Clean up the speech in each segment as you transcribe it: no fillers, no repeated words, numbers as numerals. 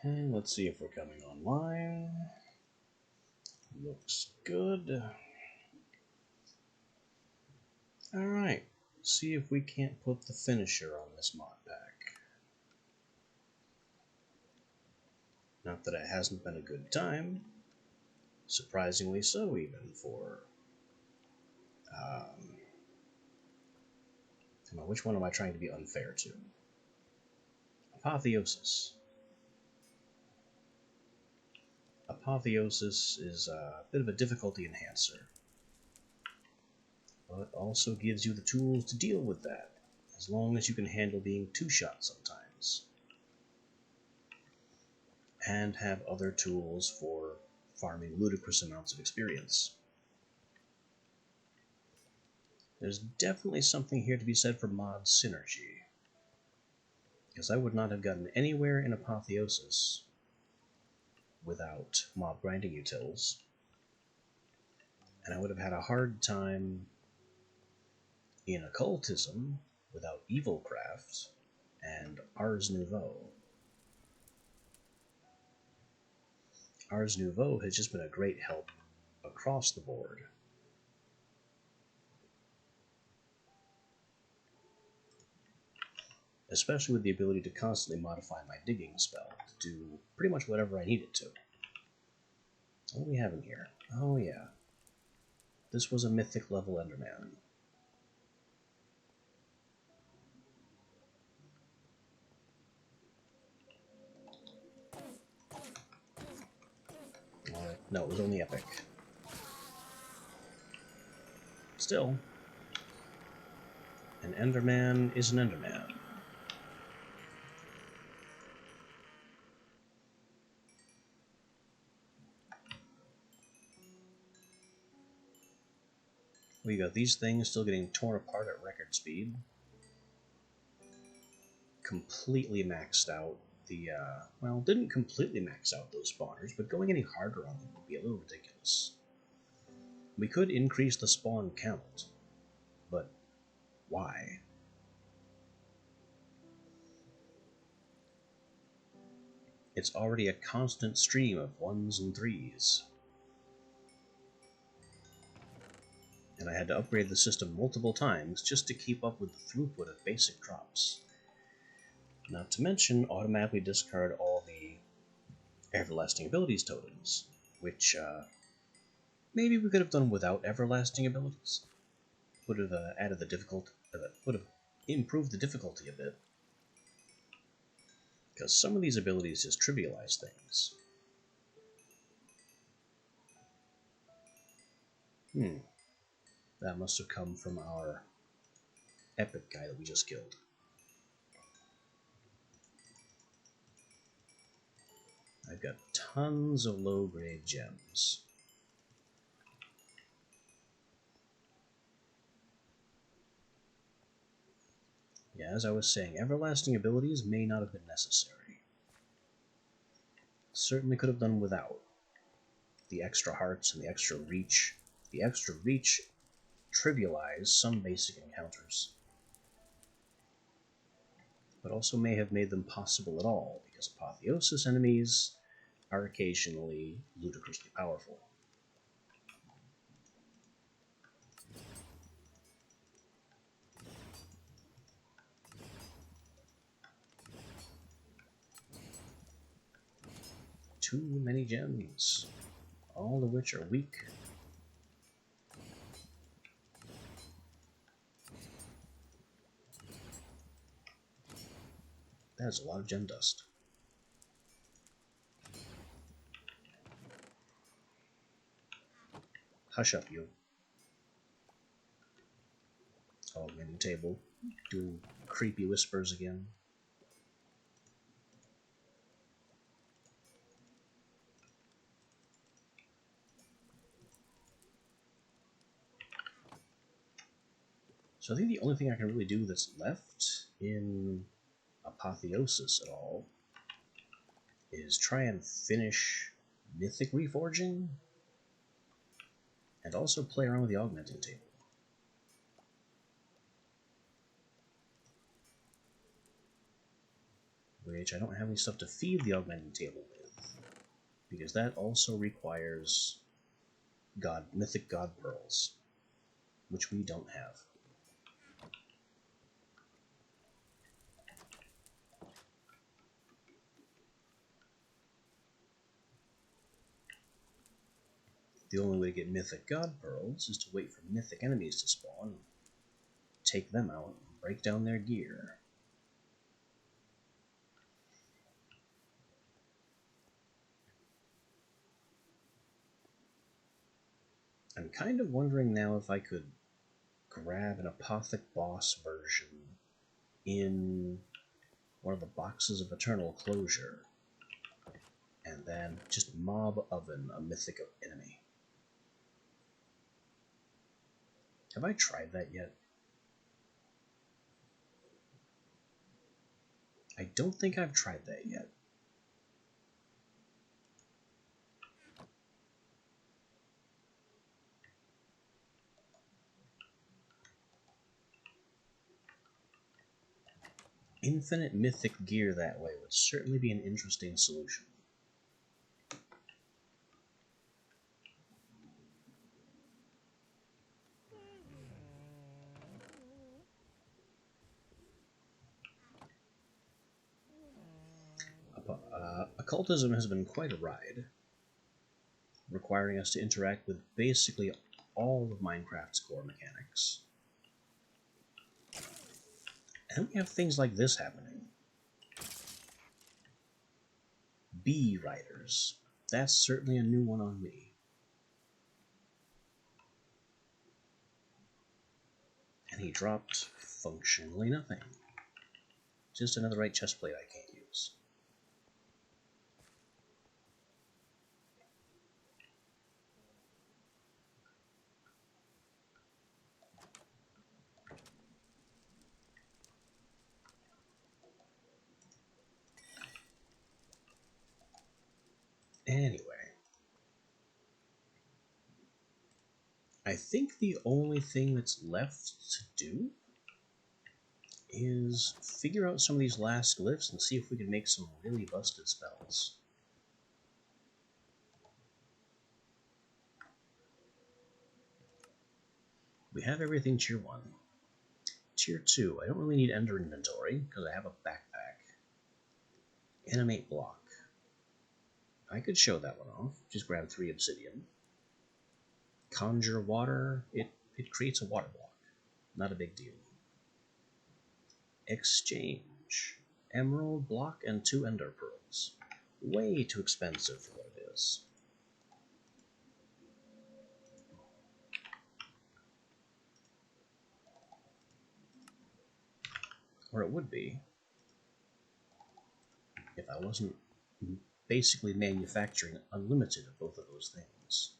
And let's see if we're coming online. Looks good. Alright, see if we can't put the finisher on this mod pack. Not that it hasn't been a good time. Surprisingly so, even for... which one am I trying to be unfair to? Apotheosis. Apotheosis is a bit of a difficulty enhancer, but also gives you the tools to deal with that, as long as you can handle being two-shot sometimes, and have other tools for farming ludicrous amounts of experience. There's definitely something here to be said for mod synergy, because I would not have gotten anywhere in Apotheosis without mob grinding utils, and I would have had a hard time in Occultism without Evilcraft and Ars Nouveau. Ars Nouveau has just been a great help across the board. Especially with the ability to constantly modify my digging spell to do pretty much whatever I need it to. What do we have in here? Oh yeah. This was a mythic level Enderman. No, it was only epic. Still, an Enderman is an Enderman. We got these things still getting torn apart at record speed. Completely maxed out the, well, didn't completely max out those spawners, but going any harder on them would be a little ridiculous. We could increase the spawn count, but why? It's already a constant stream of 1s and 3s. And I had to upgrade the system multiple times just to keep up with the throughput of basic drops. Not to mention automatically discard all the Everlasting Abilities totems, which maybe we could have done without Everlasting Abilities. Would have added the would have improved the difficulty a bit. Because some of these abilities just trivialize things. That must have come from our epic guy that we just killed. I've got tons of low-grade gems. Yeah, as I was saying, everlasting abilities may not have been necessary. Certainly could have done without the extra hearts and the extra reach. The extra reach trivialized some basic encounters, but also may have made them possible at all, because Apotheosis enemies are occasionally ludicrously powerful. Too many gems, all of which are weak. That's a lot of gem dust. Hush up, you. Augmenting table. Do creepy whispers again. So I think the only thing I can really do that's left in Apotheosis at all is try and finish Mythic Reforging, and also play around with the augmenting table. which I don't have any stuff to feed the augmenting table with, because that also requires mythic god pearls, which we don't have. The only way to get mythic god pearls is to wait for mythic enemies to spawn, take them out, and break down their gear. I'm kind of wondering now if I could grab an Apothic Boss version in one of the boxes of Eternal Closure, and then just mob oven a mythic enemy. Have I tried that yet? I don't think I've tried that yet. Infinite mythic gear that way would certainly be an interesting solution. Occultism has been quite a ride, requiring us to interact with basically all of Minecraft's core mechanics. And we have things like this happening. Bee riders. That's certainly a new one on me. And he dropped functionally nothing. Just another right chestplate I can't use. Anyway, I think the only thing that's left to do is figure out some of these last glyphs and see if we can make some really busted spells. We have everything tier 1. Tier 2, I don't really need Ender Inventory because I have a backpack. Animate block. I could show that one off. Just grab 3 obsidian. Conjure water. It creates a water block. Not a big deal. Exchange. Emerald block and 2 ender pearls. Way too expensive for what it is. Or it would be if I wasn't basically manufacturing unlimited of both of those things.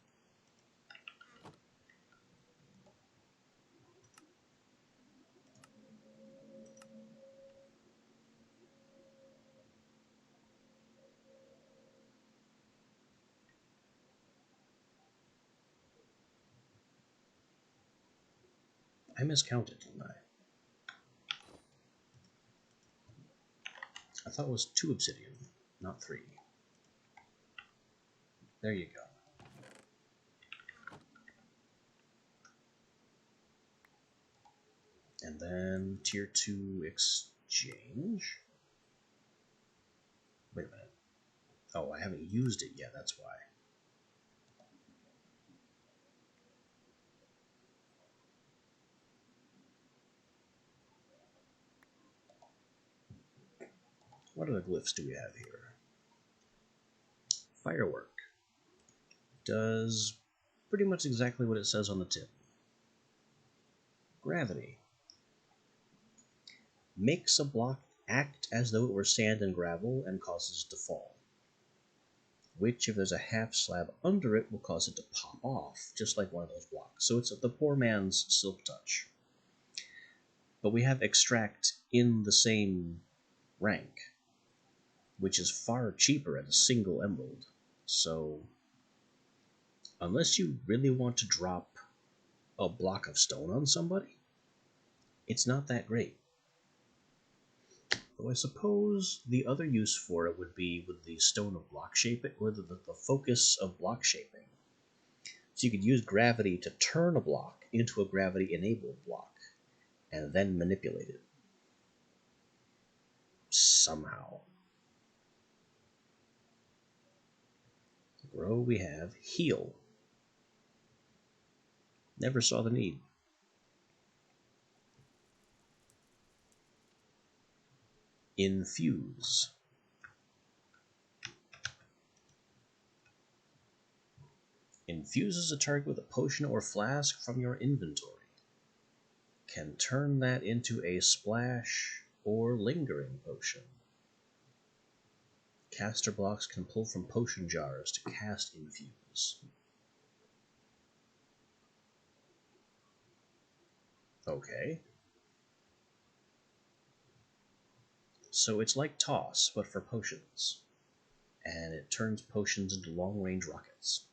I miscounted, didn't I? I thought it was 2 obsidian, not 3. There you go. And then tier 2 exchange. Wait a minute. Oh, I haven't used it yet, that's why. What other glyphs do we have here? Firework. Does pretty much exactly what it says on the tip. Gravity. Makes a block act as though it were sand and gravel and causes it to fall. Which, if there's a half slab under it, will cause it to pop off, just like one of those blocks. So it's the poor man's silk touch. But we have extract in the same rank, which is far cheaper at a single emerald. So, unless you really want to drop a block of stone on somebody, it's not that great. Though I suppose the other use for it would be with the stone of block shaping, or the focus of block shaping. So you could use gravity to turn a block into a gravity-enabled block, and then manipulate it. Somehow. Grow, we have heal. Never saw the need. Infuse. Infuses a target with a potion or flask from your inventory. Can turn that into a splash or lingering potion. Caster blocks can pull from potion jars to cast infuse. Okay. So it's like toss, but for potions. And it turns potions into long-range rockets.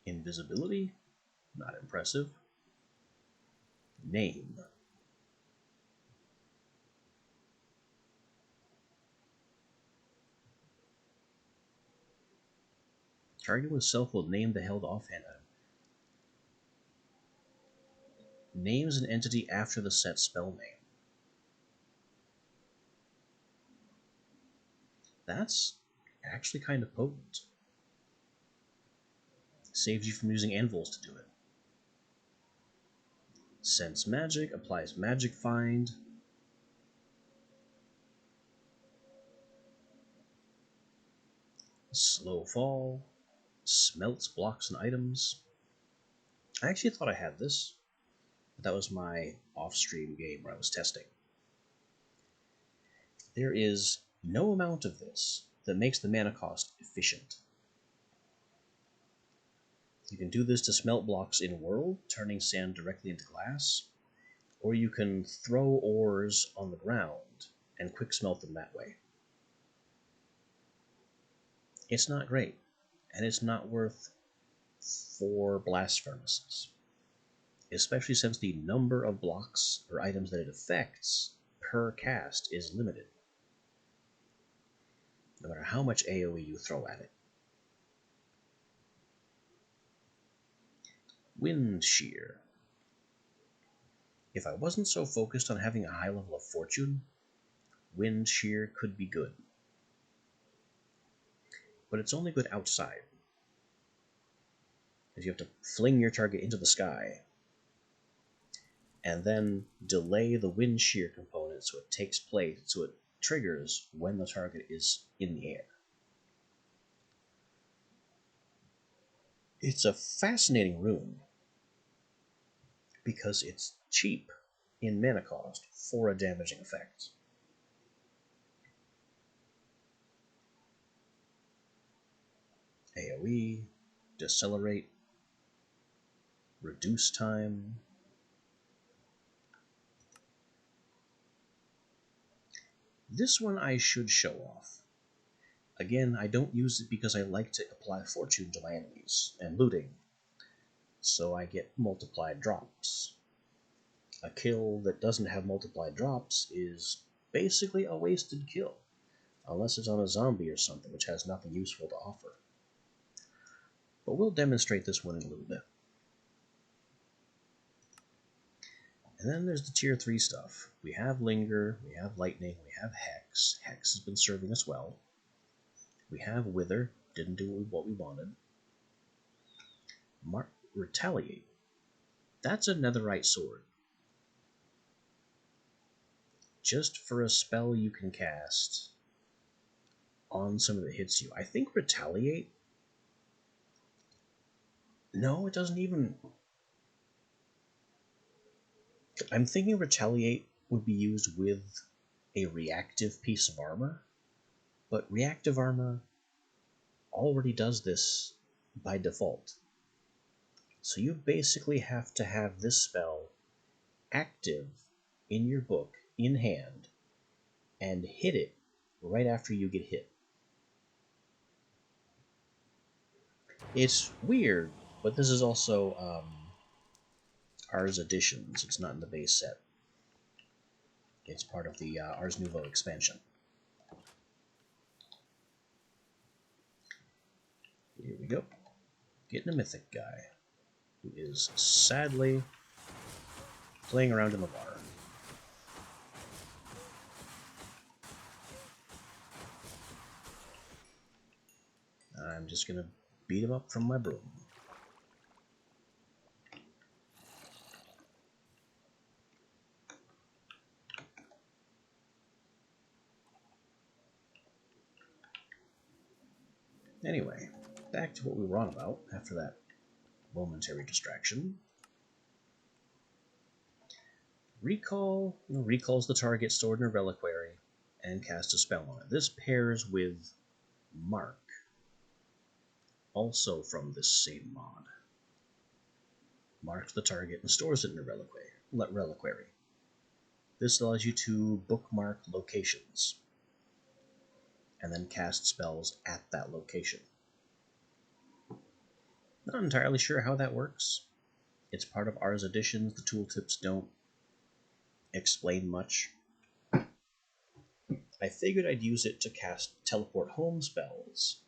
Invisibility? Not impressive. Name. Target with self will name the held offhand item. Names an entity after the set spell name. That's actually kind of potent. Saves you from using anvils to do it. Sense magic, applies magic find. Slow fall, smelts blocks and items. I actually thought I had this, but that was my off-stream game where I was testing. There is no amount of this that makes the mana cost efficient. You can do this to smelt blocks in world, turning sand directly into glass, or you can throw ores on the ground and quick smelt them that way. It's not great, and it's not worth 4 blast furnaces, especially since the number of blocks or items that it affects per cast is limited, no matter how much AoE you throw at it. Wind Shear. If I wasn't so focused on having a high level of fortune, Wind Shear could be good. But it's only good outside, because you have to fling your target into the sky, and then delay the Wind Shear component so it takes place, so it triggers when the target is in the air. It's a fascinating rune, because it's cheap in mana cost for a damaging effect. AoE, decelerate, reduce time. This one I should show off. Again, I don't use it because I like to apply fortune to my enemies and looting, so I get multiplied drops. A kill that doesn't have multiplied drops is basically a wasted kill, unless it's on a zombie or something which has nothing useful to offer. But we'll demonstrate this one in a little bit. And then there's the tier 3 stuff. We have Linger, we have Lightning, we have Hex. Hex has been serving us well. We have Wither, didn't do what we wanted. Retaliate. That's a netherite sword. Just for a spell you can cast on something that hits you. I think Retaliate... No, it doesn't even... I'm thinking Retaliate would be used with a reactive piece of armor, but reactive armor already does this by default. So you basically have to have this spell active in your book, in hand, and hit it right after you get hit. It's weird, but this is also Ars Editions. It's not in the base set. It's part of the Ars Nouveau expansion. Here we go. Getting a mythic guy who is sadly playing around in the water. I'm just gonna beat him up from my broom. Anyway, back to what we were on about after that momentary distraction. Recall recalls the target stored in a reliquary and casts a spell on it. This pairs with Mark, also from this same mod. Marks the target and stores it in a reliquary. This allows you to bookmark locations and then cast spells at that location. Not entirely sure how that works. It's part of Ars Editions. The tooltips don't explain much. I figured I'd use it to cast teleport home spells,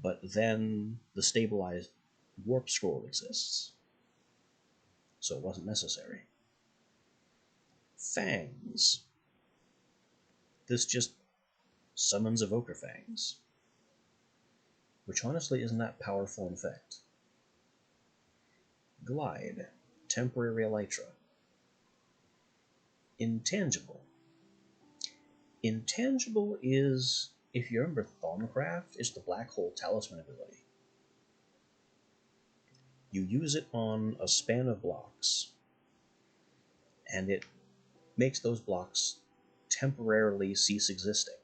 but then the stabilized warp scroll exists, so it wasn't necessary. Fangs. This just summons Evoker Fangs, which honestly isn't that powerful in effect. Glide. Temporary Elytra. Intangible. Intangible is, if you remember Thaumcraft, is the Black Hole Talisman ability. You use it on a span of blocks, and it makes those blocks temporarily cease existing.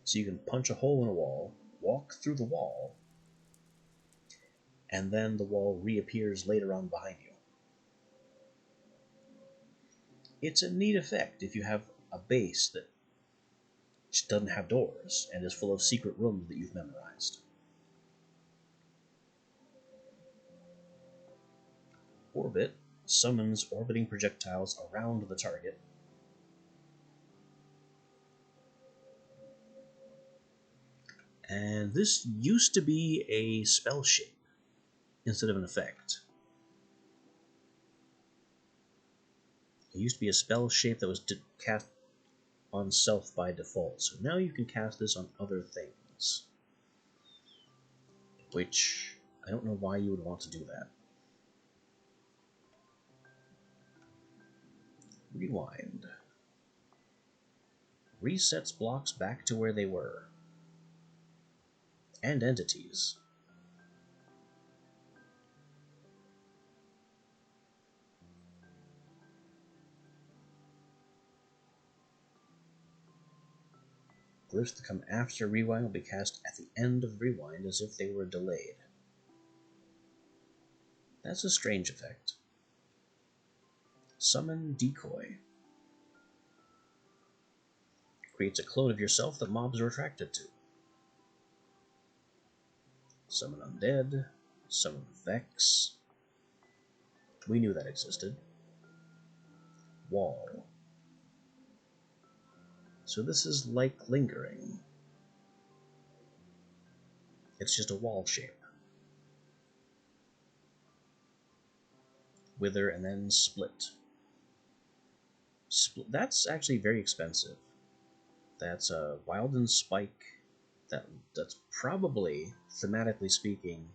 So you can punch a hole in a wall, walk through the wall, and then the wall reappears later on behind you. It's a neat effect if you have a base that just doesn't have doors and is full of secret rooms that you've memorized. Orbit summons orbiting projectiles around the target. And this used to be a spell shape instead of an effect. It used to be a spell shape that was cast on self by default, so now you can cast this on other things. Which, I don't know why you would want to do that. Rewind. Resets blocks back to where they were. And entities. Glyphs that come after Rewind will be cast at the end of Rewind as if they were delayed. That's a strange effect. Summon Decoy. Creates a clone of yourself that mobs are attracted to. Summon Undead. Summon Vex. We knew that existed. Wall. So this is like Lingering. It's just a wall shape. Wither and then Split. That's actually very expensive. That's a Wilden Spike. That's probably, thematically speaking,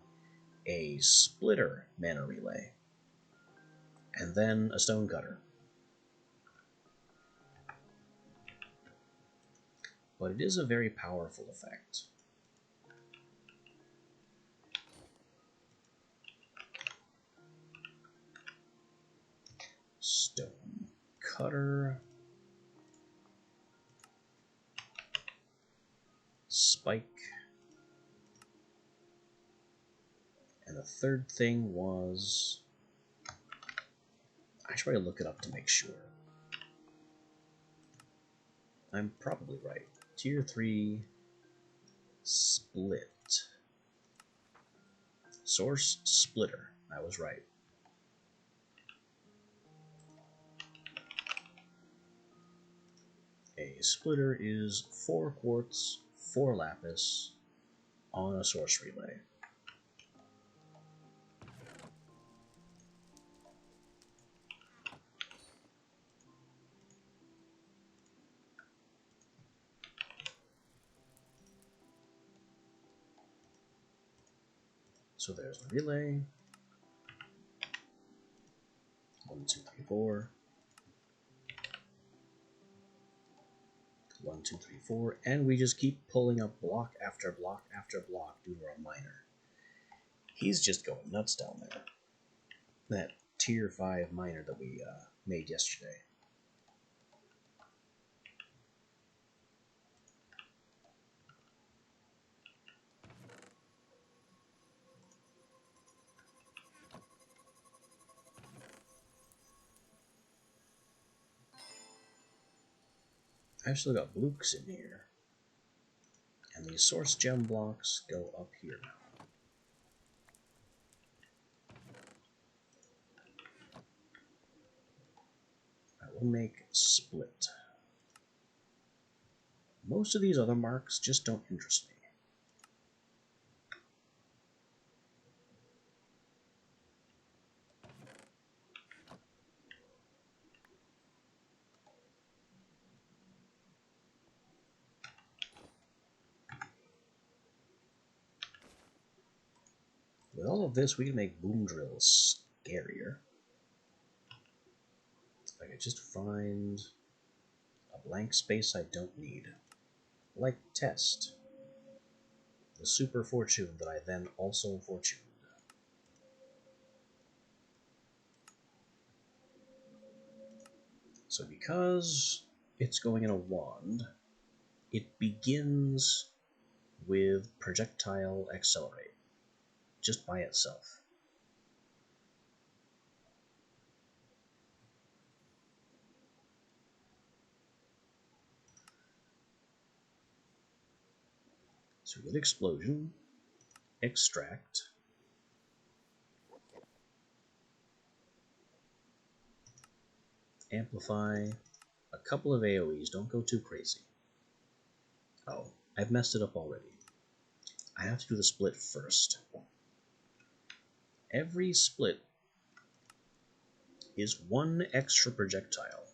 a Splitter mana relay. And then a Stonecutter. But it is a very powerful effect. Stonecutter. Spike. And the third thing was... I should probably look it up to make sure. I'm probably right. Tier 3 Split. Source Splitter. I was right. a splitter is 4 quartz, 4 lapis on a source relay. So there's the relay. 1, 2, 3, 4. 1, 2, 3, 4, and we just keep pulling up block after block after block due to our miner. He's just going nuts down there. That tier 5 miner that we made yesterday. I've still got blukes in here. And these source gem blocks go up here now. I will make split. Most of these other marks just don't interest me. With all of this, we can make boom drills scarier. If I could just find a blank space I don't need. Like test. The super fortune that I then also fortuned. So because it's going in a wand, it begins with projectile accelerate, just by itself. So we get explosion, extract, amplify, a couple of AoEs, don't go too crazy. Oh, I've messed it up already. I have to do the split first. Every split is one extra projectile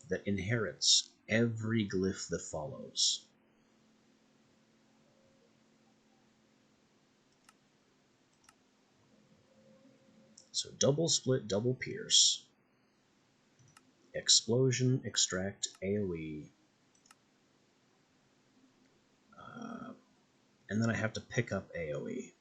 that inherits every glyph that follows. So double split, double pierce, explosion, extract, AoE, and then I have to pick up AoE.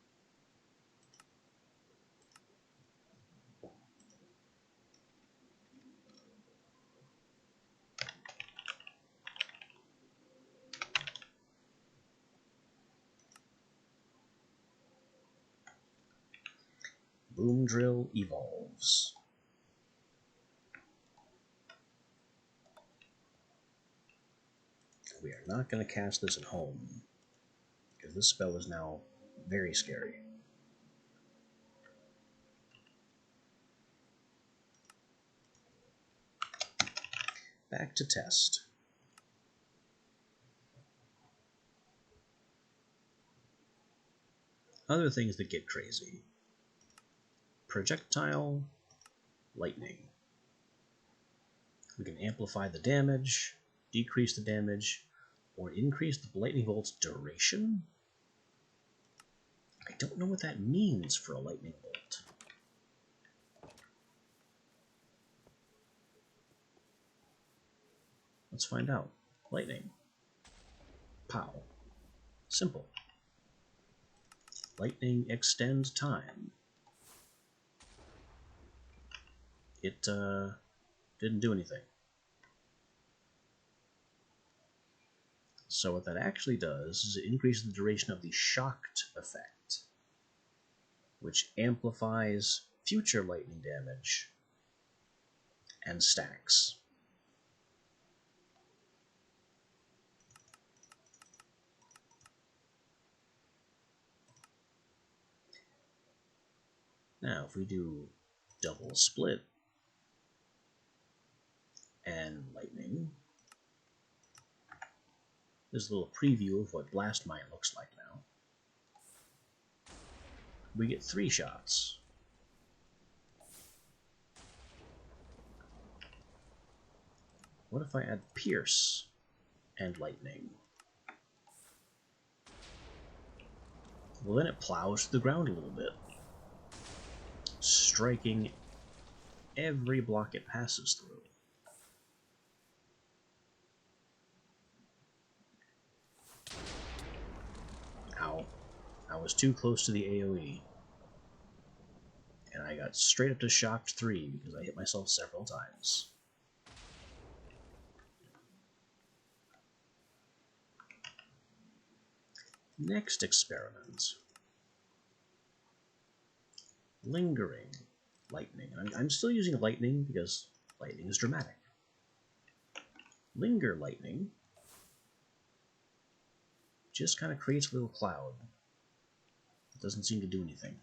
Boom drill evolves. We are not going to cast this at home, because this spell is now very scary. Back to test. Other things that get crazy. Projectile, lightning. We can amplify the damage, decrease the damage, or increase the lightning bolt's duration? I don't know what that means for a lightning bolt. Let's find out. Lightning. Pow. Simple. Lightning extends time. It didn't do anything. So what that actually does is it increases the duration of the shocked effect, which amplifies future lightning damage and stacks. Now, if we do double split and lightning, There's a little preview of what Blast Mine looks like now. We get 3 shots. What if I add Pierce and Lightning? Well, then it plows to the ground a little bit, striking every block it passes through. Ow. I was too close to the AoE. And I got straight up to shocked 3 because I hit myself several times. Next experiment. Lingering lightning. I'm still using lightning because lightning is dramatic. Linger lightning just kind of creates a little cloud. It doesn't seem to do anything.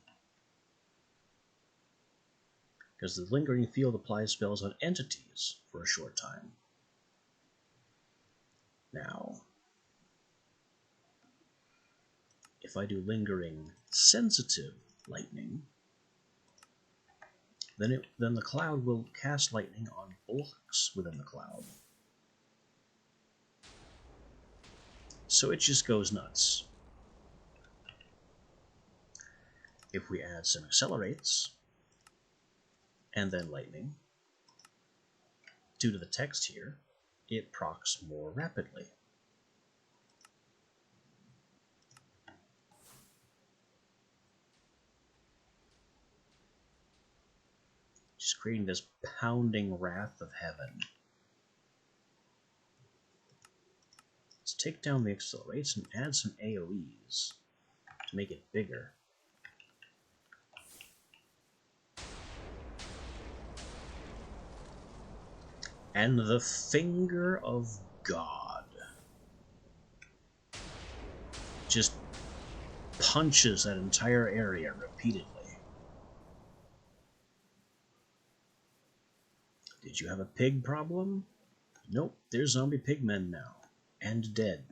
Because the lingering field applies spells on entities for a short time. Now, if I do lingering sensitive lightning, then the cloud will cast lightning on blocks within the cloud. So it just goes nuts. If we add some accelerates, and then lightning, due to the text here, it procs more rapidly. Just creating this pounding wrath of heaven. Let's take down the accelerates and add some AoEs to make it bigger. And the finger of God just punches that entire area repeatedly. Did you have a pig problem? Nope, there's zombie pigmen now. And dead.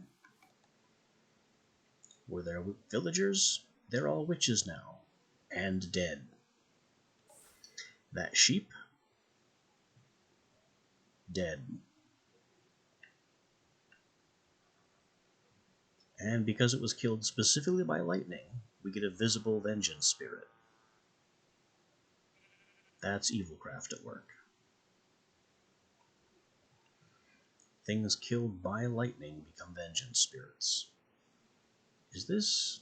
Were there villagers? They're all witches now. And dead. That sheep? Dead. And because it was killed specifically by lightning, we get a visible vengeance spirit. That's Evilcraft at work. Things killed by lightning become vengeance spirits. Is this...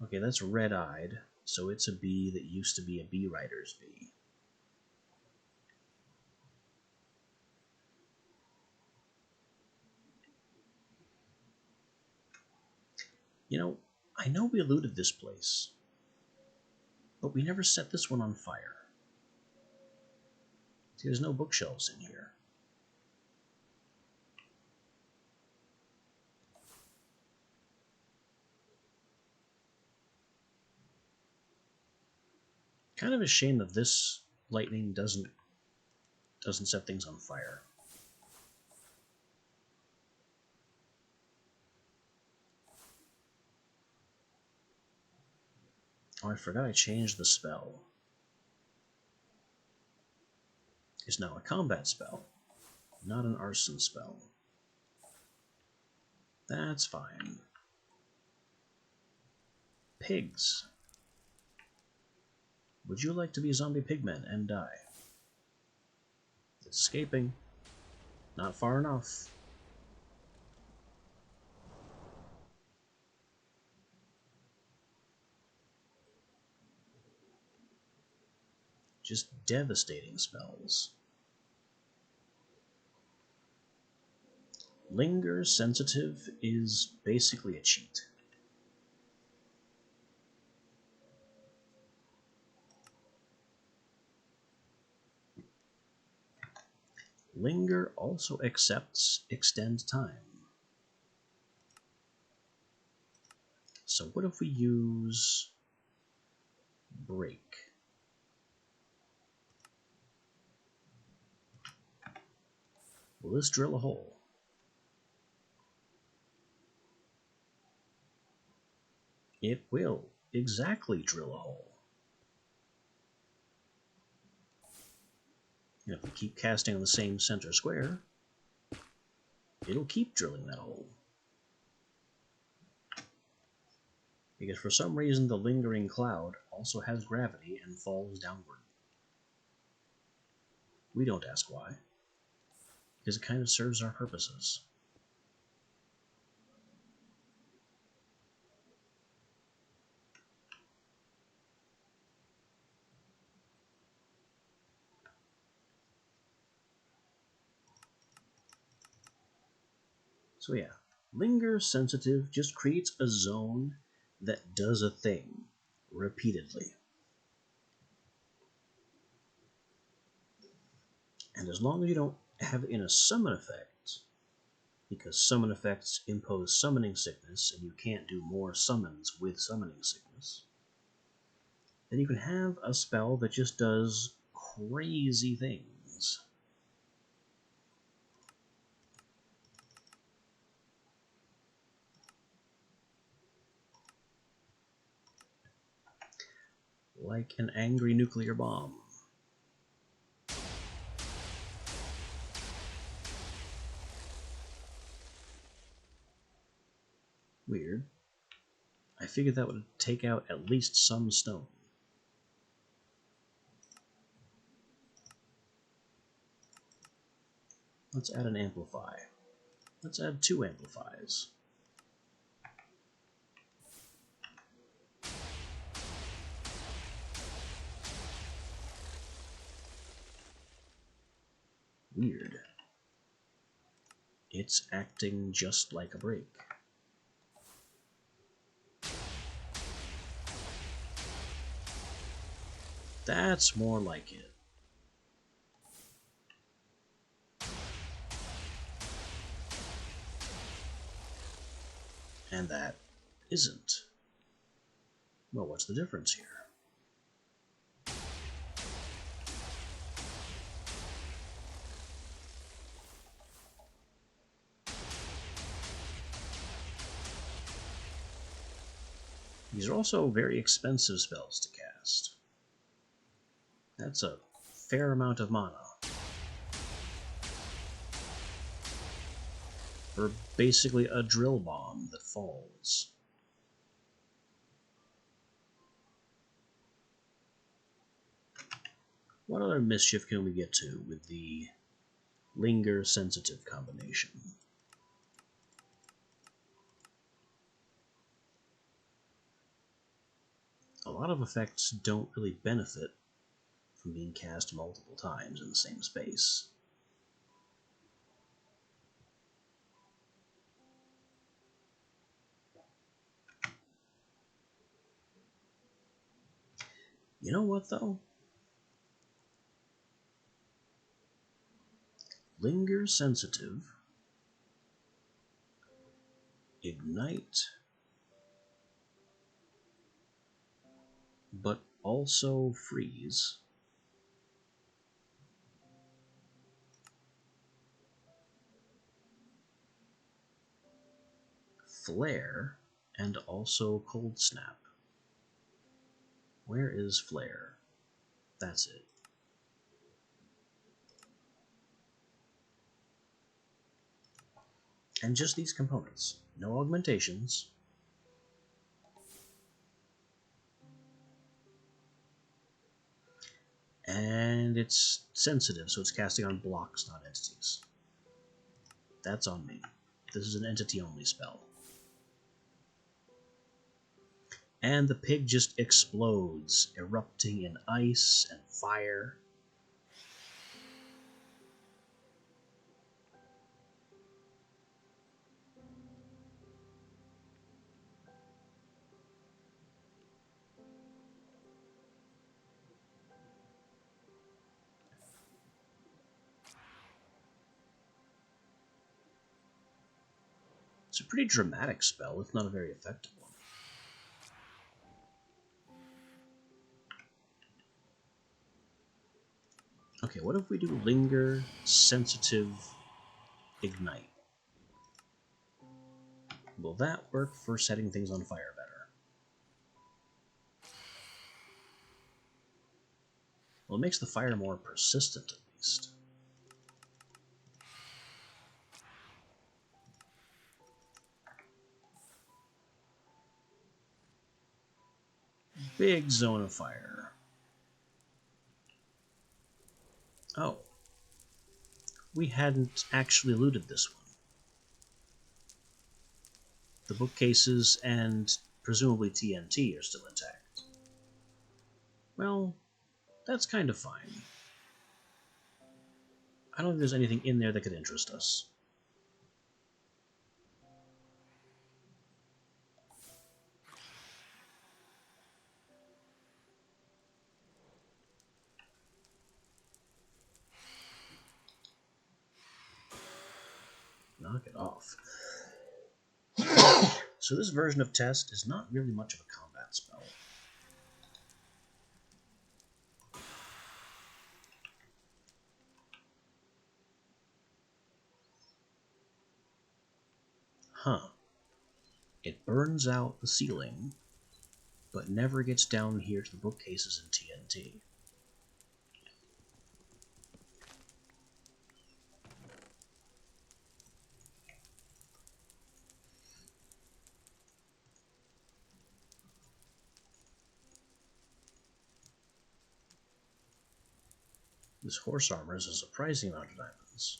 Okay, that's red-eyed, so it's a bee that used to be a bee rider's bee. You know, I know we looted this place, but we never set this one on fire. See, there's no bookshelves in here. Kind of a shame that this lightning doesn't set things on fire. Oh, I forgot I changed the spell. It's now a combat spell, not an arson spell. That's fine. Pigs. Would you like to be zombie pigmen and die? It's escaping. Not far enough. Just devastating spells. Linger sensitive is basically a cheat. Linger also accepts extend time. So what if we use break? Will this drill a hole? It will exactly drill a hole. And if we keep casting on the same center square, it'll keep drilling that hole. Because for some reason the lingering cloud also has gravity and falls downward. We don't ask why, because it kind of serves our purposes. So yeah, linger sensitive just creates a zone that does a thing repeatedly. And as long as you don't have it in a summon effect, because summon effects impose summoning sickness and you can't do more summons with summoning sickness, then you can have a spell that just does crazy things. Like an angry nuclear bomb. Weird. I figured that would take out at least some stone. Let's add an amplify. Let's add 2 amplifies. Weird. It's acting just like a break. That's more like it. And that isn't. Well, what's the difference here? These are also very expensive spells to cast. That's a fair amount of mana for basically a drill bomb that falls. What other mischief can we get to with the linger sensitive combination? A lot of effects don't really benefit from being cast multiple times in the same space. You know what, though? Linger sensitive, ignite, but also freeze. Flare, and also cold snap. Where is flare? That's it. And just these components. No augmentations. And it's sensitive, so it's casting on blocks, not entities. That's on me. This is an entity-only spell. And the pig just explodes, erupting in ice and fire. It's a pretty dramatic spell, if not a very effective one. Okay, what if we do linger, sensitive, ignite? Will that work for setting things on fire better? Well, it makes the fire more persistent, at least. Big zone of fire. Oh. We hadn't actually looted this one. The bookcases and presumably TNT are still intact. Well, that's kind of fine. I don't think there's anything in there that could interest us. Knock it off. So this version of Test is not really much of a combat spell. Huh. It burns out the ceiling, but never gets down here to the bookcases and TNT. This horse armor is a surprising amount of diamonds.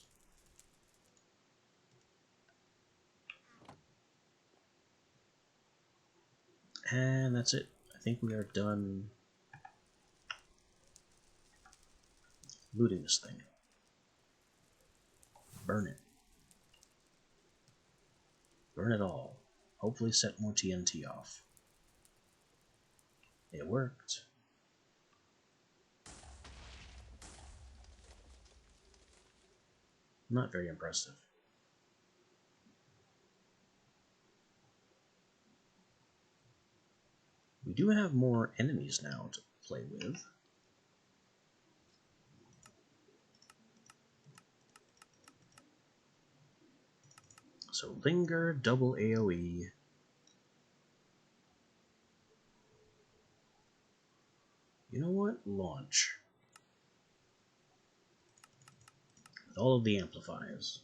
And that's it. I think we are done looting this thing. Burn it. Burn it all. Hopefully set more TNT off. It worked. Not very impressive. We do have more enemies now to play with. So Linger, double AoE. You know what? Launch. With all of the amplifiers.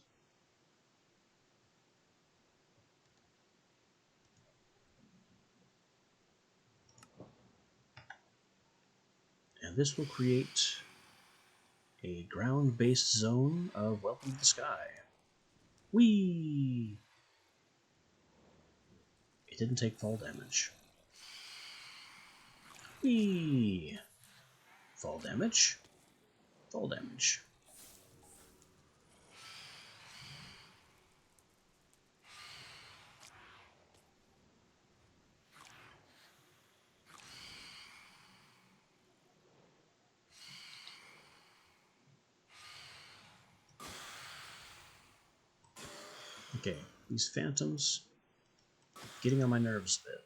And this will create a ground-based zone of Welcome to the Sky. Whee! It didn't take fall damage. Whee! Fall damage. Fall damage. Okay, these phantoms getting on my nerves a bit.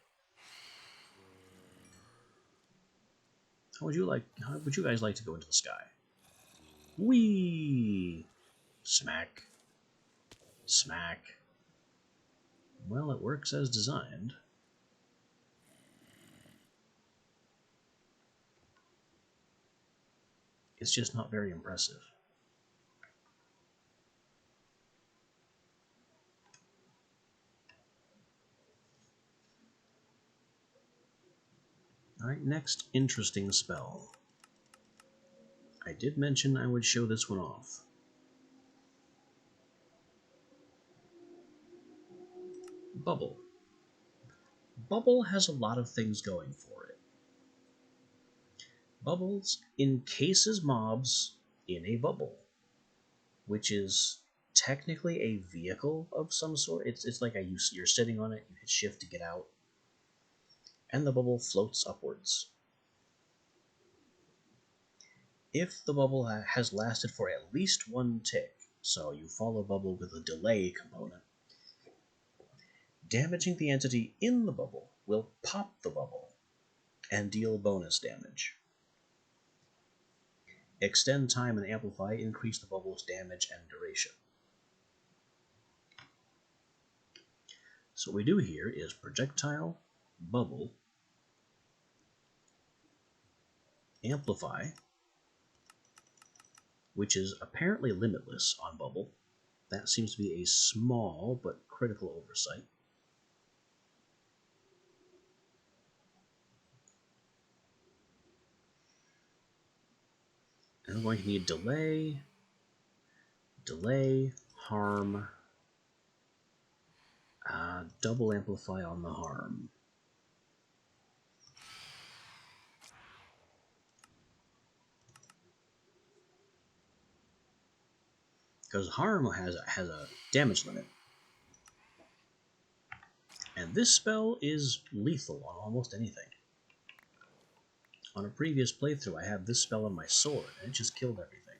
How would you guys like to go into the sky? Whee! Smack. Smack. Well, it works as designed. It's just not very impressive. Alright, next interesting spell. I did mention I would show this one off. Bubble. Bubble has a lot of things going for it. Bubbles encases mobs in a bubble, which is technically a vehicle of some sort. It's like you're sitting on it, you hit shift to get out, and the bubble floats upwards. If the bubble has lasted for at least one tick, so you follow a bubble with a delay component, damaging the entity in the bubble will pop the bubble and deal bonus damage. Extend time and amplify increase the bubble's damage and duration. So what we do here is projectile, bubble, amplify, which is apparently limitless on Bubble. That seems to be a small but critical oversight. And I'm going to need delay, harm, double amplify on the harm. Because harm has a damage limit. And this spell is lethal on almost anything. On a previous playthrough, I had this spell on my sword, and it just killed everything.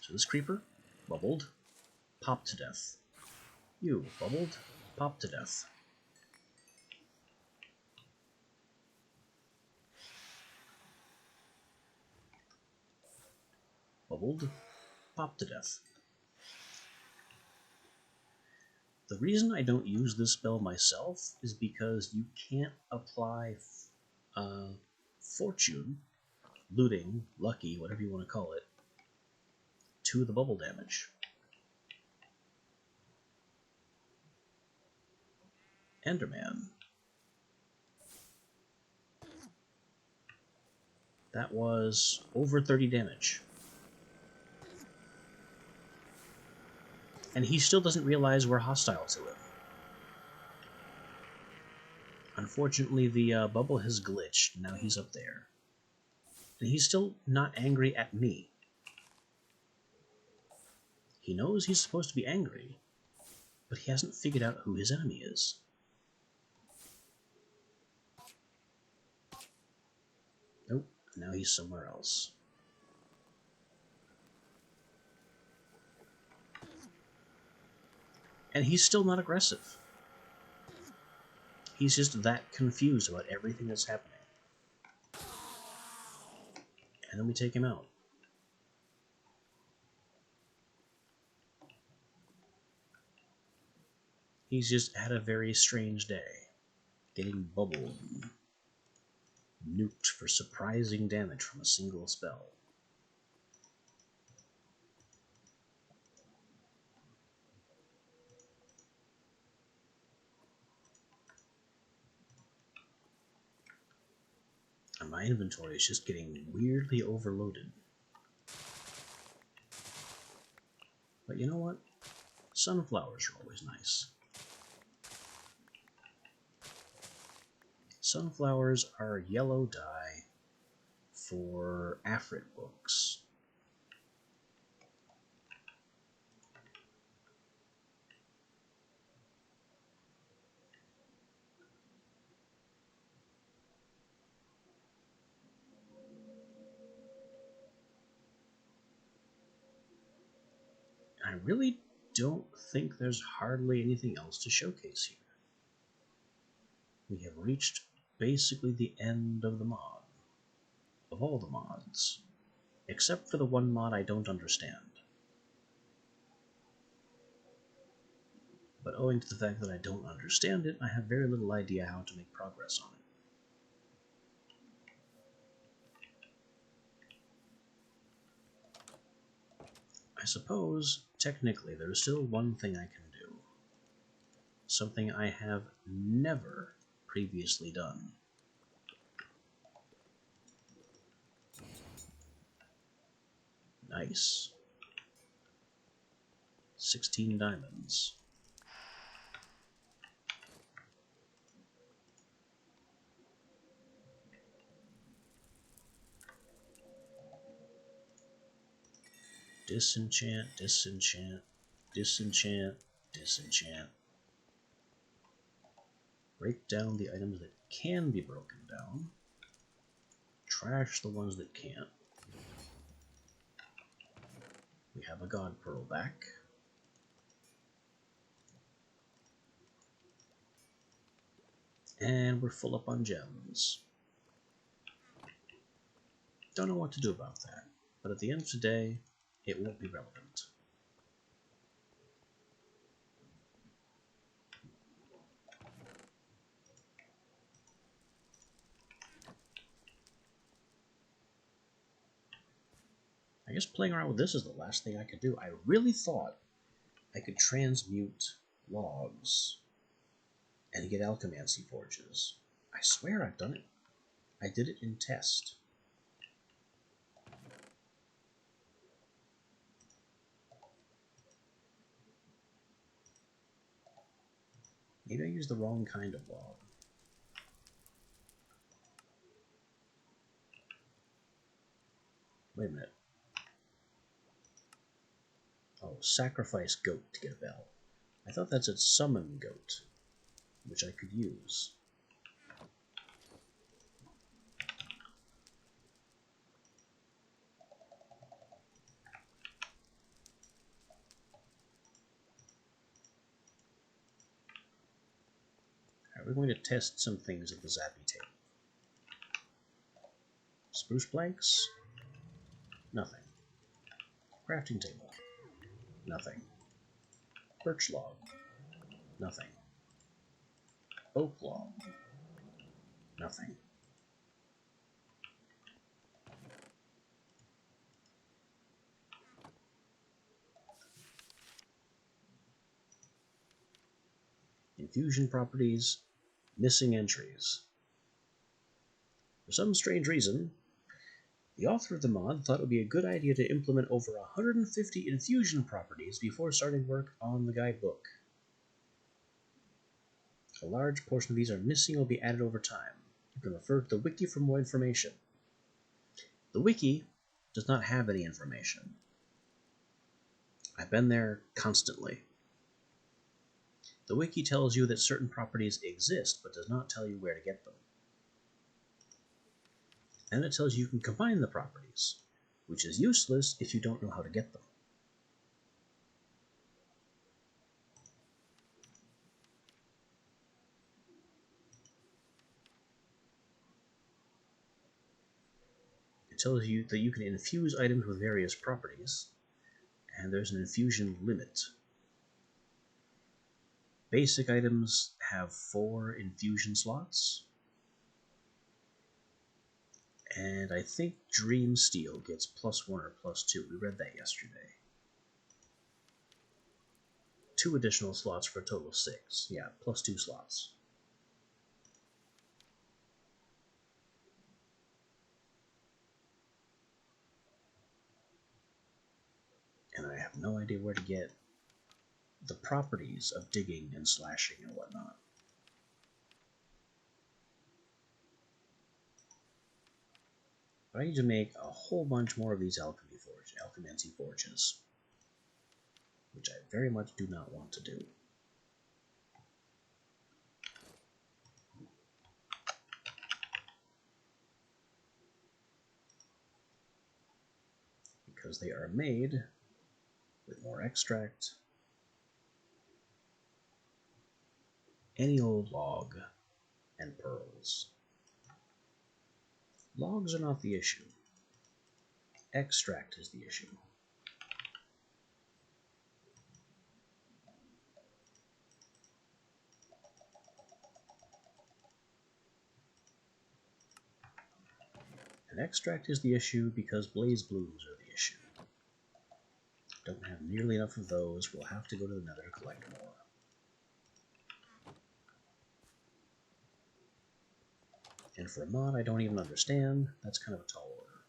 So this creeper, bubbled, popped to death. You, bubbled, popped to death. Bubbled, popped to death. The reason I don't use this spell myself is because you can't apply fortune, looting, lucky, whatever you want to call it, to the bubble damage. Enderman. That was over 30 damage. And he still doesn't realize we're hostile to him. Unfortunately, the bubble has glitched. Now he's up there. And he's still not angry at me. He knows he's supposed to be angry, but he hasn't figured out who his enemy is. Nope, now he's somewhere else. And he's still not aggressive. He's just that confused about everything that's happening. And then we take him out. He's just had a very strange day, getting bubbled and nuked for surprising damage from a single spell. And my inventory is just getting weirdly overloaded. But you know what? Sunflowers are always nice. Sunflowers are yellow dye for Afrit books. I really don't think there's hardly anything else to showcase here. We have reached basically the end of the mod. Of all the mods. Except for the one mod I don't understand. But owing to the fact that I don't understand it, I have very little idea how to make progress on it. I suppose, technically, there's still one thing I can do. Something I have never previously done. Nice. 16 diamonds. Disenchant, disenchant, disenchant, disenchant. Break down the items that can be broken down. Trash the ones that can't. We have a God Pearl back. And we're full up on gems. Don't know what to do about that, but at the end of the day, it won't be relevant. guess playing around with this is the last thing I could do. I really thought I could transmute logs and get alchemancy forges. I swear I've done it. I did it in test. Maybe I used the wrong kind of log. Wait a minute. Oh, sacrifice goat to get a bell. I thought that's a summon goat, which I could use. Alright, we're going to test some things at the Zappy table. Spruce planks? Nothing. Crafting table? Nothing. Birch log? Nothing. Oak log? Nothing. Infusion properties, missing entries. For some strange reason, the author of the mod thought it would be a good idea to implement over 150 infusion properties before starting work on the guidebook. A large portion of these are missing and will be added over time. You can refer to the wiki for more information. The wiki does not have any information. I've been there constantly. The wiki tells you that certain properties exist, but does not tell you where to get them. And it tells you can combine the properties, which is useless if you don't know how to get them. It tells you that you can infuse items with various properties, and there's an infusion limit. Basic items have 4 infusion slots, and I think Dream Steel gets +1 or +2. We read that yesterday. 2 additional slots for a total of 6. Yeah, +2 slots. And I have no idea where to get the properties of digging and slashing and whatnot. But I need to make a whole bunch more of these alchemancy forges, which I very much do not want to do. Because they are made with more extract, any old log, and pearls. Logs are not the issue. Extract is the issue. And extract is the issue because blaze blooms are the issue. Don't have nearly enough of those. We'll have to go to the Nether to collect more. And for a mod I don't even understand, that's kind of a tall order.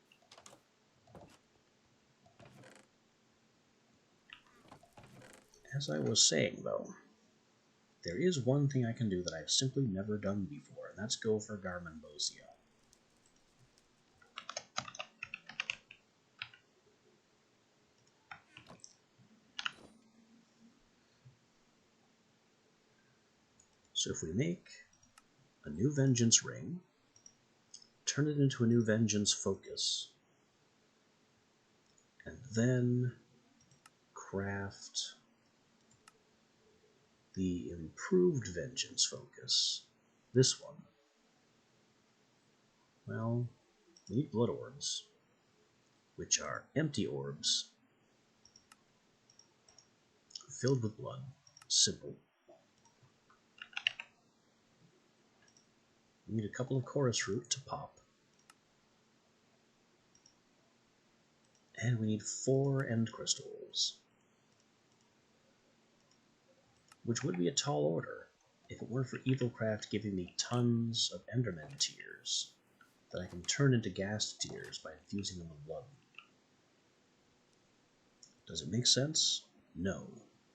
As I was saying, though, there is one thing I can do that I've simply never done before, and that's go for Garmonbozia. So if we make a new Vengeance Ring, turn it into a new Vengeance Focus, and then craft the improved Vengeance Focus, this one. Well, we need blood orbs, which are empty orbs filled with blood. Simple. We need a couple of chorus root to pop. And we need 4 end crystals. Which would be a tall order if it weren't for Evilcraft giving me tons of Enderman tears that I can turn into ghast tears by infusing them with blood. Does it make sense? No.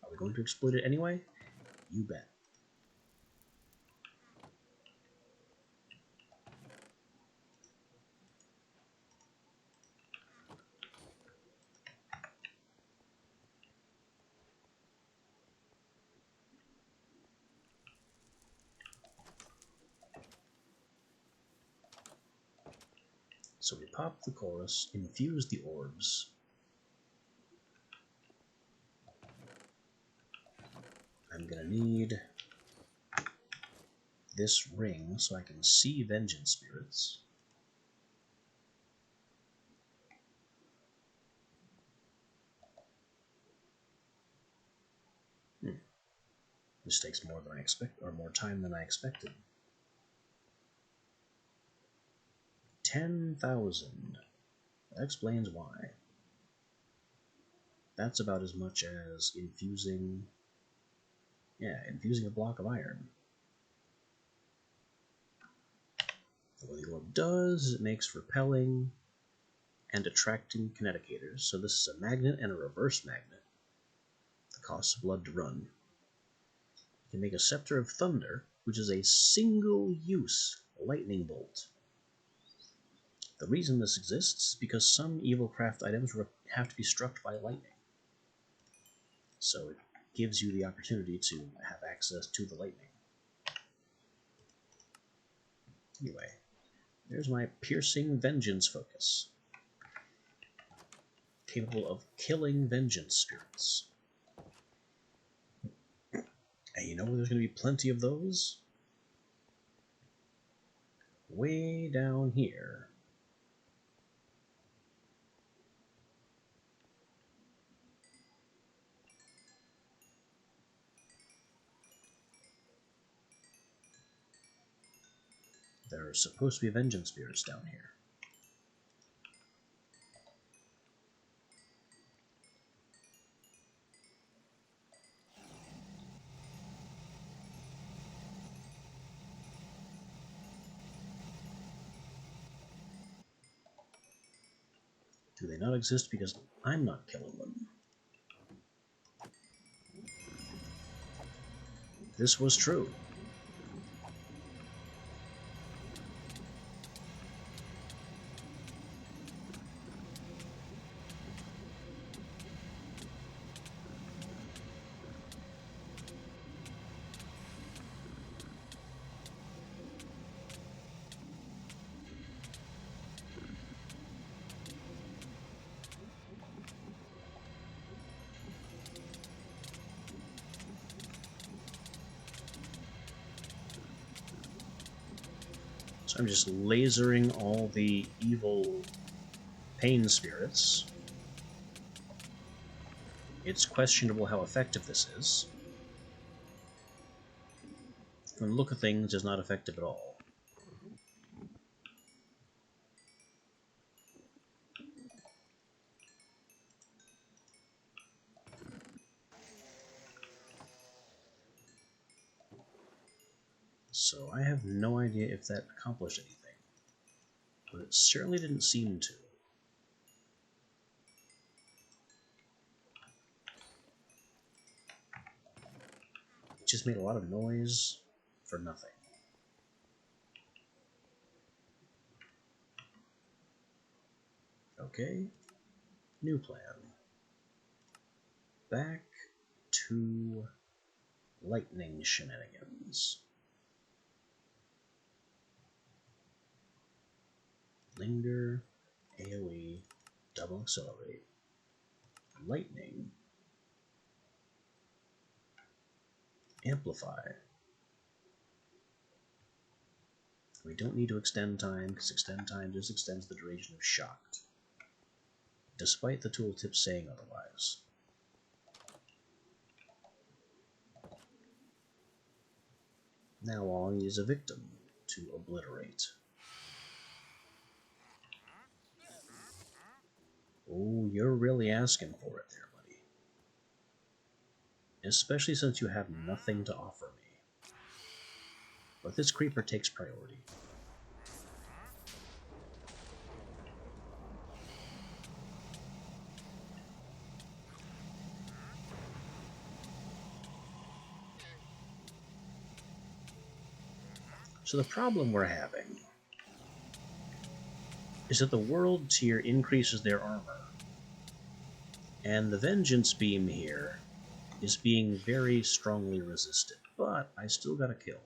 Are we going to exploit it anyway? You bet. So we pop the chorus, infuse the orbs. I'm gonna need this ring so I can see vengeance spirits. This takes more than I expect, or more time than I expected. 10,000. That explains why. That's about as much as infusing a block of iron. What the orb does is it makes repelling and attracting kineticators. So this is a magnet and a reverse magnet. The cost of blood to run. You can make a Scepter of Thunder, which is a single-use lightning bolt. The reason this exists is because some Evilcraft items have to be struck by lightning. So it gives you the opportunity to have access to the lightning. Anyway, there's my Piercing Vengeance focus. Capable of killing vengeance spirits. And you know where there's going to be plenty of those? Way down here. There are supposed to be vengeance spirits down here. Do they not exist because I'm not killing them? This was true. So I'm just lasering all the evil pain spirits. It's questionable how effective this is. From the look of things, it's not effective at all. So I have no idea if that accomplished anything, but it certainly didn't seem to. It just made a lot of noise for nothing. Okay, new plan. Back to lightning shenanigans. Linger, AoE, double accelerate, lightning, amplify. We don't need to extend time, because extend time just extends the duration of shocked, despite the tooltip saying otherwise. Now all I need is a victim to obliterate. Oh, you're really asking for it there, buddy. Especially since you have nothing to offer me. But this creeper takes priority. So the problem we're having is that the world tier increases their armor, and the vengeance beam here is being very strongly resisted, but I still got a kill.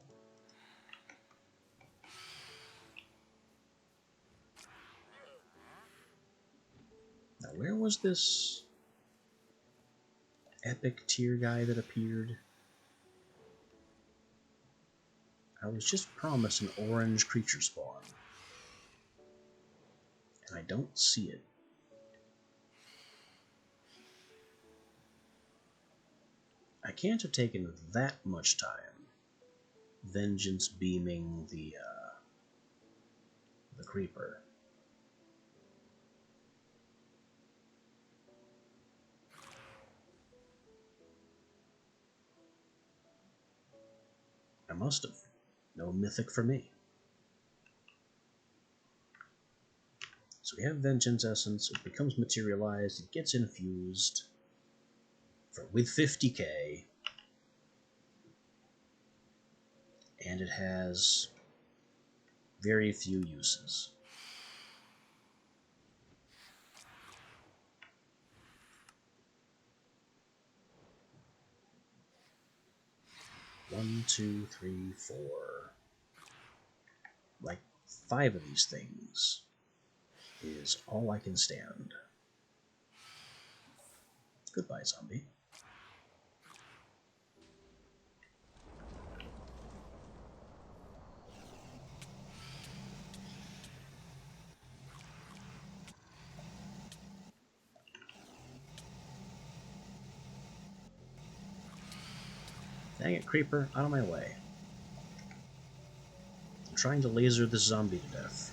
Now where was this epic tier guy that appeared? I was just promised an orange creature spawn, and I don't see it. I can't have taken that much time vengeance beaming the creeper. I must have. No mythic for me. So we have Vengeance Essence, it becomes materialized, it gets infused with 50k, and it has very few uses. One, two, three, four. Like 5 of these things is all I can stand. Goodbye, zombie. Dang it, creeper, out of my way. I'm trying to laser this zombie to death.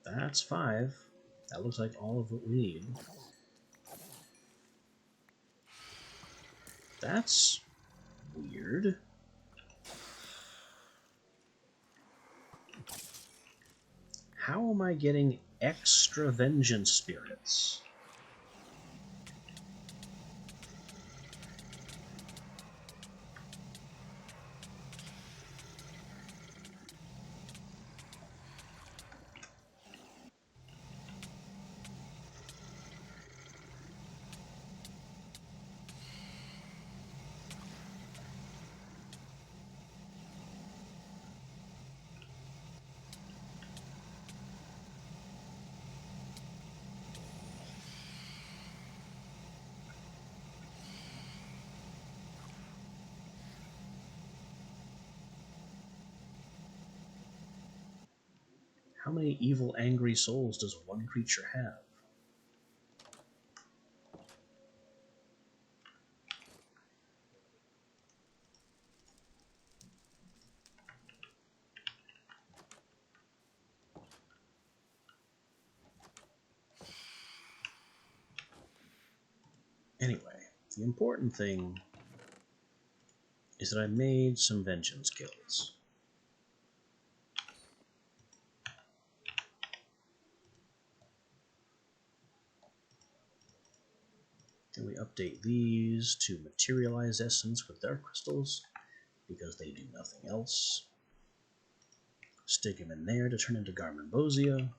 That's 5. That looks like all of what we need. That's weird. How am I getting extra vengeance spirits? How many evil, angry souls does one creature have? Anyway, the important thing is that I made some vengeance kills. Then we update these to materialize essence with dark crystals, because they do nothing else. Stick them in there to turn into Garmonbosia, and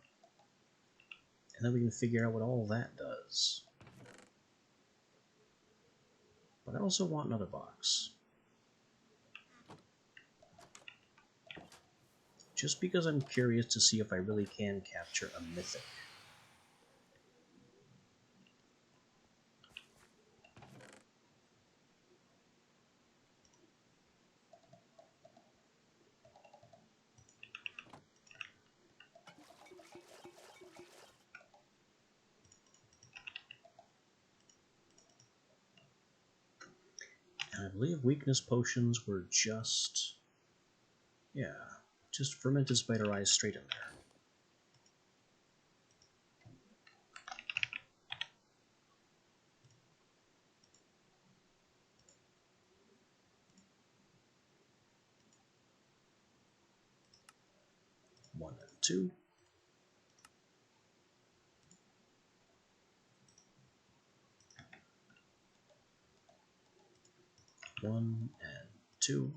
then we can figure out what all that does. But I also want another box. Just because I'm curious to see if I really can capture a mythic. believe weakness potions were just... yeah, just fermented spider eyes straight in there. One and two. One and two.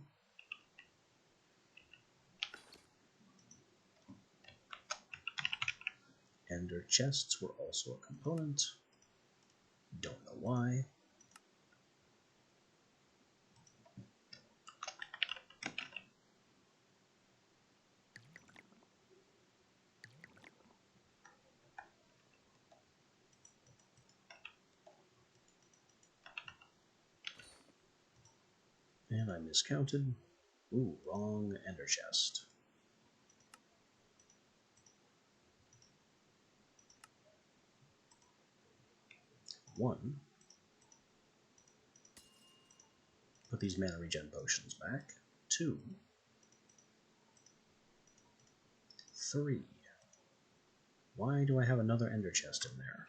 Ender chests were also a component. Don't know why. And I miscounted. Ooh, wrong ender chest. One. Put these mana regen potions back. Two. Three. Why do I have another ender chest in there?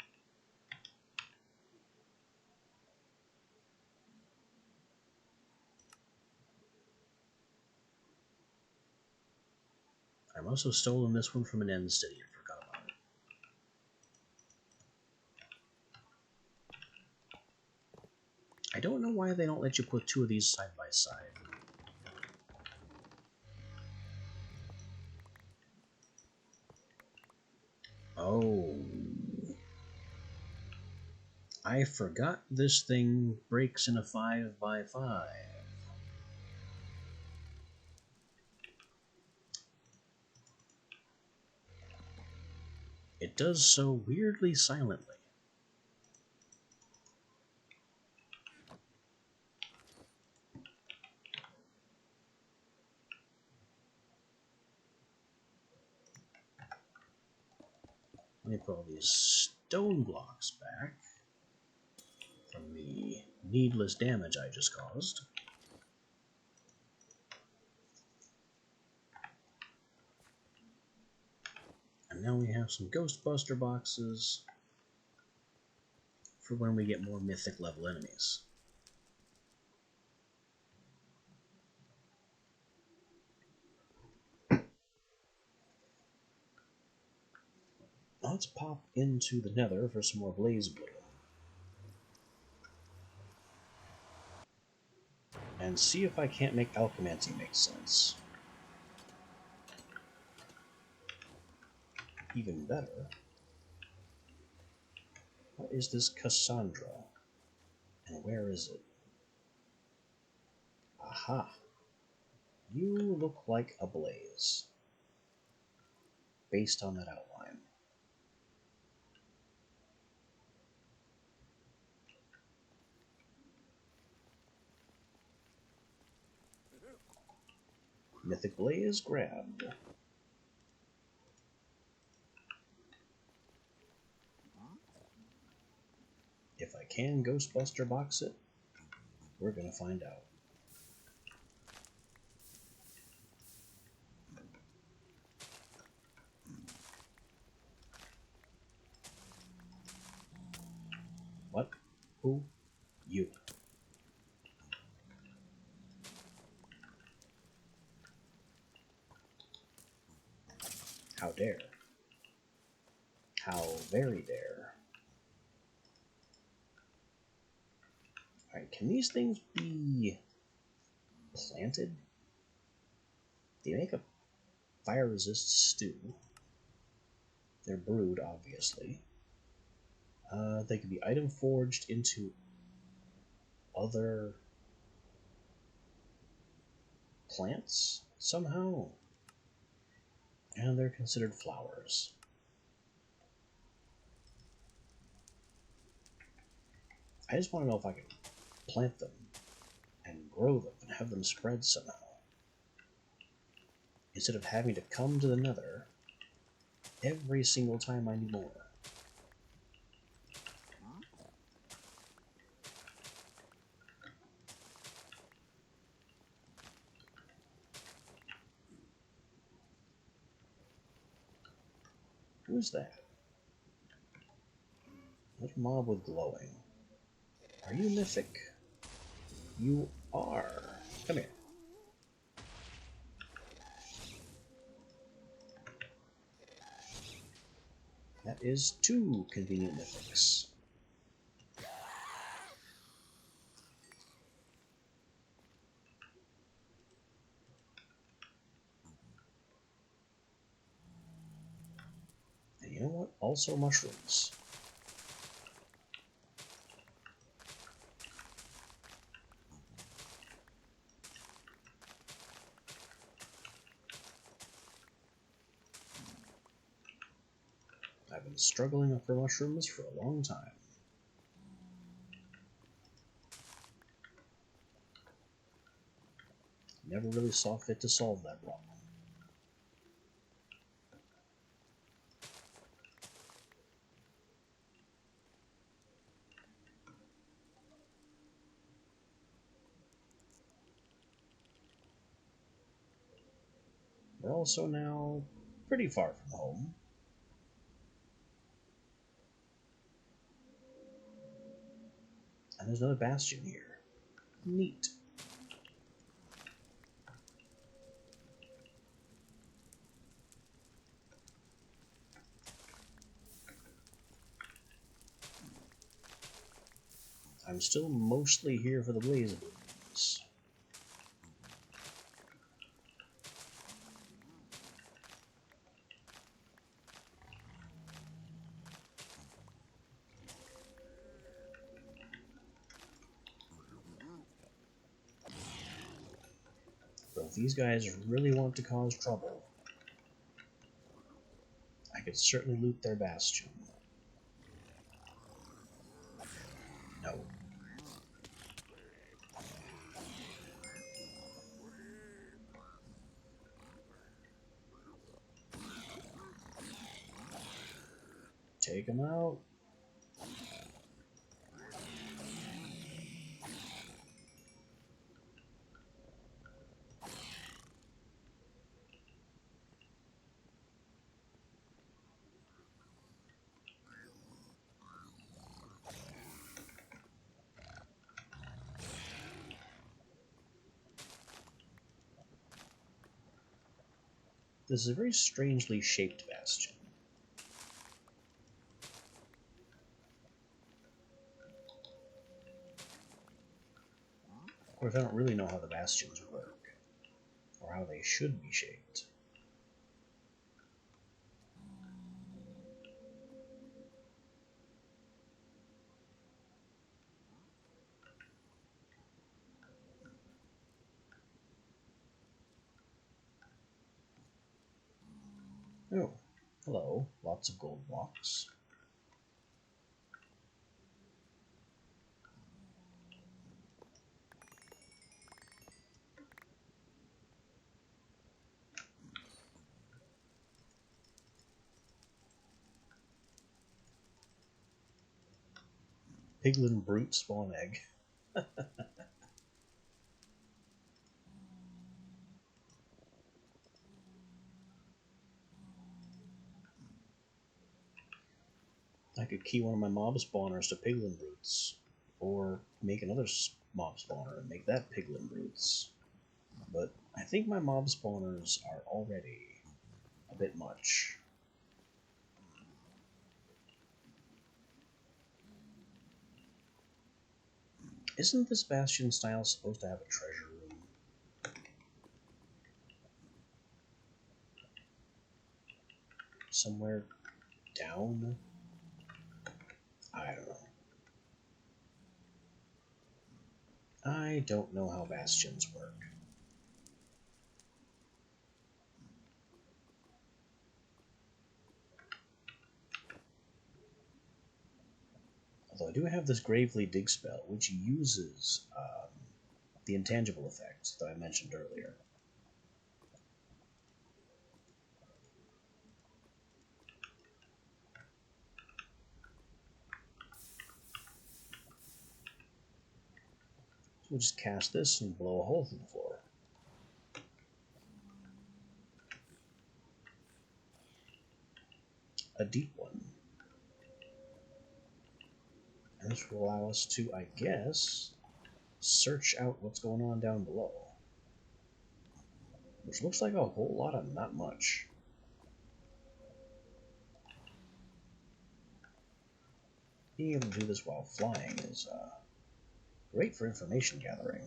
I must have stolen this one from an end city and forgot about it. I don't know why they don't let you put two of these side by side. Oh. I forgot this thing breaks in a 5x5. It does so weirdly silently. Let me put all these stone blocks back from the needless damage I just caused. And now we have some Ghostbuster boxes for when we get more mythic level enemies. Let's pop into the Nether for some more BlazBlue. And see if I can't make Alchemancy make sense. Even better, what is this Cassandra? And where is it? Aha! You look like a blaze, based on that outline. Mythic Blaze grabbed. If I can Ghostbuster box it, we're gonna find out. What? Who? You. How dare. How very dare. Alright, can these things be planted? They make a fire resist stew. They're brewed, obviously. They could be item forged into other plants somehow. And they're considered flowers. I just want to know if I can plant them and grow them and have them spread somehow, instead of having to come to the Nether every single time I need more. Who's that? What mob with glowing? Are you mythic? You are. Come here. That is 2 convenient mythics. And you know what? Also mushrooms. I've been struggling for mushrooms for a long time. Never really saw fit to solve that problem. We're also now pretty far from home. And there's another bastion here. Neat. I'm still mostly here for the blaze blooms. But if these guys really want to cause trouble, I could certainly loot their bastion. No. Take them out. This is a very strangely shaped bastion. Of course, I don't really know how the bastions work, or how they should be shaped. Oh, hello. Lots of gold blocks. Piglin brute spawn egg. I could key one of my mob spawners to piglin brutes, or make another mob spawner and make that piglin brutes. But I think my mob spawners are already a bit much. Isn't this bastion style supposed to have a treasure room? Somewhere down? I don't know. I don't know how bastions work. Although I do have this Gravely Dig spell, which uses the intangible effects that I mentioned earlier. So we'll just cast this and blow a hole through the floor. a deep one. And this will allow us to, I guess, search out what's going on down below. Which looks like a whole lot of not much. Being able to do this while flying is great for information gathering.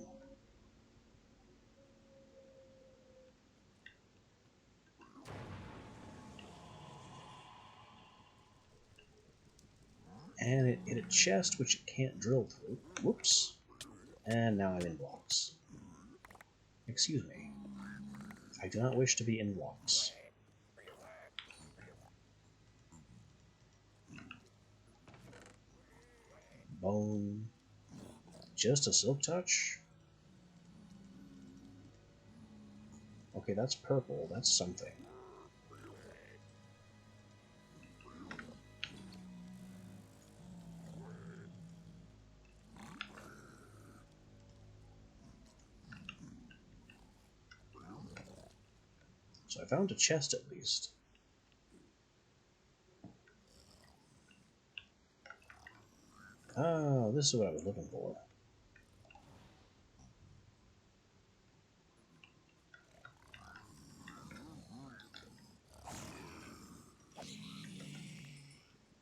And it hit a chest which it can't drill through. Whoops. And now I'm in blocks. Excuse me. I do not wish to be in blocks. Bone. Just a silk touch? Okay, that's purple. That's something. So I found a chest at least. Oh, this is what I was looking for.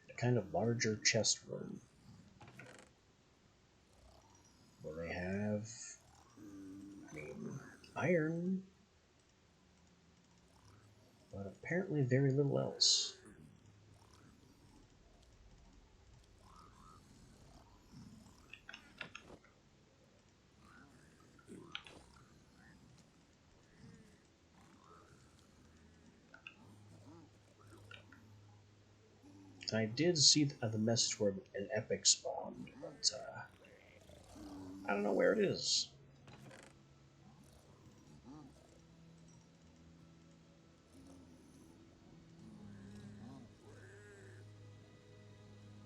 A kind of larger chest room. Where they have, I mean, iron, but apparently very little else. I did see the message where an epic spawned, but I don't know where it is.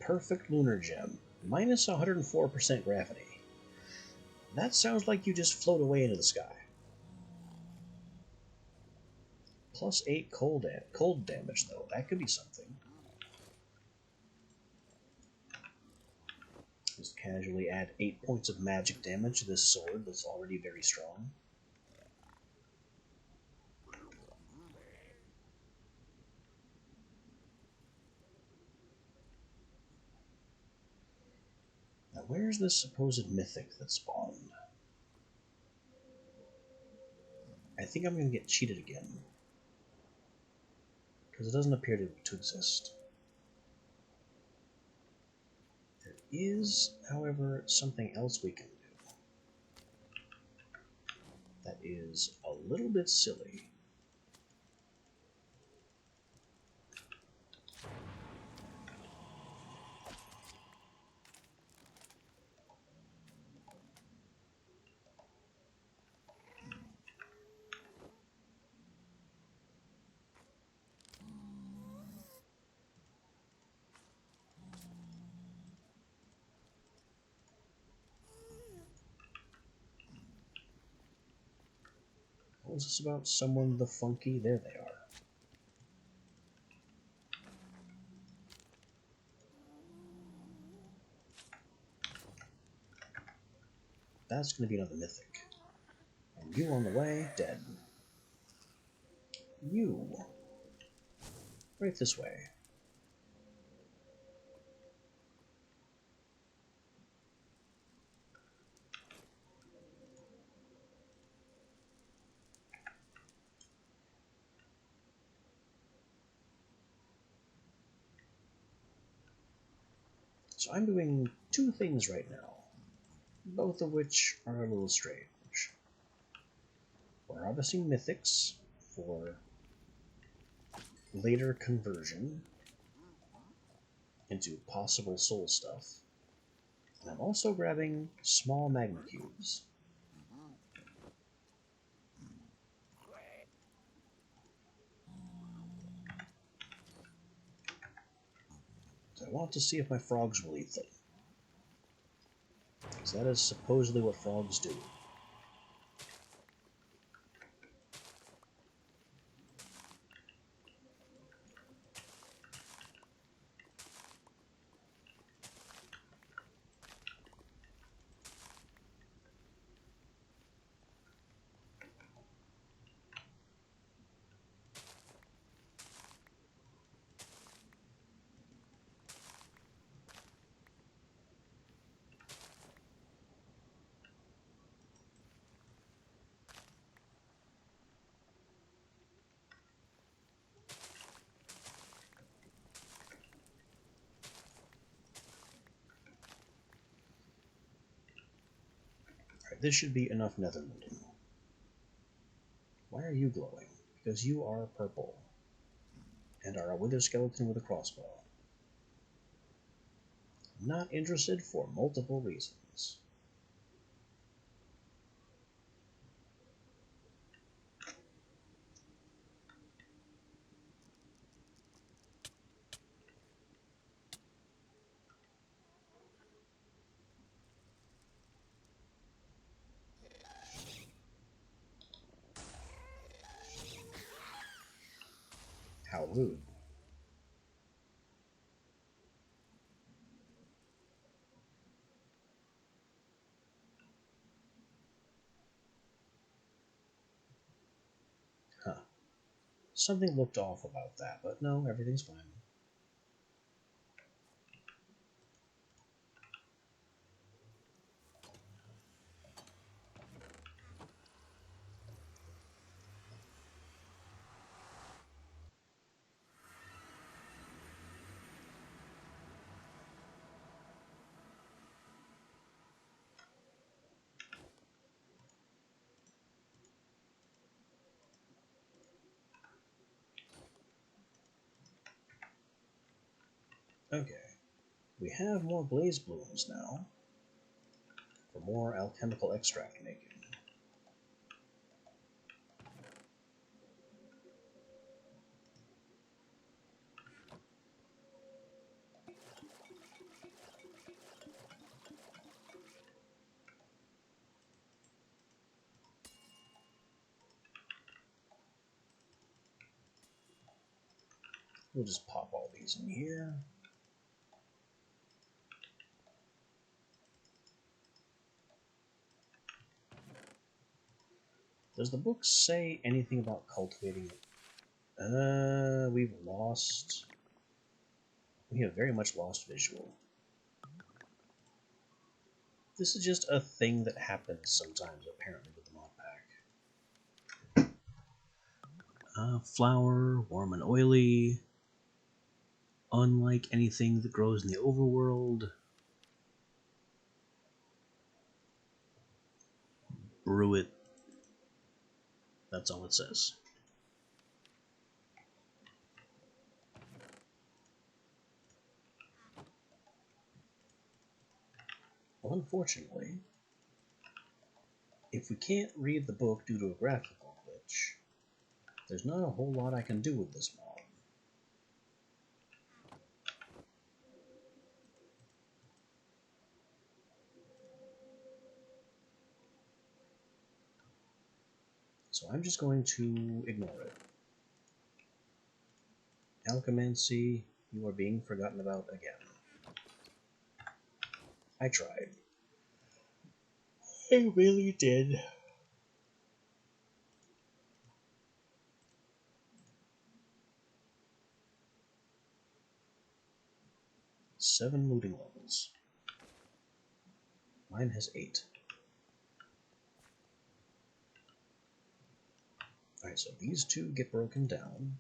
Perfect lunar gem, minus 104% gravity. That sounds like you just float away into the sky. Plus 8 cold damage, though. That could be something. Just casually add 8 points of magic damage to this sword that's already very strong. Now, where's this supposed mythic that spawned? I think I'm going to get cheated again. Because it doesn't appear to exist. There is, however, something else we can do. That is a little bit silly. What was this about? Someone the funky? There they are. That's going to be another mythic. And you on the way, dead. You. Right this way. So I'm doing two things right now, both of which are a little strange. We're harvesting mythics for later conversion into possible soul stuff, and I'm also grabbing small magma cubes. So I want to see if my frogs will eat them, because that is supposedly what frogs do. This should be enough nether molding. Why are you glowing? Because you are purple. And are a wither skeleton with a crossbow. Not interested for multiple reasons. How rude. Huh. Something looked off about that, but no, everything's fine. Okay. We have more blaze blooms now. For more alchemical extract making. We'll just pop all these in here. Does the book say anything about cultivating it? We've lost... We have very much lost visual. This is just a thing that happens sometimes, apparently, with the mod pack. Flour, warm and oily. Unlike anything that grows in the overworld. Brew it. That's all it says. Well, unfortunately, if we can't read the book due to a graphical glitch, there's not a whole lot I can do with this mod. So I'm just going to ignore it. Alchemancy, you are being forgotten about again. I tried. I really did. Seven looting levels. Mine has 8. Alright, so these two get broken down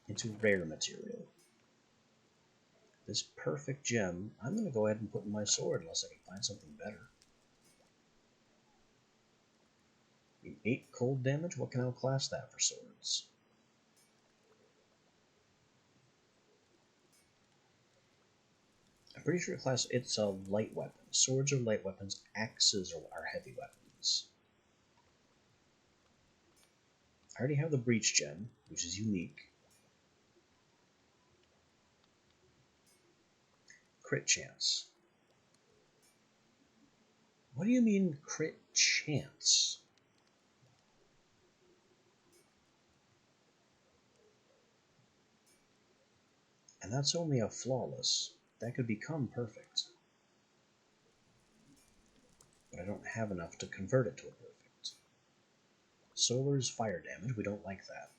into rare material. This perfect gem, I'm going to go ahead and put in my sword unless I can find something better. 8 cold damage? What can I outclass that for swords? I'm pretty sure it's a light weapon. Swords are light weapons, axes are heavy weapons. I already have the breach gem, which is unique. Crit chance. What do you mean crit chance? And that's only a flawless. That could become perfect. But I don't have enough to convert it to a perfect. Solar's fire damage, we don't like that.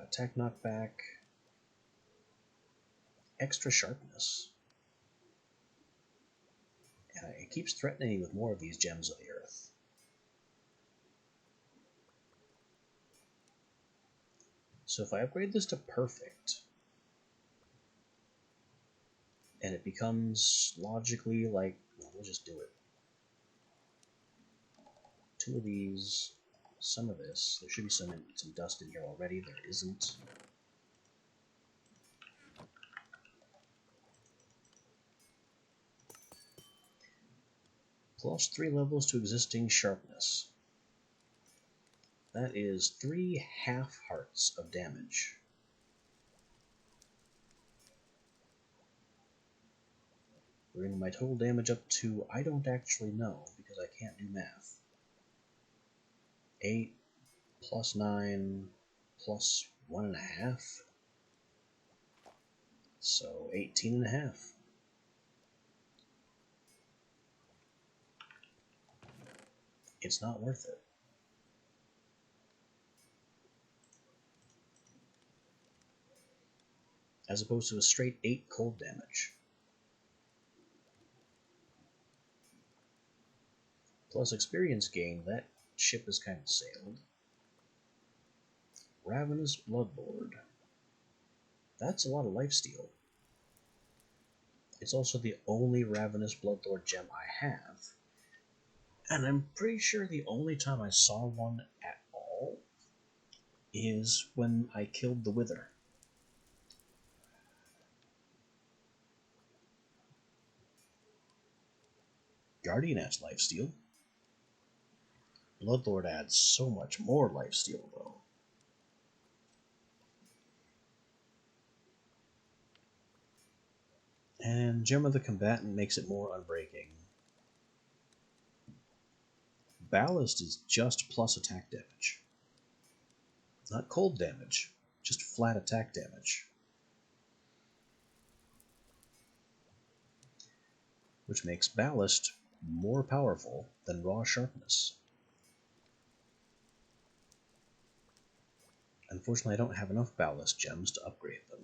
Attack knockback. Extra sharpness. And it keeps threatening with more of these gems of the earth. So if I upgrade this to perfect, And it becomes logically like, well, we'll just do it. 2 of these, some of this. There should be some dust in here already. There isn't. Plus 3 levels to existing sharpness. That is 3 half hearts of damage. Bringing my total damage up to, I don't actually know, because I can't do math. 8 plus 9 plus 1.5. So 18.5. It's not worth it. As opposed to a straight 8 cold damage. Plus experience gain, that ship has kind of sailed. Ravenous Bloodlord. That's a lot of lifesteal. It's also the only Ravenous Bloodlord gem I have. And I'm pretty sure the only time I saw one at all is when I killed the Wither. Guardian adds lifesteal. Bloodlord adds so much more lifesteal, though. And Gem of the Combatant makes it more unbreaking. Ballast is just plus attack damage. Not cold damage, just flat attack damage. Which makes Ballast more powerful than raw sharpness. Unfortunately, I don't have enough Ballast gems to upgrade them.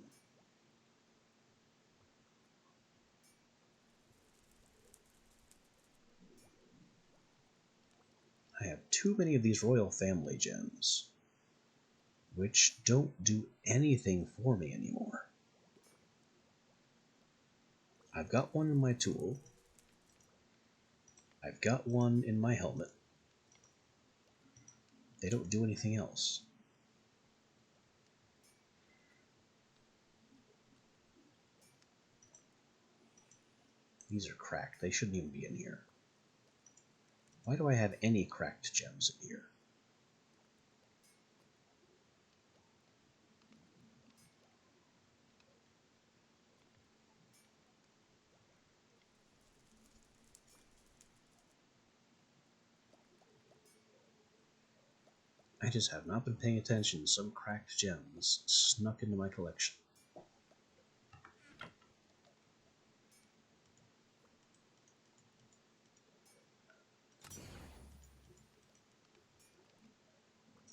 I have too many of these Royal Family gems, which don't do anything for me anymore. I've got one in my tool. I've got one in my helmet. They don't do anything else. These are cracked. They shouldn't even be in here. Why do I have any cracked gems in here? I just have not been paying attention. Some cracked gems snuck into my collection.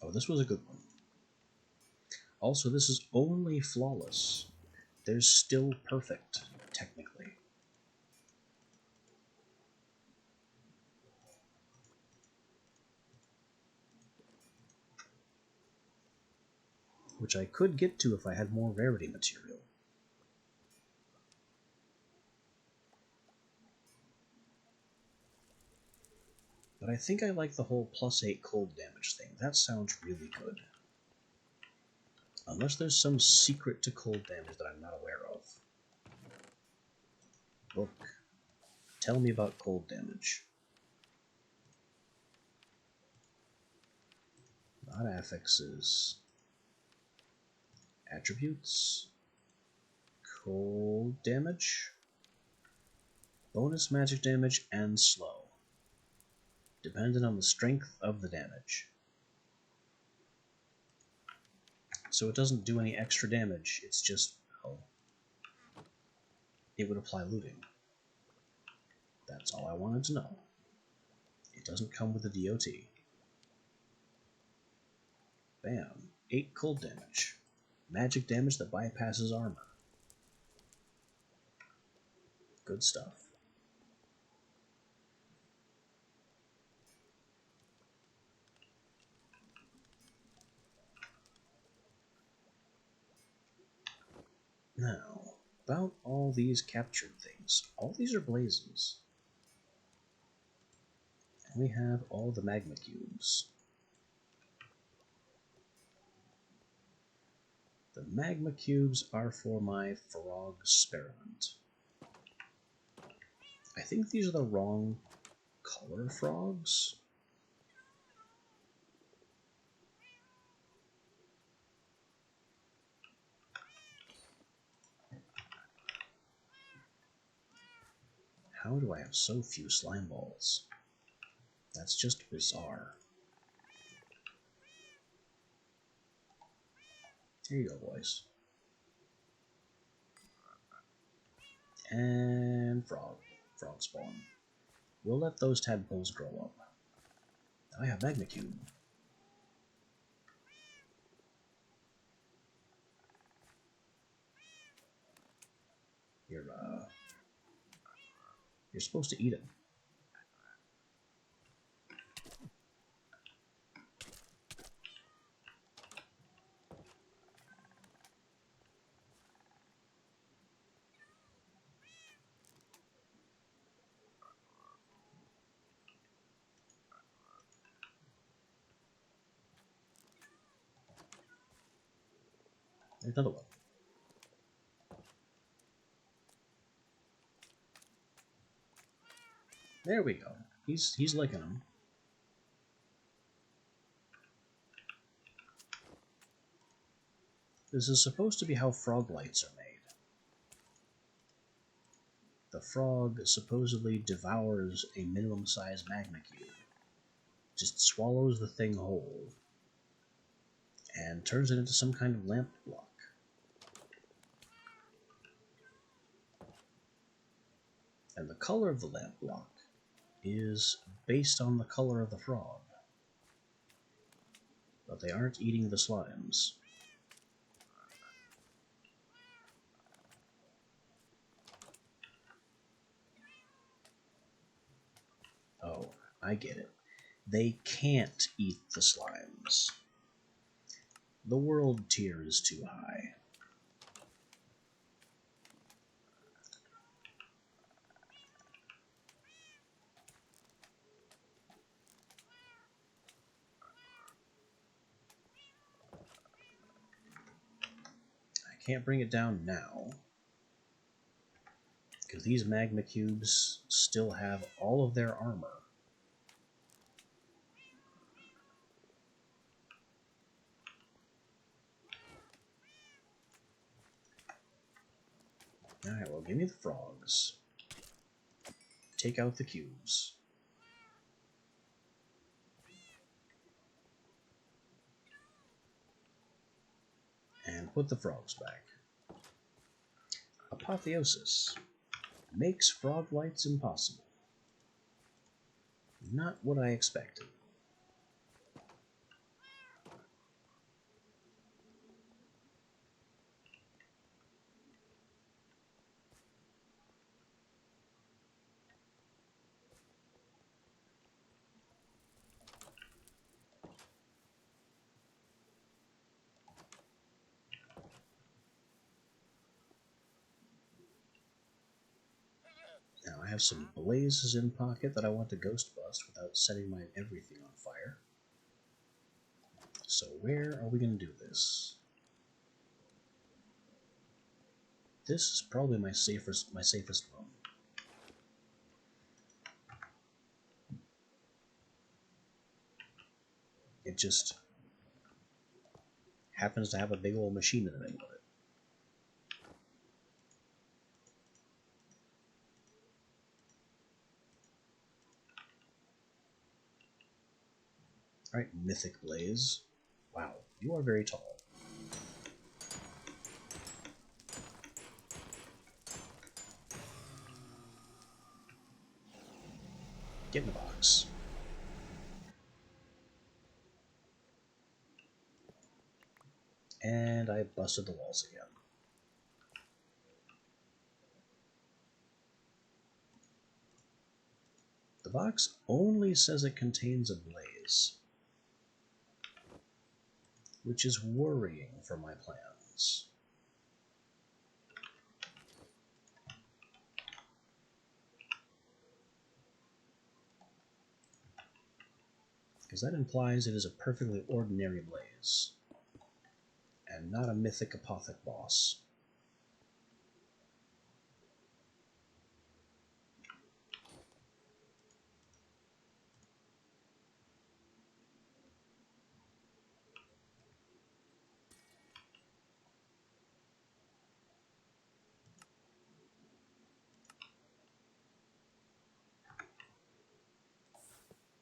Oh, this was a good one. Also, this is only flawless. There's still perfect, technically. Which I could get to if I had more rarity material. But I think I like the whole plus 8 cold damage thing. That sounds really good. Unless there's some secret to cold damage that I'm not aware of. Book. Tell me about cold damage. Not affixes. Attributes. Cold damage. Bonus magic damage and slow. Dependent on the strength of the damage. So it doesn't do any extra damage, it's just, oh, it would apply looting. That's all I wanted to know. It doesn't come with the DOT. Bam. 8 cold damage. Magic damage that bypasses armor. Good stuff. Now, about all these captured things? All these are blazes. And we have all the magma cubes. The magma cubes are for my frog experiment. I think these are the wrong color frogs. How do I have so few slime balls? That's just bizarre. Here you go, boys. And frog spawn. We'll let those tadpoles grow up. I have magma cube. You're supposed to eat it. There's another one. There we go. He's licking them. This is supposed to be how frog lights are made. The frog supposedly devours a minimum size magma cube. Just swallows the thing whole. And turns it into some kind of lamp block. And the color of the lamp block is based on the color of the frog. But they aren't eating the slimes. Oh, I get it. They can't eat the slimes. The world tier is too high. I can't bring it down now, because these magma cubes still have all of their armor. Alright, well, give me the frogs. Take out the cubes. And put the frogs back. Apotheosis makes frog lights impossible. Not what I expected. Now I have some blazes in pocket that I want to ghost bust without setting my everything on fire. So where are we going to do this? This is probably my safest room. It just happens to have a big old machine in the middle of it. Alright, Mythic Blaze. Wow, you are very tall. Get in the box. And I busted the walls again. The box only says it contains a blaze, which is worrying for my plans. because that implies it is a perfectly ordinary blaze, and not a mythic apothic boss.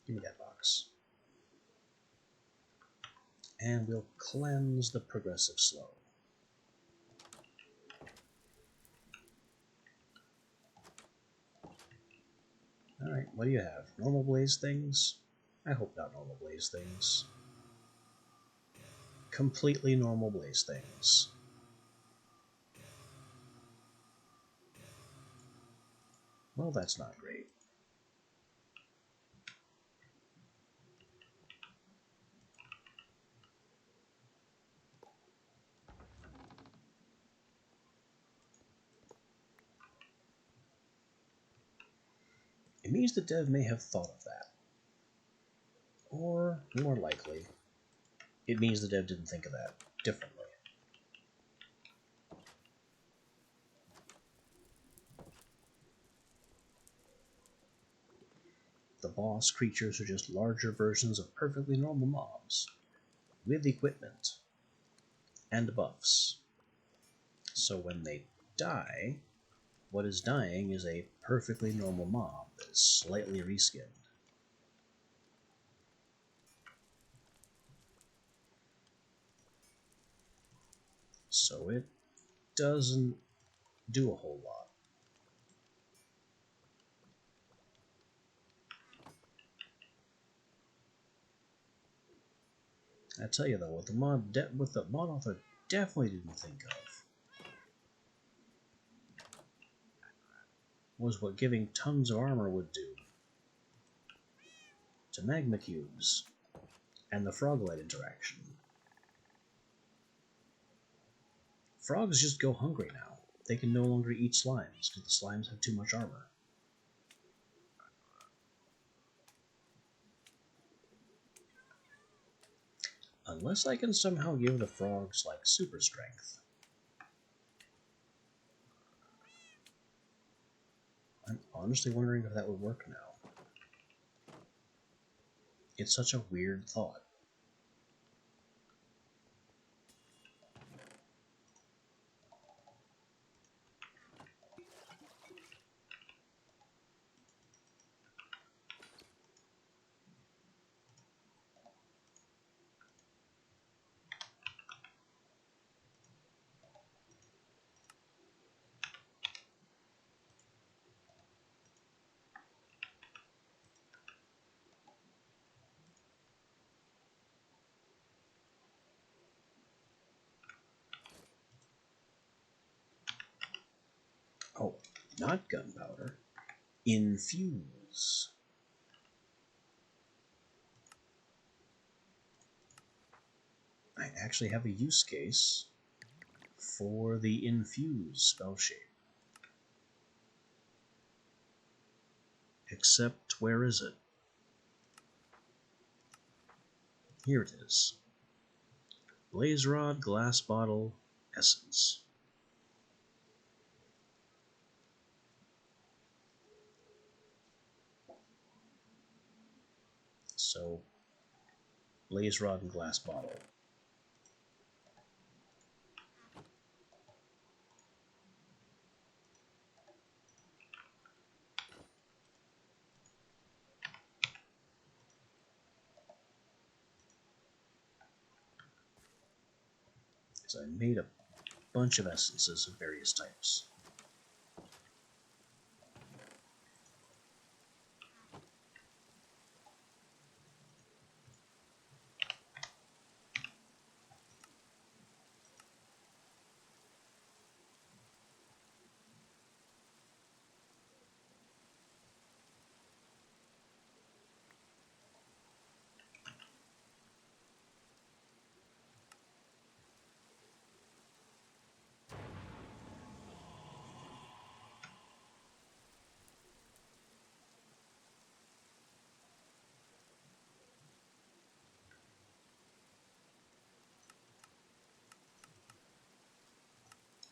Give me that box. And we'll cleanse the progressive slow. Alright, what do you have? Normal blaze things? I hope not normal blaze things. Completely normal blaze things. Well, that's not great. It means the dev may have thought of that. Or, more likely, it means the dev didn't think of that differently. The boss creatures are just larger versions of perfectly normal mobs, with equipment and buffs. So when they die, what is dying is a perfectly normal mob that is slightly reskinned. So it doesn't do a whole lot. I tell you though, what the mod author definitely didn't think of was what giving tons of armor would do to magma cubes and the frog-light interaction. Frogs just go hungry now. They can no longer eat slimes because the slimes have too much armor. Unless I can somehow give the frogs, like, super strength. I'm honestly wondering if that would work now. It's such a weird thought. Oh, not gunpowder. Infuse. I actually have a use case for the infuse spell shape. Except, where is it? Here it is. Blaze Rod, Glass Bottle, Essence. So, Blaze Rod and Glass Bottle. So I made a bunch of essences of various types.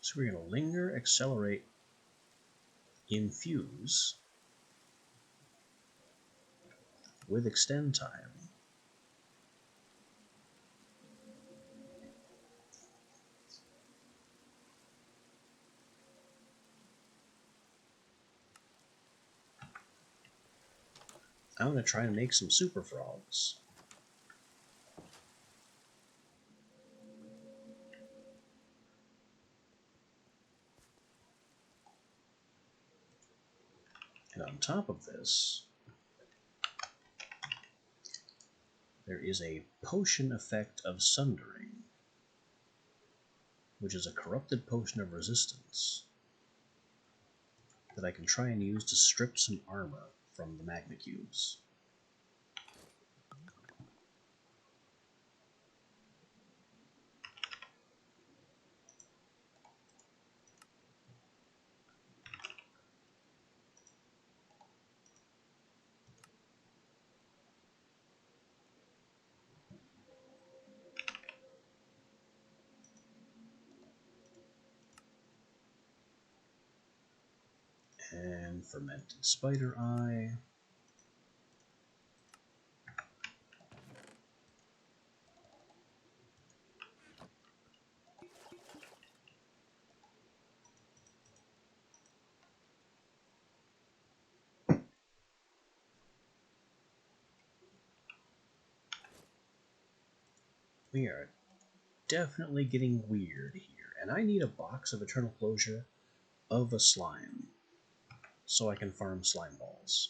So we're going to linger, accelerate, infuse with extend time. I'm going to try and make some super frogs. And on top of this, there is a potion effect of Sundering, which is a corrupted potion of resistance that I can try and use to strip some armor from the magma cubes. And fermented spider eye. We are definitely getting weird here, and I need a box of Eternal Closure of a slime so I can farm slime balls.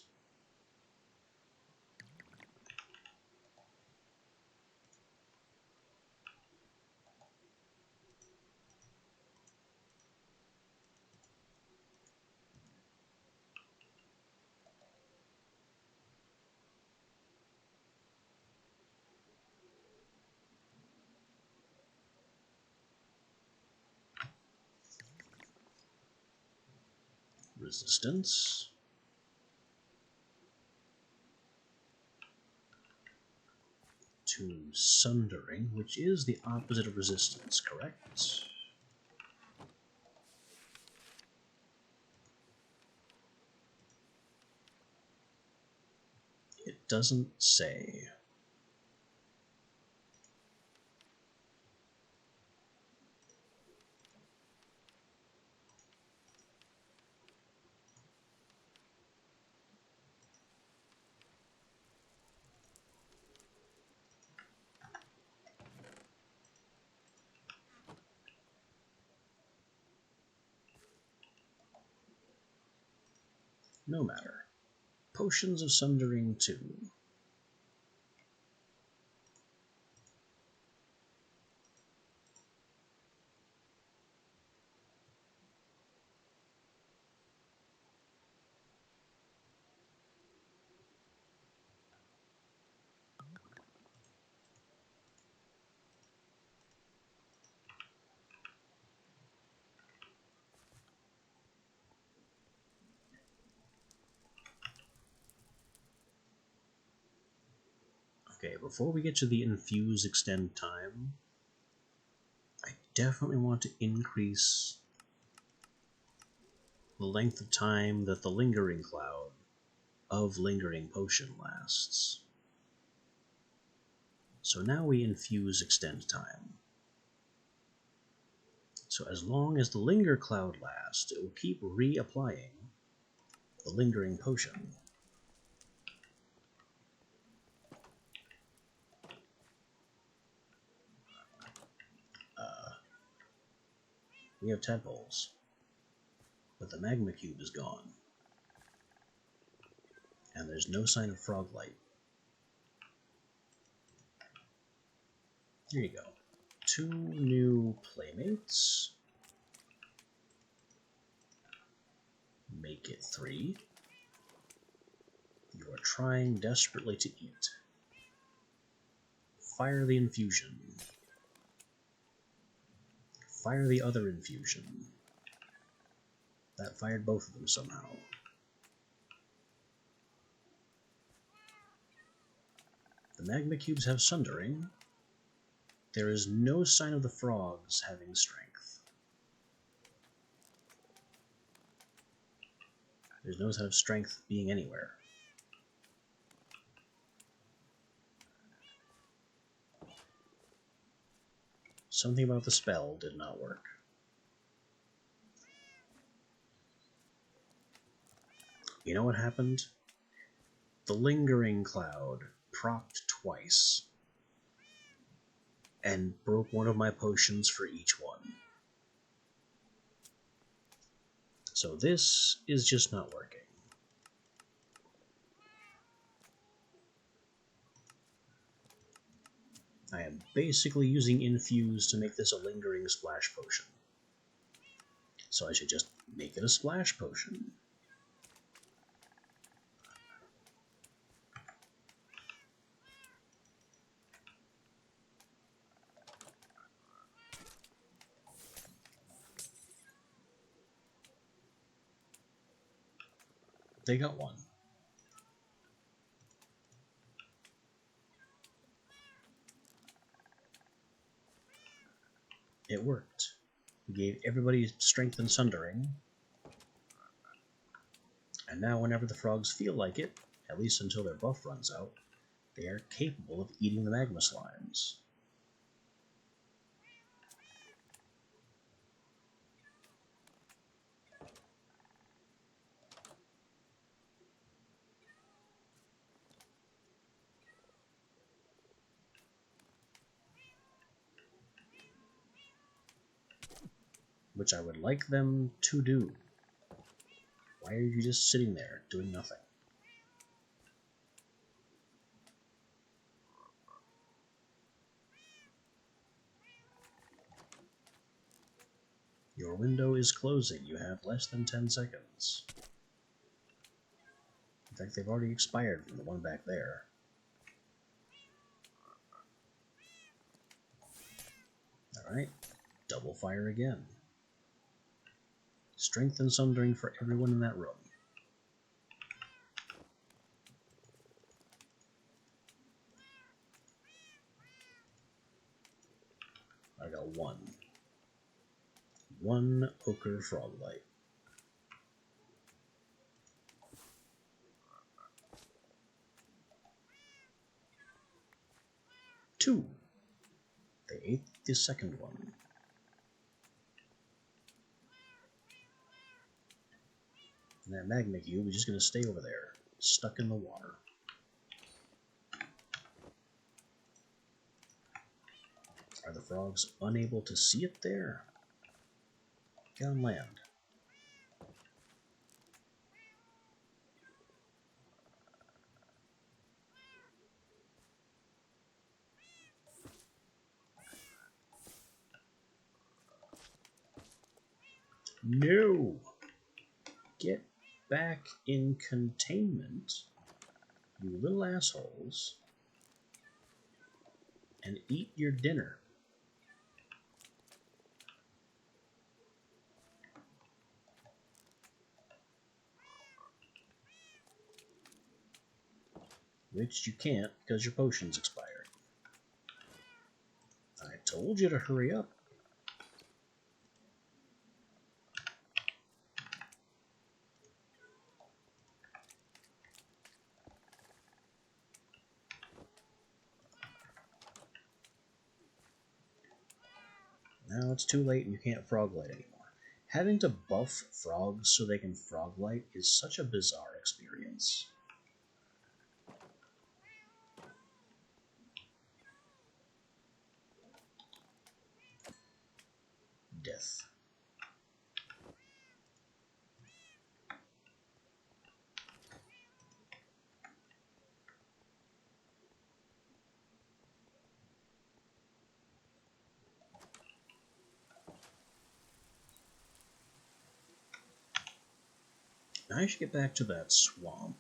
Resistance. To Sundering, which is the opposite of resistance, correct? It doesn't say. No matter. Potions of Sundering 2. Okay, before we get to the infuse extend time, I definitely want to increase the length of time that the lingering cloud of lingering potion lasts. So now we infuse extend time. So as long as the linger cloud lasts, it will keep reapplying the lingering potion. We have tadpoles, but the magma cube is gone. And there's no sign of frog light. Here you go. 2 new playmates. Make it 3. You are trying desperately to eat. Fire the infusion. Fire the other infusion. That fired both of them somehow. The magma cubes have Sundering. There is no sign of the frogs having strength. There's no sign of strength being anywhere. Something about the spell did not work. You know what happened? The lingering cloud procced twice and broke one of my potions for each one. So this is just not working. I am basically using Infuse to make this a lingering splash potion. So I should just make it a splash potion. They got one. It worked. We gave everybody strength and sundering. And now whenever the frogs feel like it, at least until their buff runs out, they are capable of eating the magma slimes. Which I would like them to do. Why are you just sitting there doing nothing? Your window is closing. You have less than 10 seconds. In fact, they've already expired from the one back there. Alright, double fire again. Strength and sundering for everyone in that room. I got one. One ochre froglight. Two. They ate the second one. And that magma cube is just going to stay over there, stuck in the water. Are the frogs unable to see it there? Get on land. No! Get back in containment, you little assholes, and eat your dinner. Which you can't because your potion's expired. I told you to hurry up. Now it's too late and you can't froglight anymore. Having to buff frogs so they can froglight is such a bizarre experience. Death. Now I should get back to that swamp.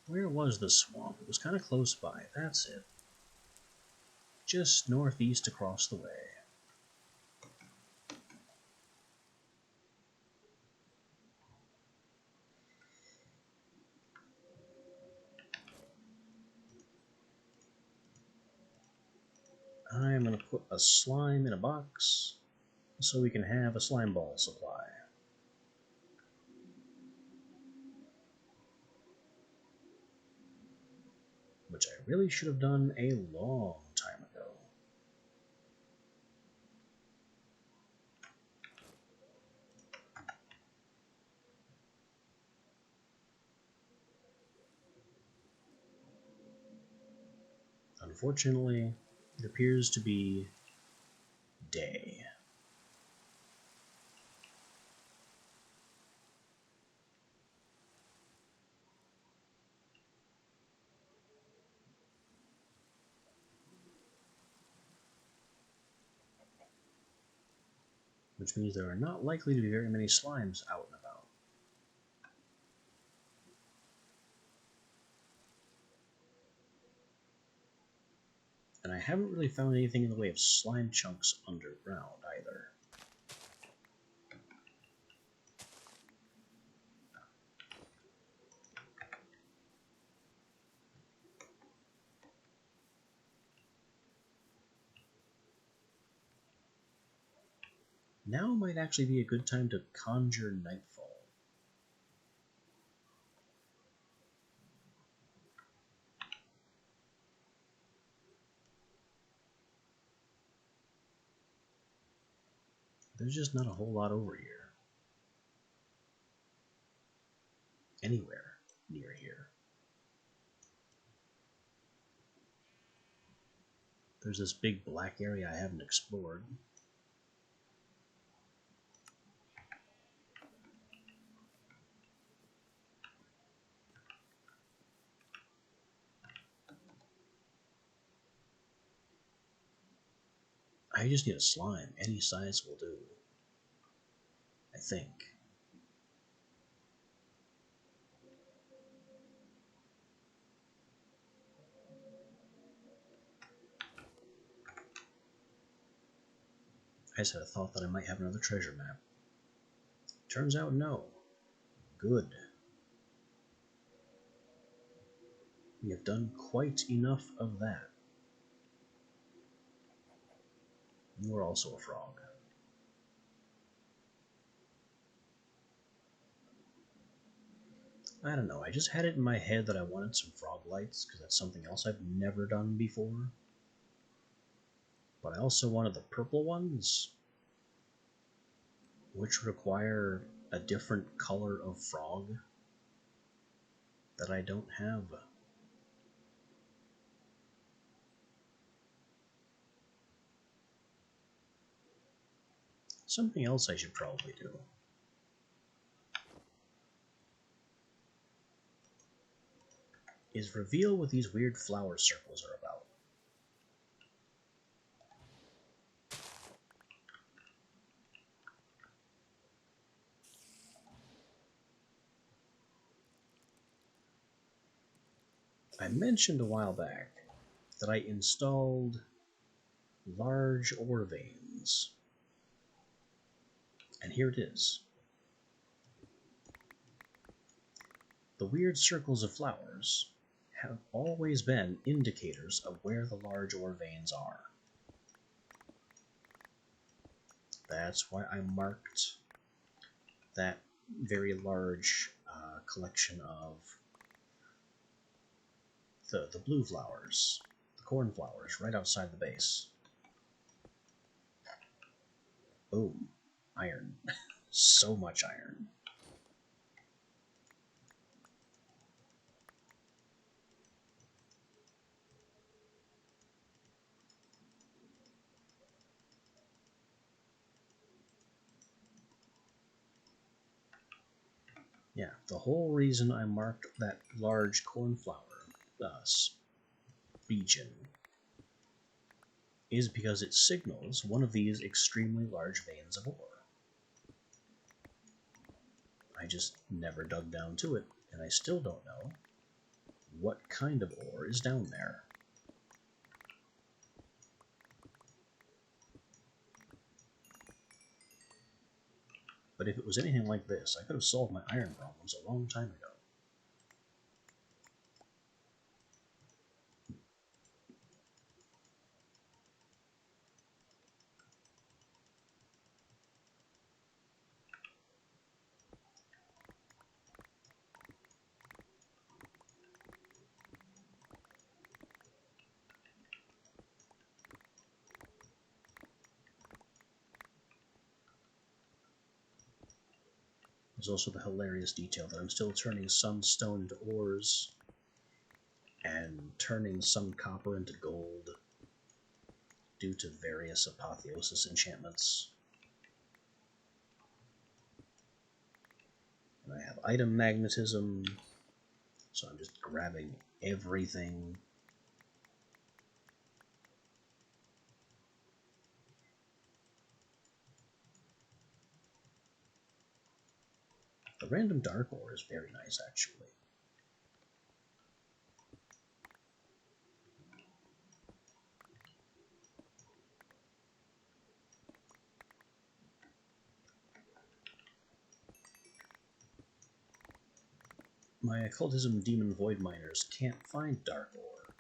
Where was the swamp? It was kind of close by. That's it. Just northeast across the way. I'm going to put a slime in a box. so we can have a slime ball supply. Which I really should have done a long time ago. Unfortunately, it appears to be day. Which means there are not likely to be very many slimes out and about. And I haven't really found anything in the way of slime chunks underground either. Now might actually be a good time to conjure Nightfall. There's just not a whole lot over here. Anywhere near here. There's this big black area I haven't explored. I just need a slime. Any size will do. I think. I just had a thought that I might have another treasure map. Turns out no. Good. We have done quite enough of that. You are also a frog. I don't know, I just had it in my head that I wanted some frog lights, because that's something else I've never done before. But I also wanted the purple ones, which require a different color of frog that I don't have. Something else I should probably do is reveal what these weird flower circles are about. I mentioned a while back that I installed large ore veins, and here it is. The weird circles of flowers have always been indicators of where the large ore veins are. That's why I marked that very large collection of the blue flowers, the corn flowers, right outside the base. Boom. Iron. So much iron. Yeah, the whole reason I marked that large cornflower region is because it signals one of these extremely large veins of ore. I just never dug down to it, and I still don't know what kind of ore is down there. But if it was anything like this, I could have solved my iron problems a long time ago. There's also the hilarious detail that I'm still turning some stone into ores and turning some copper into gold due to various apotheosis enchantments. And I have item magnetism, so I'm just grabbing everything. The random dark ore is very nice, actually. My occultism demon void miners can't find dark ore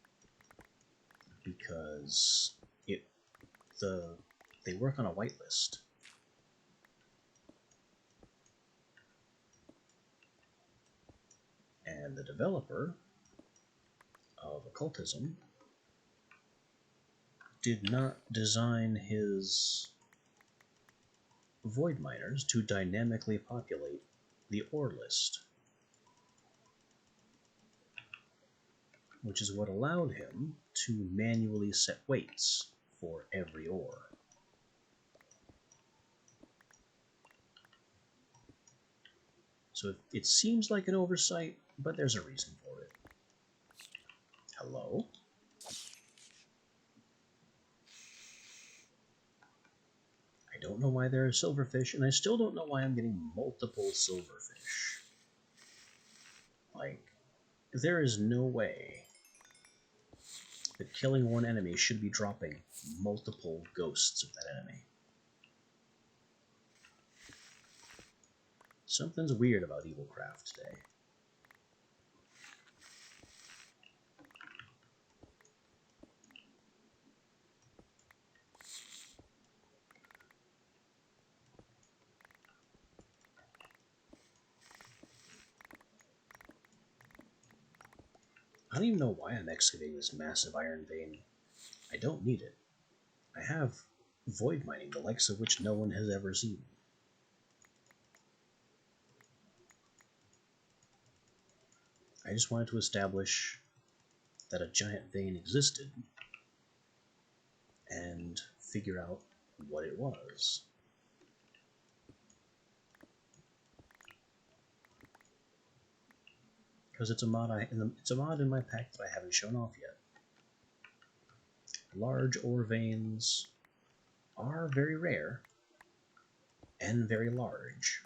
because they work on a whitelist. And the developer of occultism did not design his void miners to dynamically populate the ore list, which is what allowed him to manually set weights for every ore. So it seems like an oversight, but there's a reason for it. Hello? I don't know why there are silverfish, and I still don't know why I'm getting multiple silverfish. Like, there is no way that killing one enemy should be dropping multiple ghosts of that enemy. Something's weird about EvilCraft today. I don't even know why I'm excavating this massive iron vein. I don't need it. I have void mining, the likes of which no one has ever seen. I just wanted to establish that a giant vein existed and figure out what it was. Because it's a mod in my pack that I haven't shown off yet. Large ore veins are very rare and very large,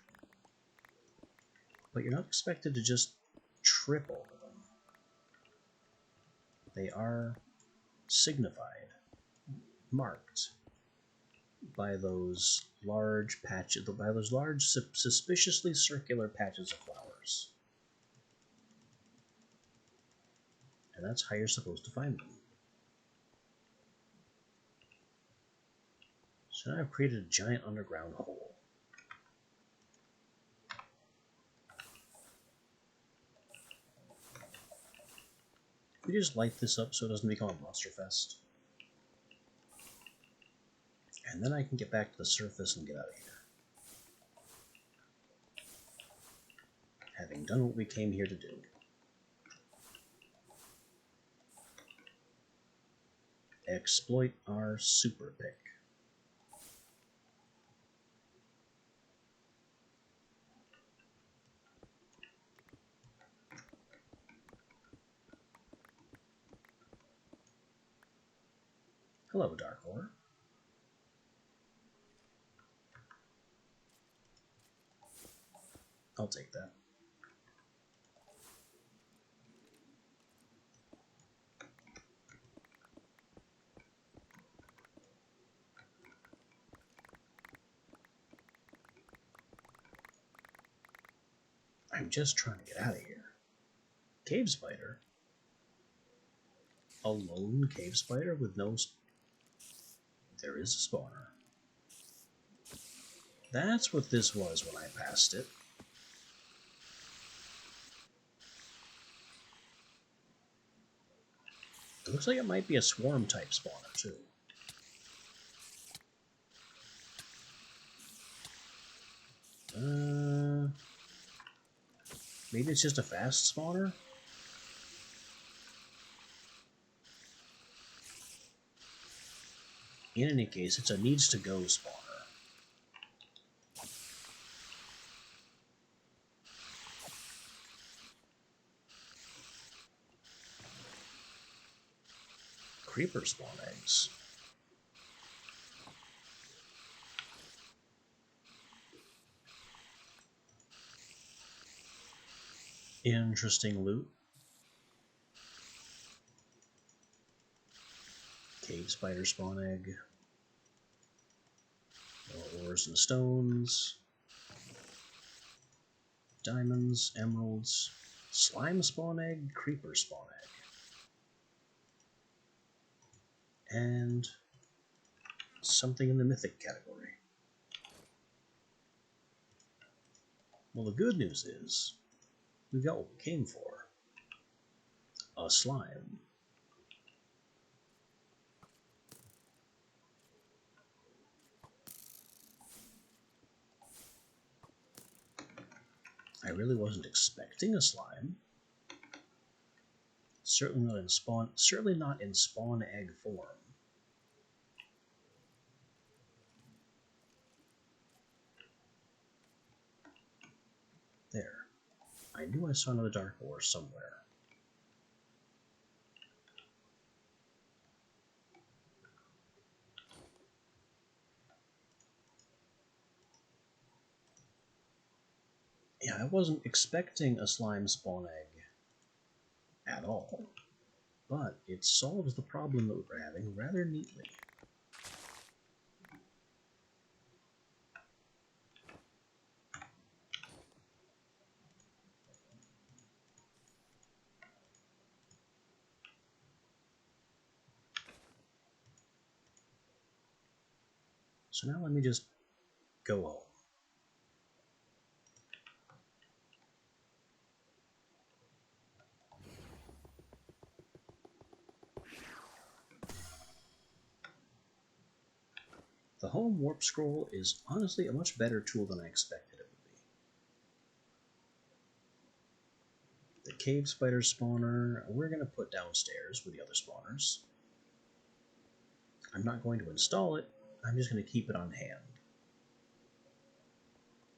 but you're not expected to just trip over them. They are signified, marked by those large patches, by those large, suspiciously circular patches of flowers. And that's how you're supposed to find them. So now I've created a giant underground hole. We just light this up so it doesn't become a monster fest. And then I can get back to the surface and get out of here. Having done what we came here to do. Exploit our super pick. Hello, Dark Ore. I'll take that. I'm just trying to get out of here. Cave spider? A lone cave spider with no... There is a spawner. That's what this was when I passed it. It looks like it might be a swarm type spawner too. Maybe it's just a fast spawner? In any case, it's a needs-to-go spawner. Creeper spawn eggs. Interesting loot. Cave spider spawn egg. More ores and stones. Diamonds, emeralds. Slime spawn egg, creeper spawn egg. And something in the mythic category. Well, the good news is we got what we came for. A slime. I really wasn't expecting a slime. Certainly not in spawn egg form. There. I knew I saw another dark ore somewhere. Yeah, I wasn't expecting a slime spawn egg at all, but it solves the problem that we were having rather neatly. So now let me just go home. The home warp scroll is honestly a much better tool than I expected it would be. The cave spider spawner, we're going to put downstairs with the other spawners. I'm not going to install it, I'm just going to keep it on hand.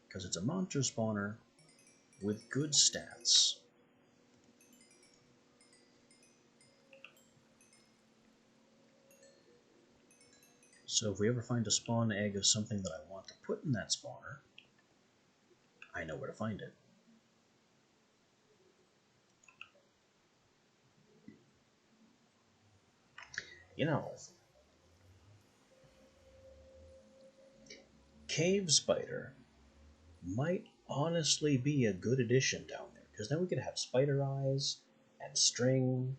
Because it's a monster spawner with good stats. So if we ever find a spawn egg of something that I want to put in that spawner, I know where to find it. You know, cave spider might honestly be a good addition down there, because then we could have spider eyes and string.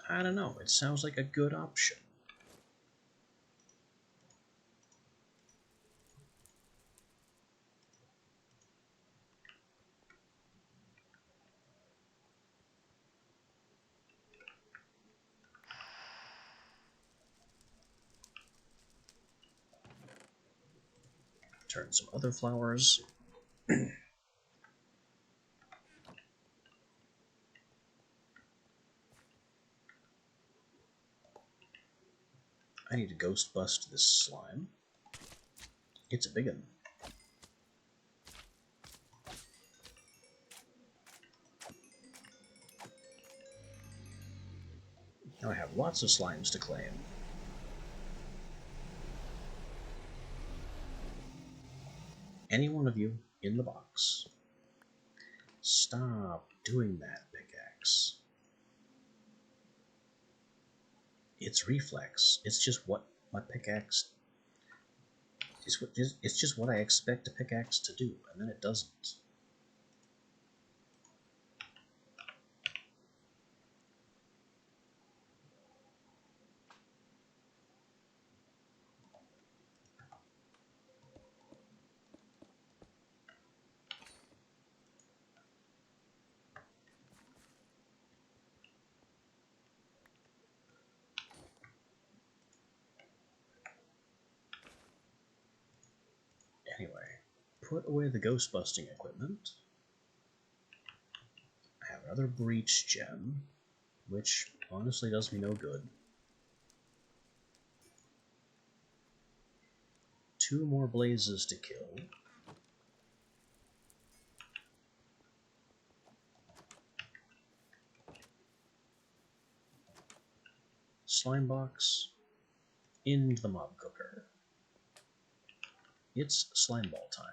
I don't know, it sounds like a good option. Turn some other flowers. I need to ghost bust this slime. It's a big one. Now I have lots of slimes to claim. Any one of you in the box. Stop doing that, pickaxe. It's reflex. It's just what my pickaxe... It's just what I expect a pickaxe to do, and then it doesn't. put away the ghost busting equipment. I have another breach gem, which honestly does me no good. 2 more blazes to kill. Slime box into the mob cooker. It's slime ball time.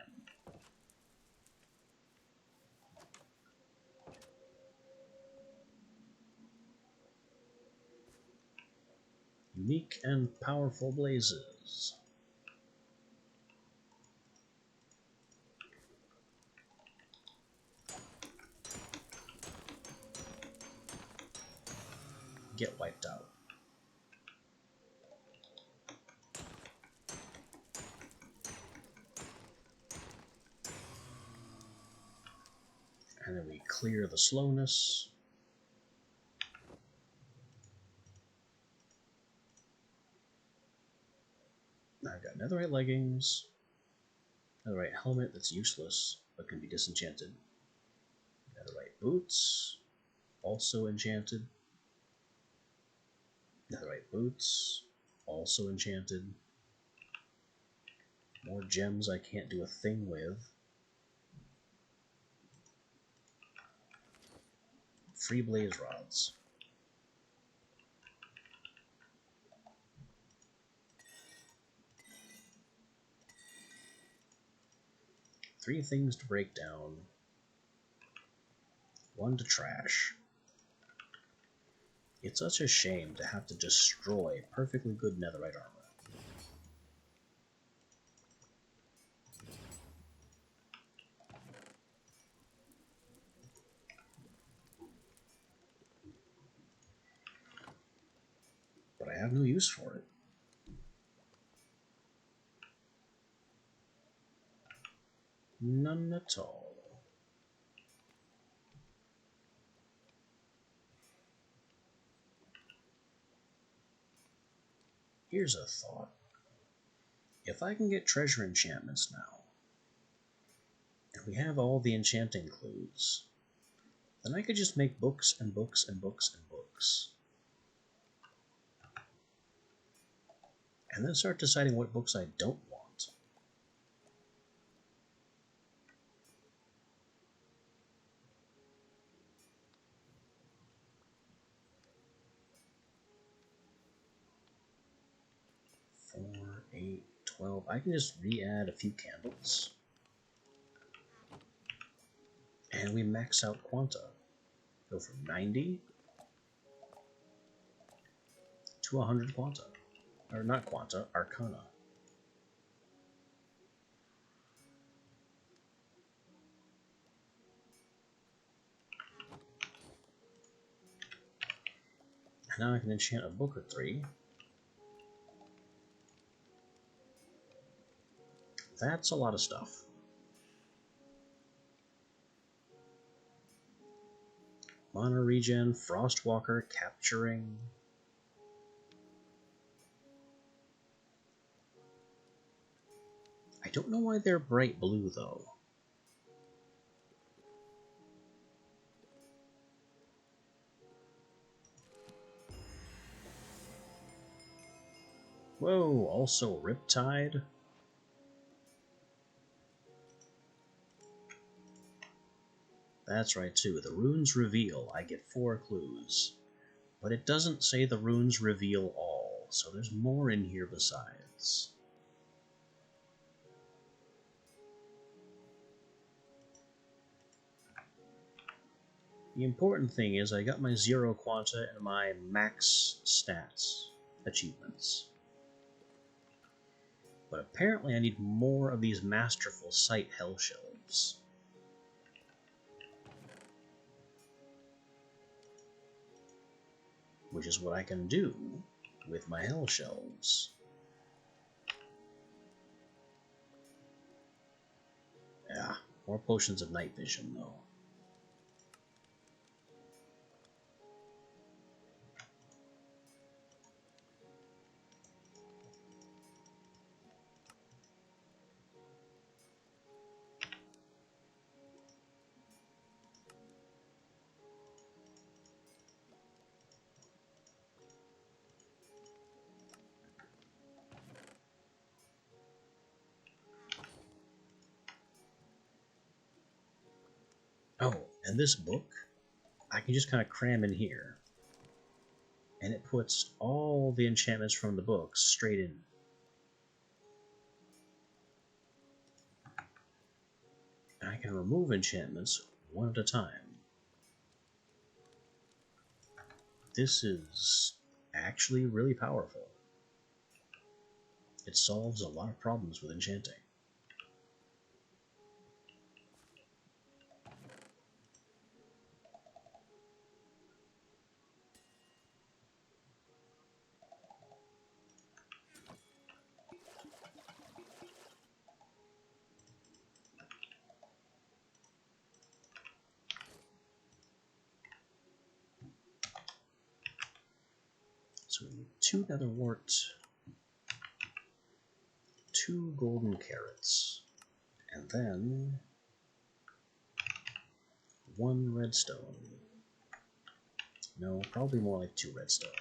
Unique and powerful blazes. Get wiped out. And then we clear the slowness. Now I've got netherite leggings, netherite helmet that's useless but can be disenchanted, netherite boots, also enchanted, netherite boots, also enchanted, more gems I can't do a thing with, free blaze rods. Three things to break down, 1 to trash. It's such a shame to have to destroy perfectly good netherite armor. But I have no use for it. None at all. Here's a thought. If I can get treasure enchantments now, and we have all the enchanting clues, then I could just make books and books and books and books. And then start deciding what books I don't want. Four, 8, 12. I can just re-add a few candles. And we max out Quanta. Go from 90 to 100 Quanta. Or not Quanta, Arcana. And now I can enchant a book or 3. That's a lot of stuff. Mana regen, Frostwalker, capturing. I don't know why they're bright blue though. Whoa, also Riptide. That's right too, the runes reveal. I get 4 clues. But it doesn't say the runes reveal all, so there's more in here besides. The important thing is I got my 0 Quanta and my max stats achievements. But apparently I need more of these Masterful Sight Hell Shelves. Which is what I can do with my Hell Shelves. Yeah, more potions of night vision though. Oh, and this book, I can just kind of cram in here. And it puts all the enchantments from the book straight in. And I can remove enchantments one at a time. This is actually really powerful. It solves a lot of problems with enchanting. So we need 2 netherwort, 2 golden carrots, and then 1 redstone. No, probably more like 2 redstone.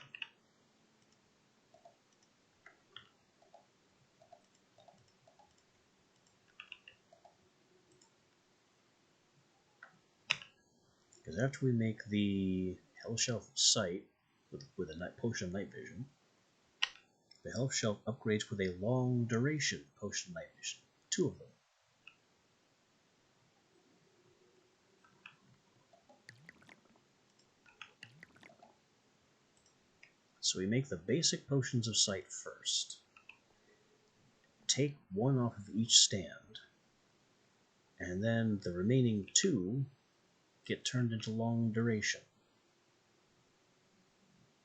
Because after we make the Hell Shelf of Sight with a potion of night vision, the Hell Shelf upgrades with a long duration potion of night vision. 2 of them. So we make the basic potions of sight first. Take 1 off of each stand, and then the remaining 2 get turned into long duration.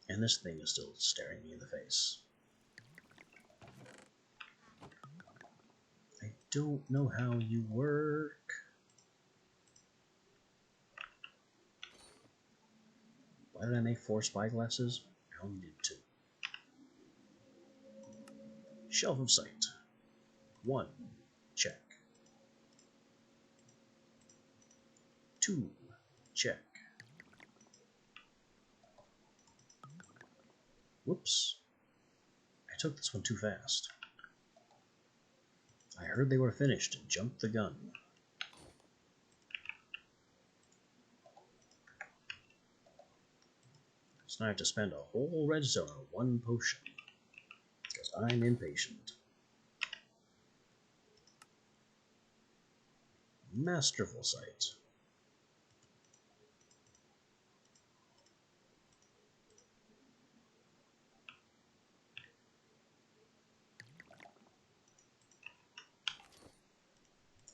And this thing is still staring me in the face. I don't know how you work. Why did I make 4 spyglasses? I only did 2. Shelf of Sight. 1. Check. 2. Check. Whoops. I took this one too fast. I heard they were finished and jumped the gun. So now I have to spend a whole redstone on 1 potion. Because I'm impatient. Masterful Sight.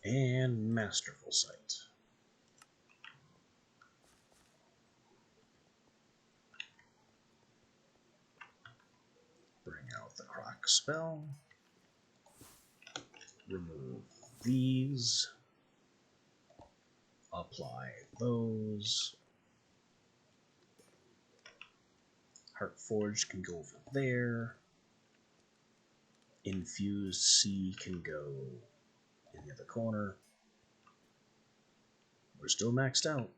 And Masterful Sight. Bring out the Croc spell. Remove these. Apply those. Heartforged can go over there. Infused C can go in the other corner. We're still maxed out.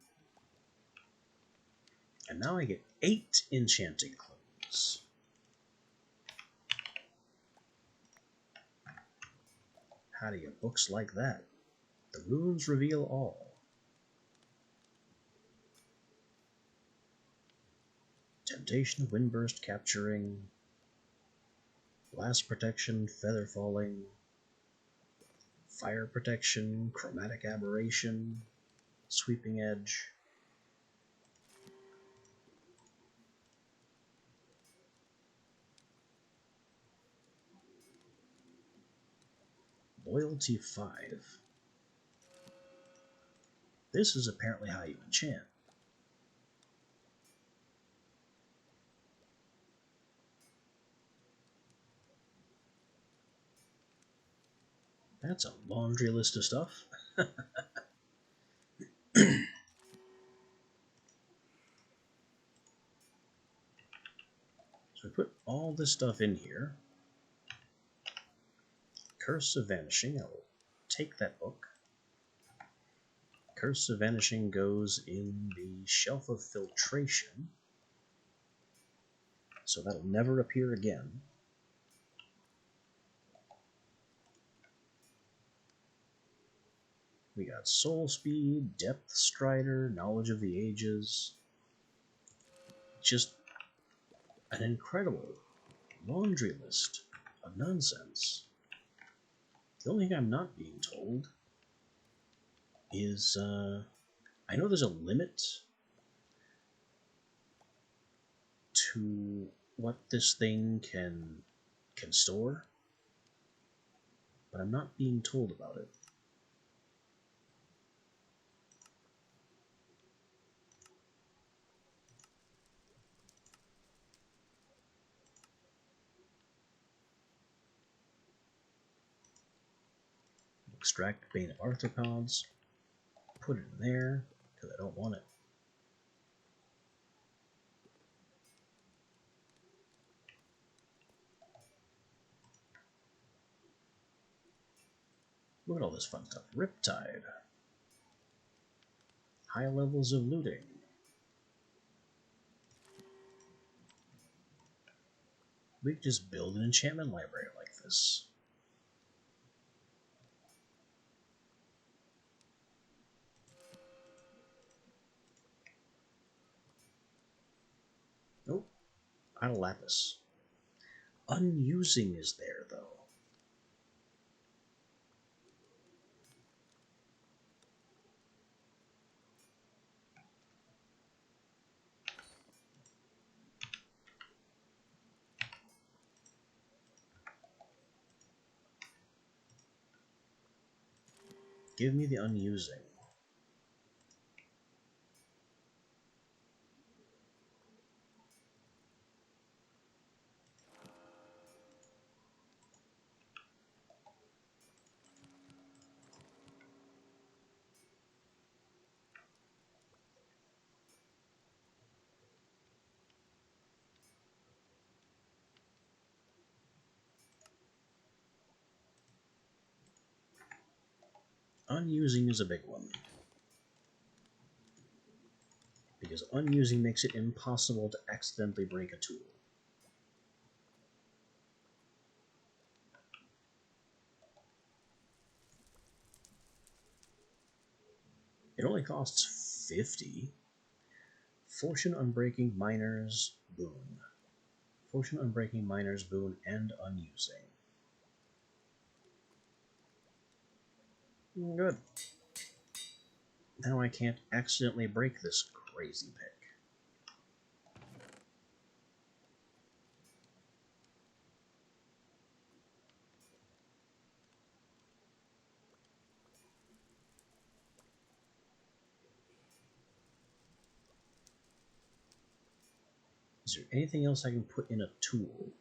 And now I get 8 enchanting clues. How do you books like that? The runes reveal all. Temptation, Windburst, Capturing, Blast Protection, Feather Falling, Fire Protection, Chromatic Aberration, Sweeping Edge. Loyalty 5. This is apparently how you enchant. That's a laundry list of stuff. So we put all this stuff in here. Curse of Vanishing, I will take that book. Curse of Vanishing goes in the Shelf of Filtration, so that'll never appear again. We got Soul Speed, Depth Strider, Knowledge of the Ages. Just an incredible laundry list of nonsense. The only thing I'm not being told is, I know there's a limit to what this thing can store, but I'm not being told about it. Extract Bane of Arthropods, put it in there, because I don't want it. Look at all this fun stuff. Riptide. High levels of looting. We could just build an enchantment library like this. Nope. Out of lapis. Unusing is there, though. Give me the unusing. Unusing is a big one. Because unusing makes it impossible to accidentally break a tool. It only costs 50. Fortune Unbreaking Miner's Boon. Fortune Unbreaking Miner's Boon and Unusing. Good. Now I can't accidentally break this crazy pick. Is there anything else I can put in a tool?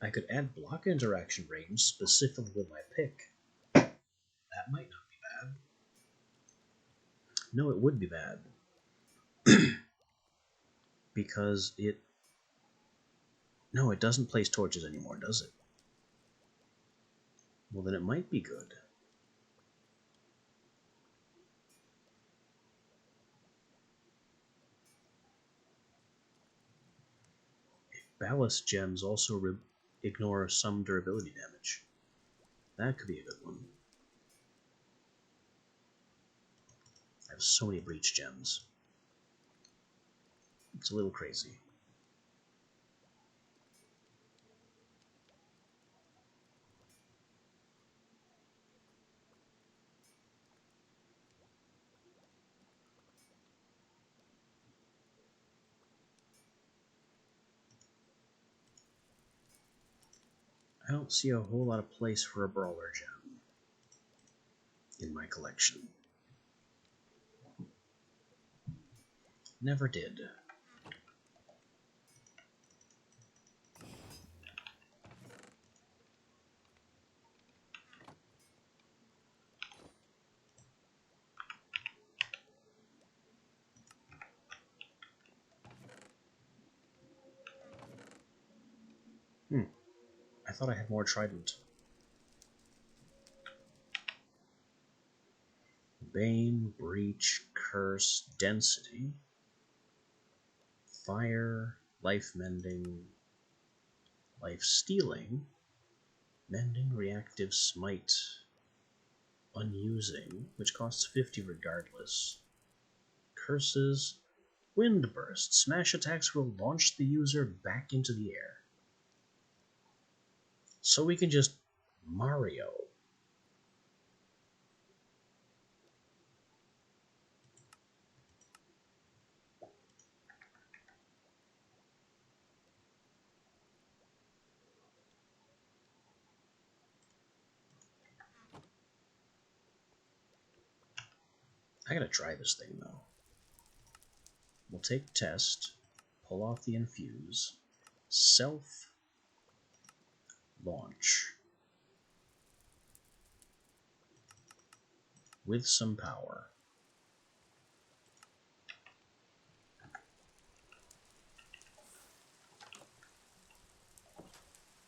I could add block interaction range specifically with my pick. That might not be bad. No, it would be bad. Because it... No, it doesn't place torches anymore, does it? Well, then it might be good. Ballast gems also ignore some durability damage. That could be a good one. I have so many breach gems. It's a little crazy. I don't see a whole lot of place for a brawler gem in my collection. Never did. I thought I had more trident. Bane, breach, curse, density, fire, life mending, life stealing, Mending Reactive Smite. Unusing, which costs 50 regardless. Curses. Wind Burst. Smash attacks will launch the user back into the air. So we can just Mario. I gotta try this thing though. We'll take test, pull off the infuse, self, launch. With some power.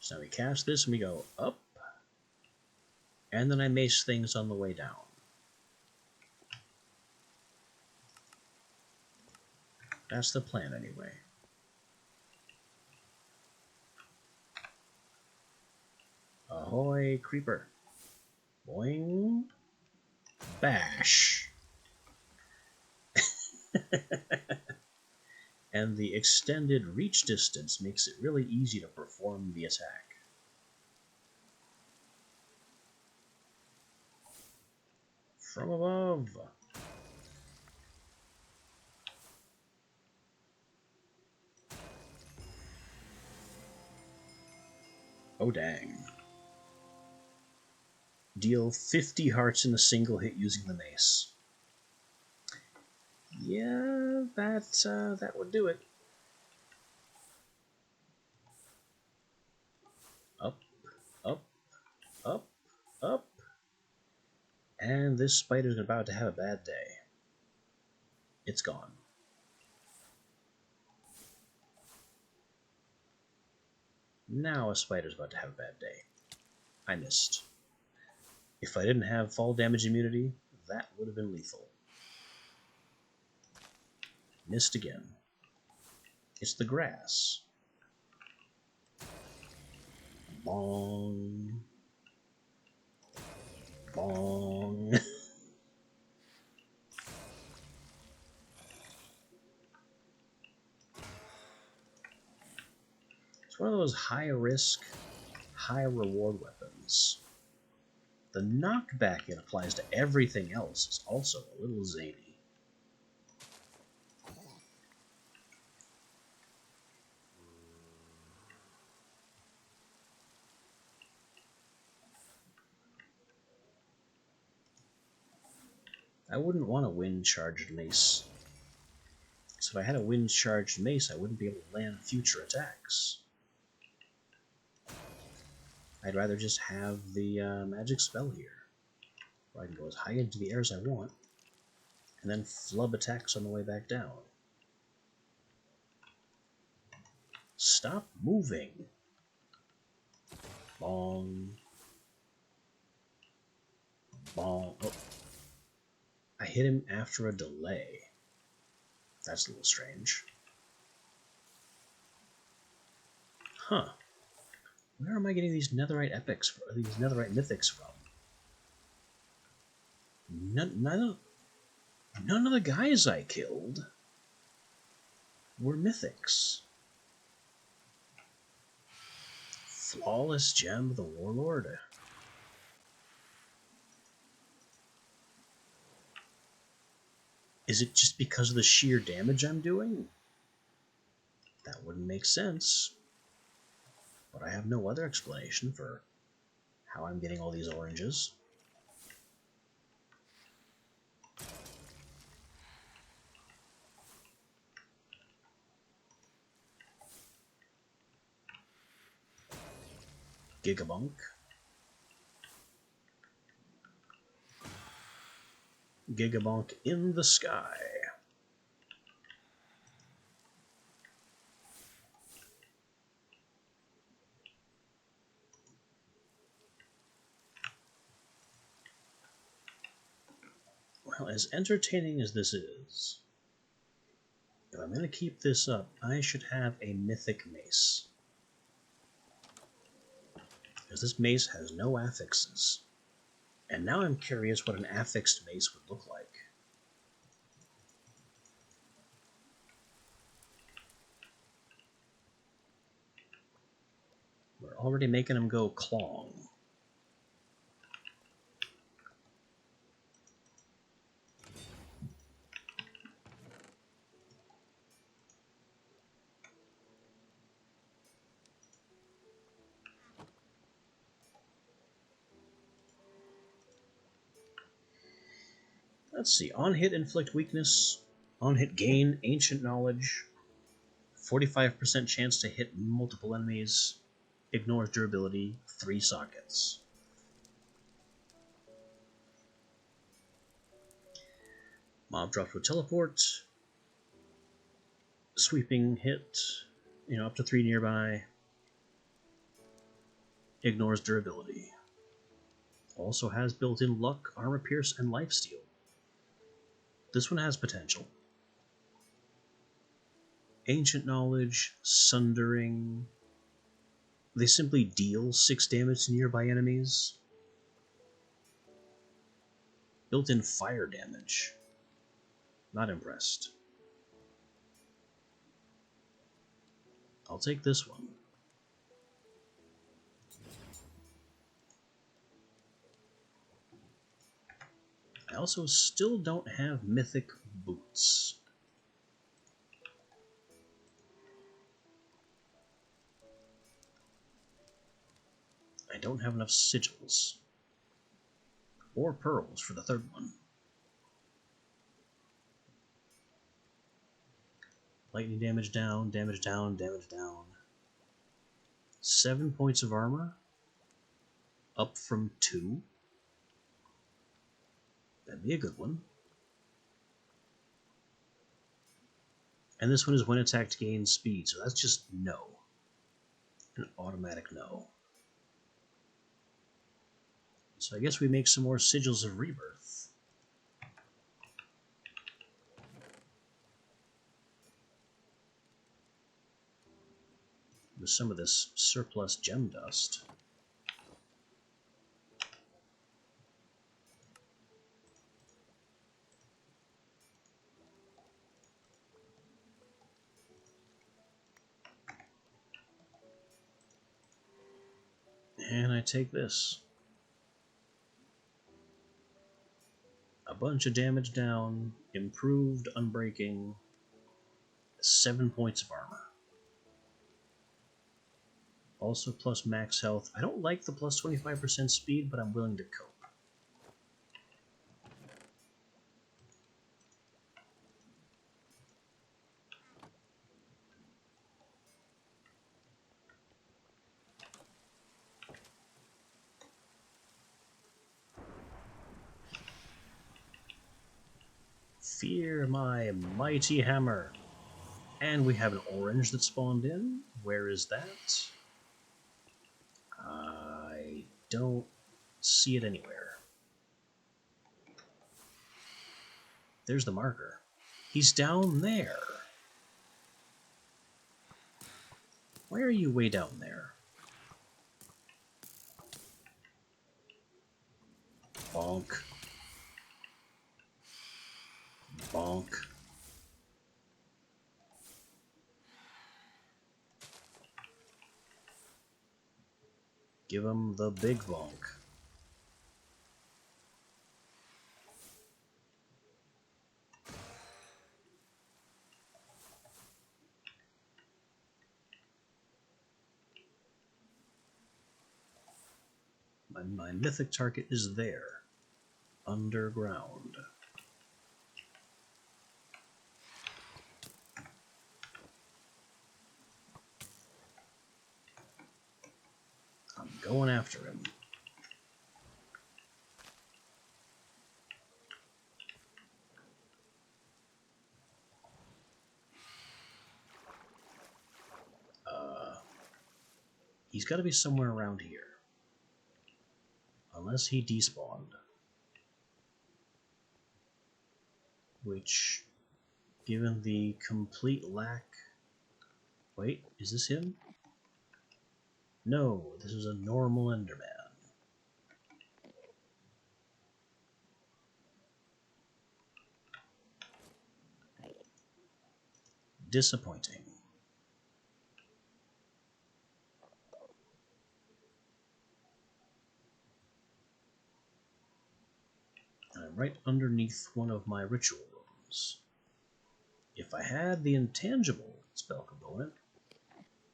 So now we cast this and we go up, and then I mace things on the way down. That's the plan anyway. Ahoy, creeper. Boing. Bash. And the extended reach distance makes it really easy to perform the attack. From above. Oh dang. Deal 50 hearts in a single hit using the mace. Yeah, that would do it. Up, up, up, up. And this spider's about to have a bad day. It's gone. Now a spider's about to have a bad day. I missed. If I didn't have fall damage immunity, that would have been lethal. Missed again. It's the grass. Bong. Bong. It's one of those high-risk, high-reward weapons. The knockback it applies to everything else is also a little zany. I wouldn't want a wind-charged mace. So if I had a wind-charged mace, I wouldn't be able to land future attacks. I'd rather just have the magic spell here, where I can go as high into the air as I want, and then flub attacks on the way back down. Stop moving! Bong. Bong. Oh. I hit him after a delay. That's a little strange. Huh. Where am I getting these netherite epics, these netherite mythics from? None of the guys I killed were mythics. Flawless Gem of the Warlord. Is it just because of the sheer damage I'm doing? That wouldn't make sense. But I have no other explanation for how I'm getting all these oranges. Gigabunk. Gigabonk in the sky. Well, as entertaining as this is, if I'm going to keep this up, I should have a mythic mace. As this mace has no affixes. And now I'm curious what an affixed mace would look like. We're already making him go clong. Let's see. On hit, inflict weakness. On hit, gain ancient knowledge. 45% chance to hit multiple enemies. Ignores durability. 3 sockets. Mob drops with teleport. Sweeping hit. Up to 3 nearby. Ignores durability. Also has built-in luck, armor pierce, and lifesteal. This one has potential. Ancient knowledge, sundering. They simply deal 6 damage to nearby enemies. Built-in fire damage. Not impressed. I'll take this one. I also still don't have mythic boots. I don't have enough sigils. Or pearls for the third one. Lightning damage down, damage down, damage down. 7 points of armor. Up from 2. That'd be a good one. And this one is when attacked gains speed, so that's just no. An automatic no. So I guess we make some more Sigils of Rebirth. With some of this surplus gem dust. And I take this. A bunch of damage down, improved unbreaking, 7 points of armor. Also plus max health. I don't like the plus 25% speed, but I'm willing to cope. Fear my mighty hammer. And we have an orange that spawned in. Where is that? I don't see it anywhere. There's the marker. He's down there. Why are you way down there? Bonk. Bonk. Give him the big bonk. My mythic target is there. Underground. I'm going after him. He's got to be somewhere around here. Unless he despawned. Which, given the complete lack... Wait, is this him? No, this is a normal Enderman. Disappointing. I'm right underneath one of my ritual rooms. If I had the intangible spell component,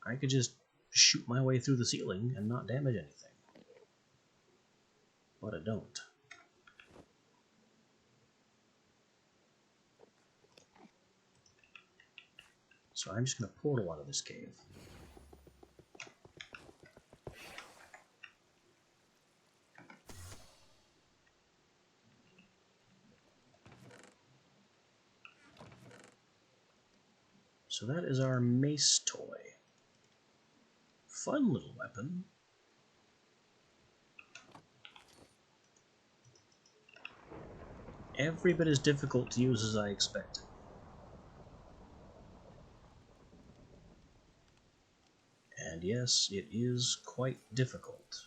I could just shoot my way through the ceiling and not damage anything. But I don't. So I'm just going to portal out of this cave. So that is our mace toy. Fun little weapon. Every bit as difficult to use as I expected. And yes, it is quite difficult.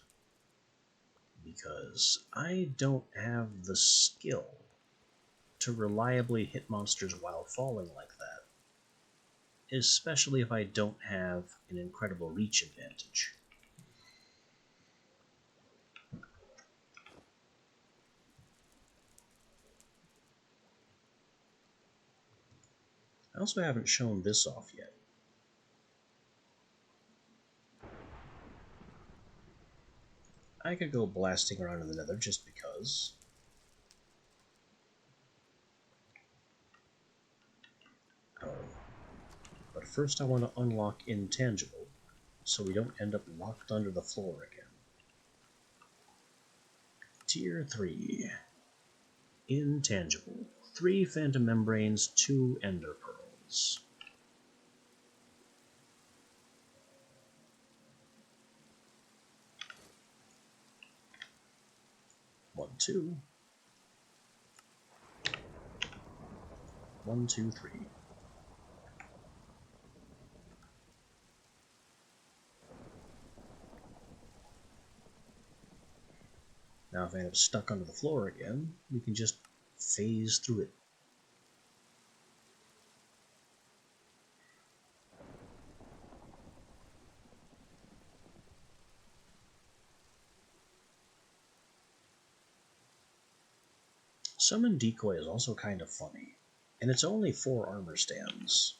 Because I don't have the skill to reliably hit monsters while falling like that. Especially if I don't have an incredible reach advantage. I also haven't shown this off yet. I could go blasting around in the nether just because. Oh. But first I want to unlock intangible, so we don't end up locked under the floor again. Tier 3. Intangible. 3 phantom membranes, 2 ender pearls. One, two. 1, 2, 3. Now if I end up stuck under the floor again, we can just phase through it. Summon Decoy is also kind of funny, and it's only 4 armor stands.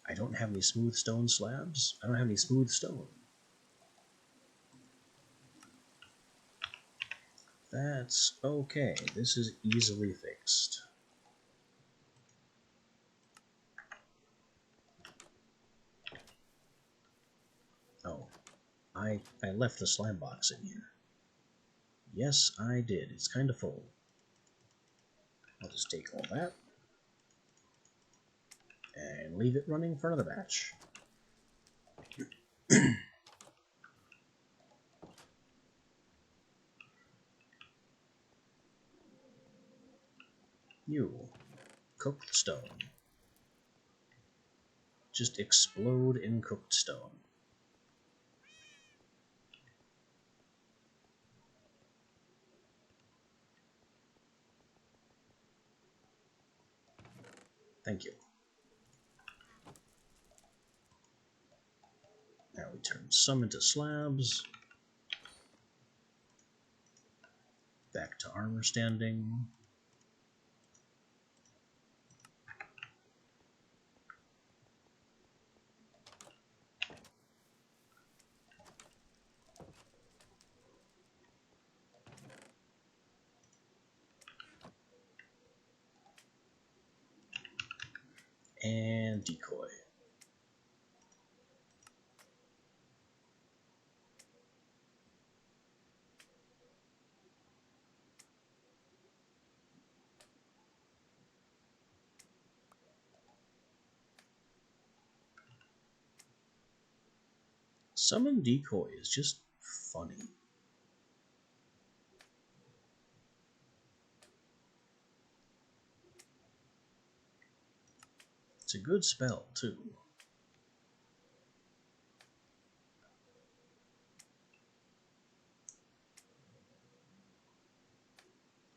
I don't have any smooth stone slabs. I don't have any smooth stone. That's okay. This is easily fixed. Oh, I left the slime box in here. Yes, I did. It's kind of full. I'll just take all that and leave it running for another batch. You, cooked stone. Just explode in cooked stone. Thank you. Now we turn some into slabs. Back to armor standing. And decoy. Summon decoy is just funny. It's a good spell, too.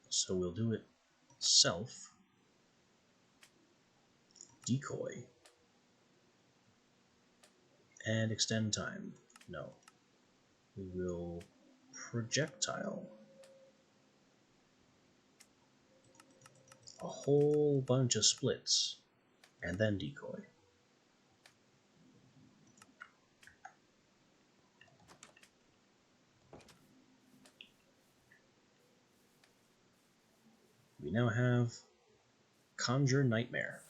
So we'll do it self, decoy, and extend time. No. We will projectile. A whole bunch of splits, and then decoy. We now have Conjure Nightmare.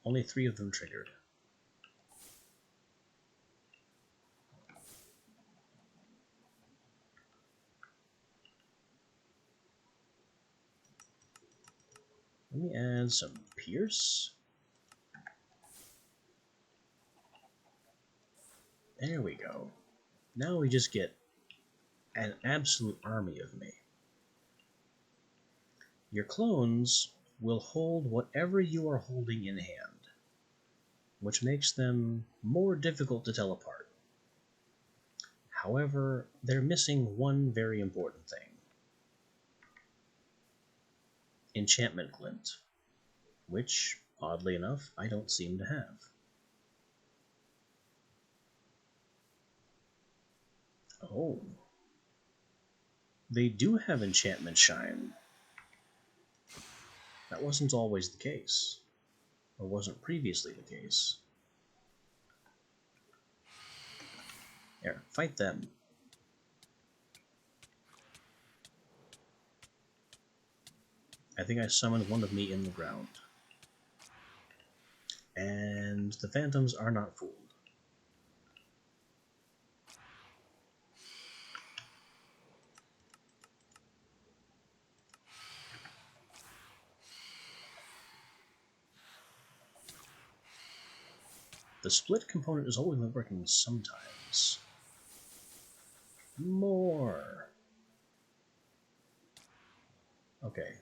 Only 3 of them triggered. Let me add some Pierce. There we go. Now we just get an absolute army of me. Your clones will hold whatever you are holding in hand, which makes them more difficult to tell apart. However, they're missing one very important thing. Enchantment Glint, which, oddly enough, I don't seem to have. Oh. They do have Enchantment Shine. That wasn't always the case, or wasn't previously the case. There, fight them. I think I summoned one of me in the ground. And the phantoms are not fooled. The split component is only working sometimes. More. Okay.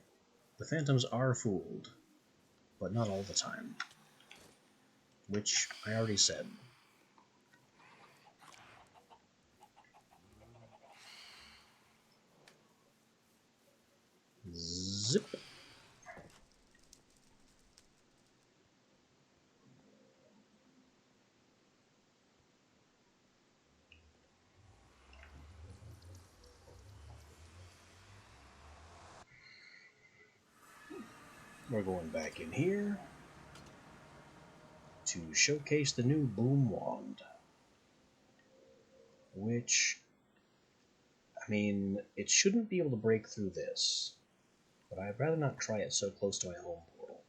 The phantoms are fooled, but not all the time. Which I already said. Zip. We're going back in here to showcase the new Boom Wand. Which, I mean, it shouldn't be able to break through this, but I'd rather not try it so close to my home portal.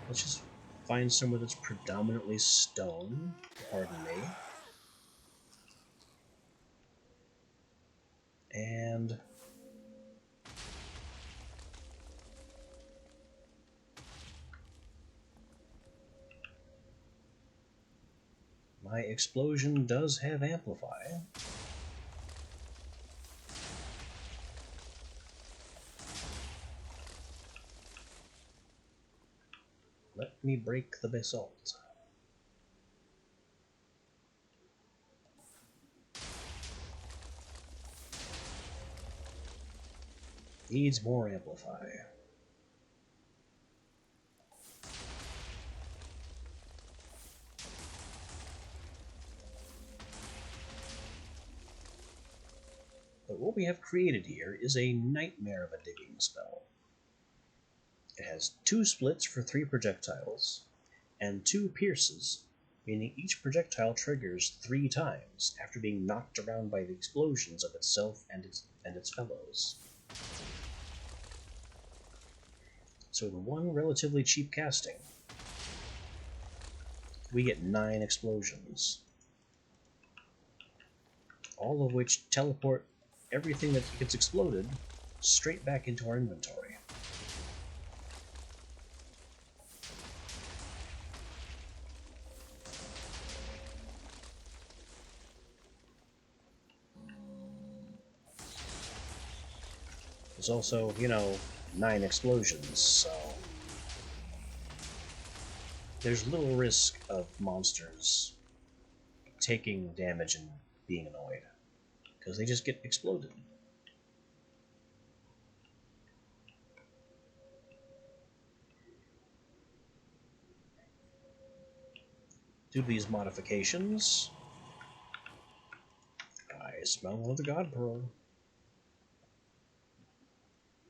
Let's just find somewhere that's predominantly stone, pardon me. And my explosion does have Amplify. Let me break the basalt. Needs more Amplify. But what we have created here is a nightmare of a digging spell. It has 2 splits for 3 projectiles, and 2 pierces, meaning each projectile triggers 3 times after being knocked around by the explosions of itself and its fellows. So in one relatively cheap casting, we get 9 explosions, all of which teleport everything that gets exploded straight back into our inventory. There's also, you know, 9 explosions, so there's little risk of monsters taking damage and being annoyed, because they just get exploded. Due to these modifications, I smell one of the God Pearl.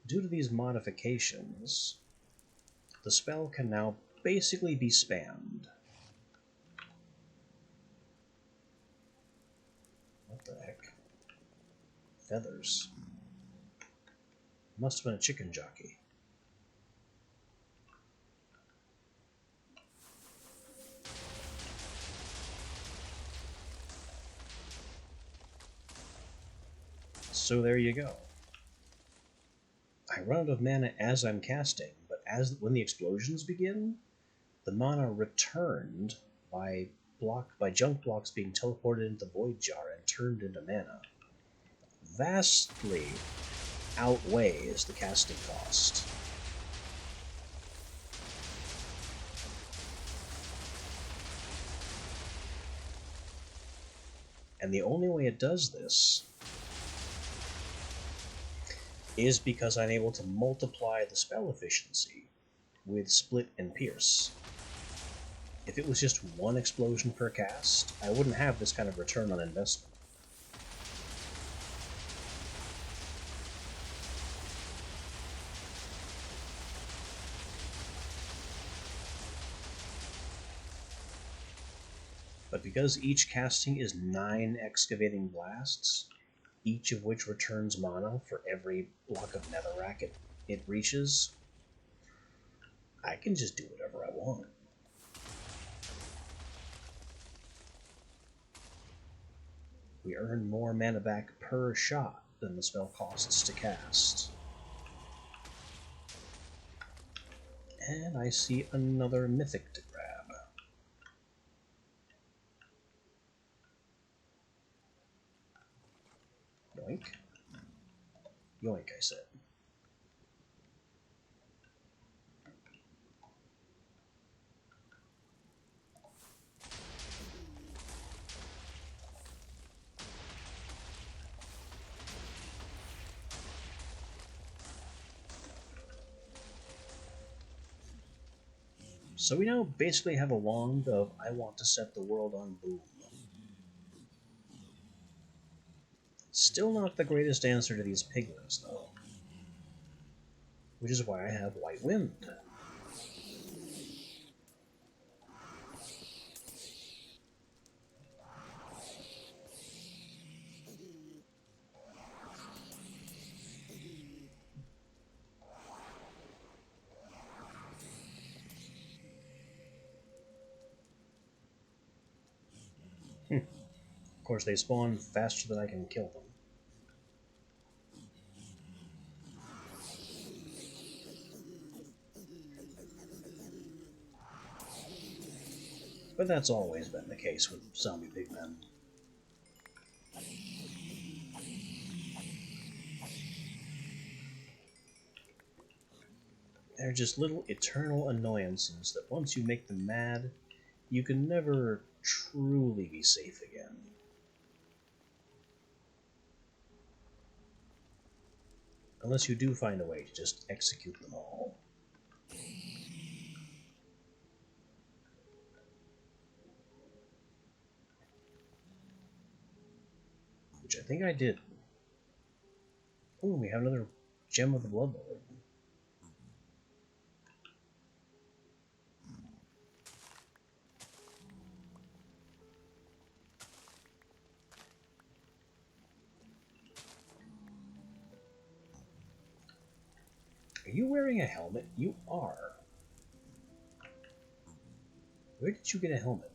Due to these modifications, the spell can now basically be spammed. What the heck? Feathers. Must have been a chicken jockey. So there you go. I run out of mana as I'm casting, but when the explosions begin, the mana returned by junk blocks being teleported into the Void Jar and turned into mana vastly outweighs the casting cost. And the only way it does this is because I'm able to multiply the spell efficiency with Split and Pierce. If it was just one explosion per cast, I wouldn't have this kind of return on investment. But because each casting is 9 Excavating Blasts, each of which returns mana for every block of netherrack it reaches, I can just do whatever I want. We earn more mana back per shot than the spell costs to cast. And I see another mythic to grab. Yoink. Yoink, I said. So we now basically have a wand of I want to set the world on boom. Still not the greatest answer to these piglins, though. Which is why I have White Wind. Of course, they spawn faster than I can kill them. But that's always been the case with zombie pigmen. They're just little eternal annoyances that once you make them mad, you can never truly be safe again. Unless you do find a way to just execute them all. Which I think I did. Oh, we have another Gem of the Blood Lord. Are you wearing a helmet? You are. Where did you get a helmet?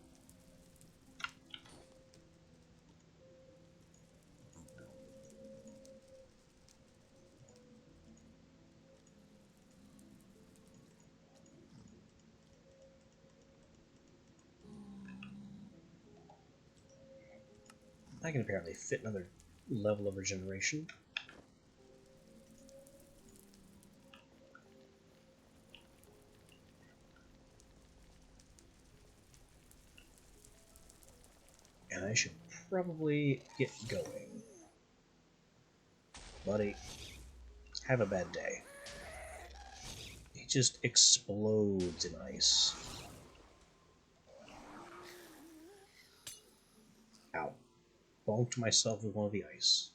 I can apparently fit another level of regeneration. I should probably get going. Buddy, have a bad day. It just explodes in ice. Ow. Bonked myself with one of the ice.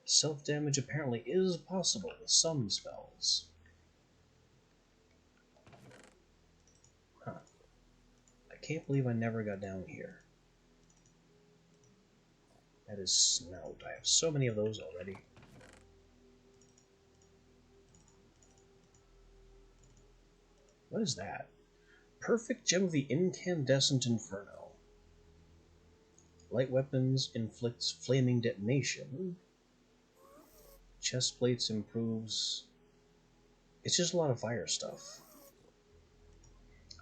Self-damage apparently is possible with some spells. Huh. I can't believe I never got down here. That is Snout. I have so many of those already. What is that? Perfect Gem of the Incandescent Inferno. Light weapons inflicts flaming detonation. Chest plates improves... It's just a lot of fire stuff.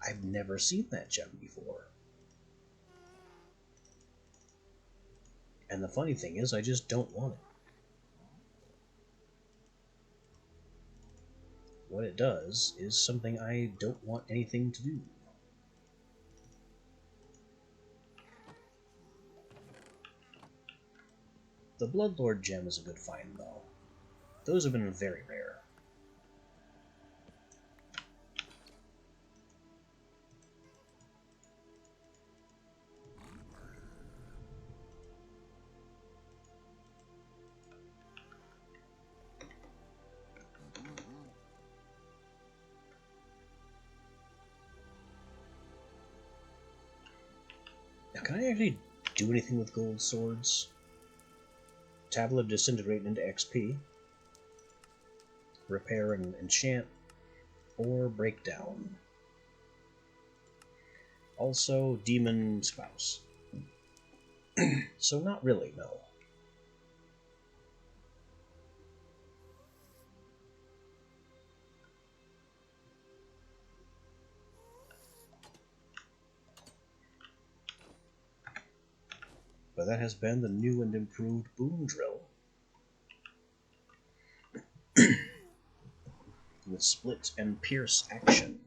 I've never seen that gem before. And the funny thing is, I just don't want it. What it does is something I don't want anything to do. The Bloodlord gem is a good find, though. Those have been very rare. Now, can I actually do anything with gold swords? Tablet of Disintegrate into XP. Repair and enchant. Or breakdown. Also, Demon Spouse. So not really, no. But that has been the new and improved Boom Drill. With split and pierce action.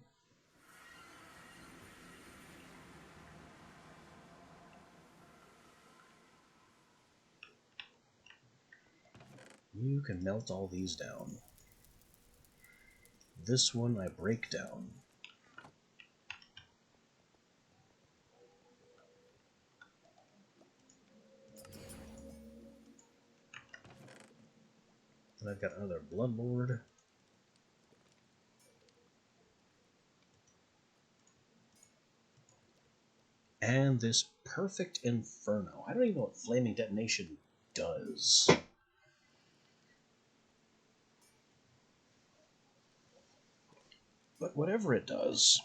You can melt all these down. This one I break down. And I've got another Bloodlord. And this Perfect Inferno. I don't even know what Flaming Detonation does. But whatever it does,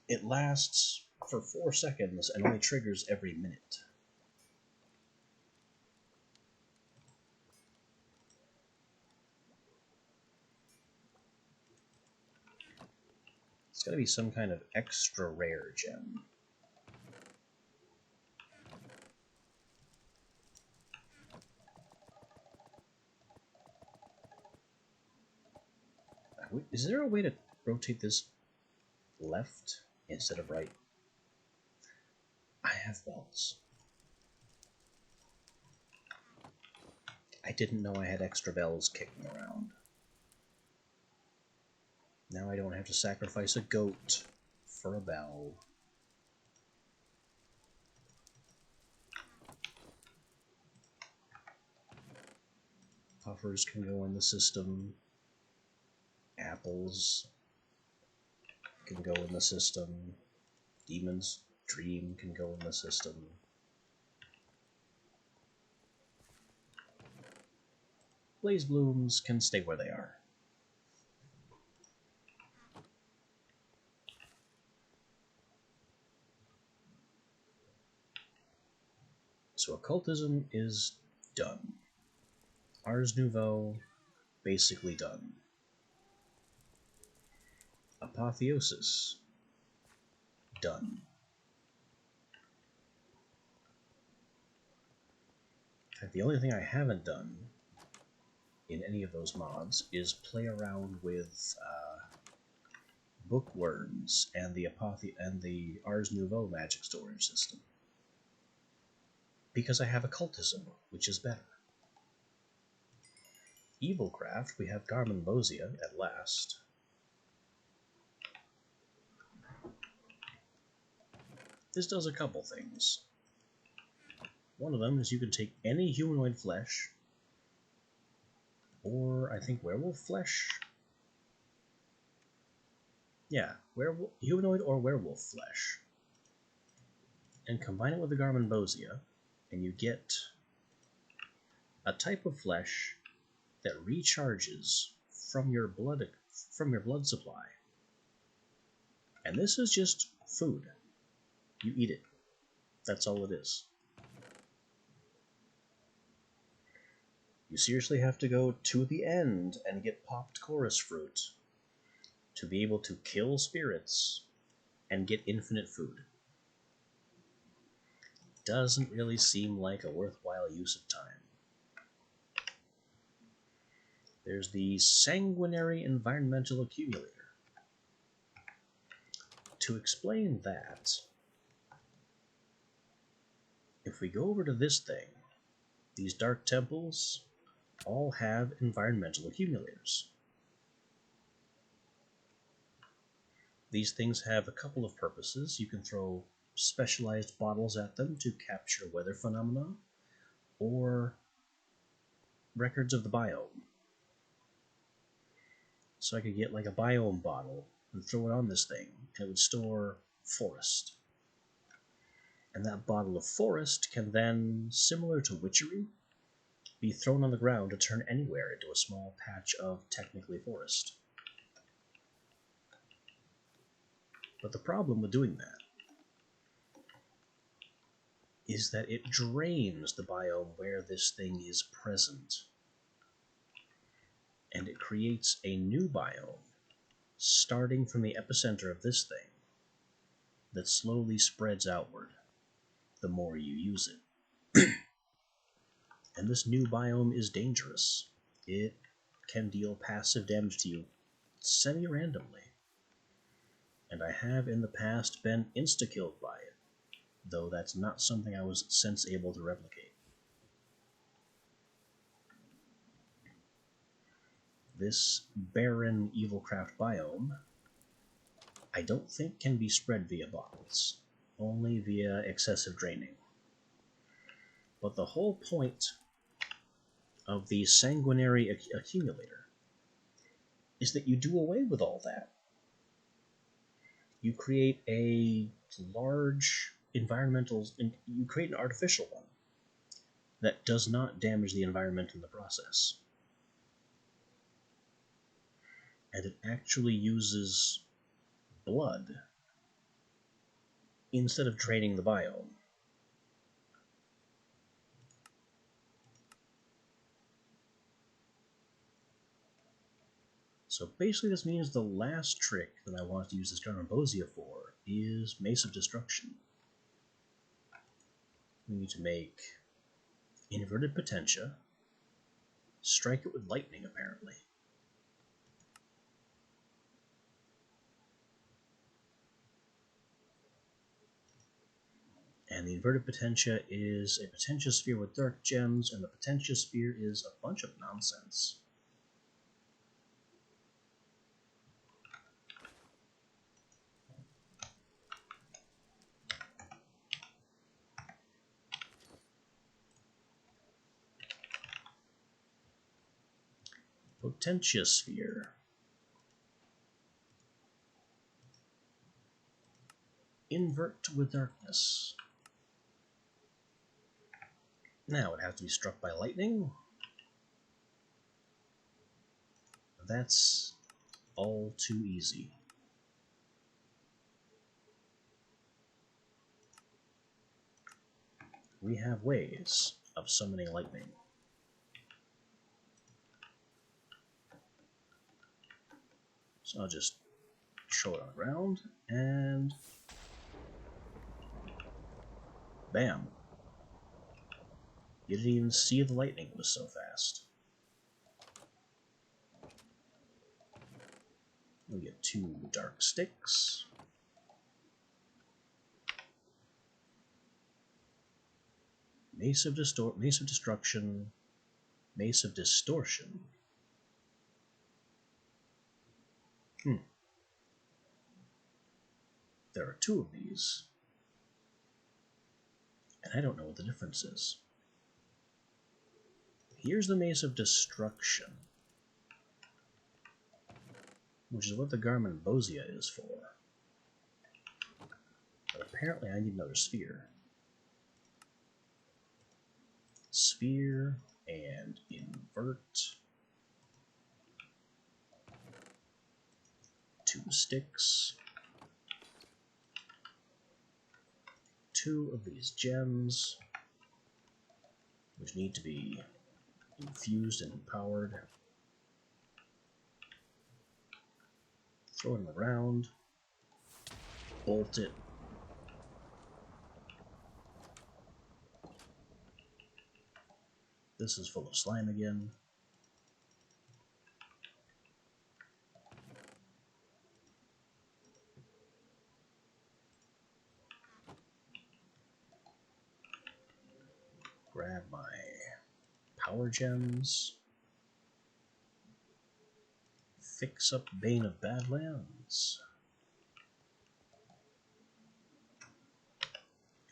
it lasts for 4 seconds and only triggers every minute. It's gotta be some kind of extra rare gem. Is there a way to rotate this left instead of right? I have bells. I didn't know I had extra bells kicking around. Now I don't have to sacrifice a goat for a bell. Puffers can go in the system. Apples can go in the system. Demon's Dream can go in the system. Blaze Blooms can stay where they are. So Occultism is done. Ars Nouveau, basically done. Apotheosis, done. In fact, the only thing I haven't done in any of those mods is play around with Bookworms and the Ars Nouveau magic storage system. because I have occultism, which is better. Evilcraft, we have Garmonbozia at last. This does a couple things. One of them is you can take any humanoid flesh, or I think werewolf flesh? Yeah, humanoid or werewolf flesh, and combine it with the Garmonbozia, and you get a type of flesh that recharges from your blood supply. And this is just food. You eat it. That's all it is. You seriously have to go to the end and get popped chorus fruit to be able to kill spirits and get infinite food. Doesn't really seem like a worthwhile use of time. There's the Sanguinary Environmental Accumulator. To explain that, if we go over to this thing, these dark temples all have environmental accumulators. These things have a couple of purposes. You can throw specialized bottles at them to capture weather phenomena, or records of the biome. So I could get like a biome bottle and throw it on this thing, and it would store forest. And that bottle of forest can then, similar to witchery, be thrown on the ground to turn anywhere into a small patch of technically forest. But the problem with doing that is that it drains the biome where this thing is present. And it creates a new biome, starting from the epicenter of this thing, that slowly spreads outward the more you use it. And this new biome is dangerous. It can deal passive damage to you semi-randomly. And I have in the past been insta-killed by it, though that's not something I was since able to replicate. This barren Evilcraft biome, I don't think can be spread via bottles, only via excessive draining. But the whole point of the Sanguinary Accumulator is that you do away with all that. You create a large you create an artificial one that does not damage the environment in the process. And it actually uses blood instead of draining the biome. So basically this means the last trick that I want to use this Garmonbozia for is Mace of Destruction. We need to make Inverted Potentia, strike it with lightning apparently. And the Inverted Potentia is a Potentia Sphere with dark gems, and the Potentia Sphere is a bunch of nonsense. Potentia Sphere. Invert with darkness. Now it has to be struck by lightning. That's all too easy. We have ways of summoning lightning. So I'll just throw it on the ground, and bam. You didn't even see the lightning, it was so fast. We get 2 dark sticks. Mace of Destruction, Mace of Distortion. There are two of these, and I don't know what the difference is. Here's the Mace of Destruction, which is what the Garment of Bozia is for. But apparently I need another sphere. Sphere and invert. 2 sticks. 2 of these gems, which need to be infused and empowered. Throw them around. Bolt it. This is full of slime again. Grab my power gems. Fix up Bane of Badlands.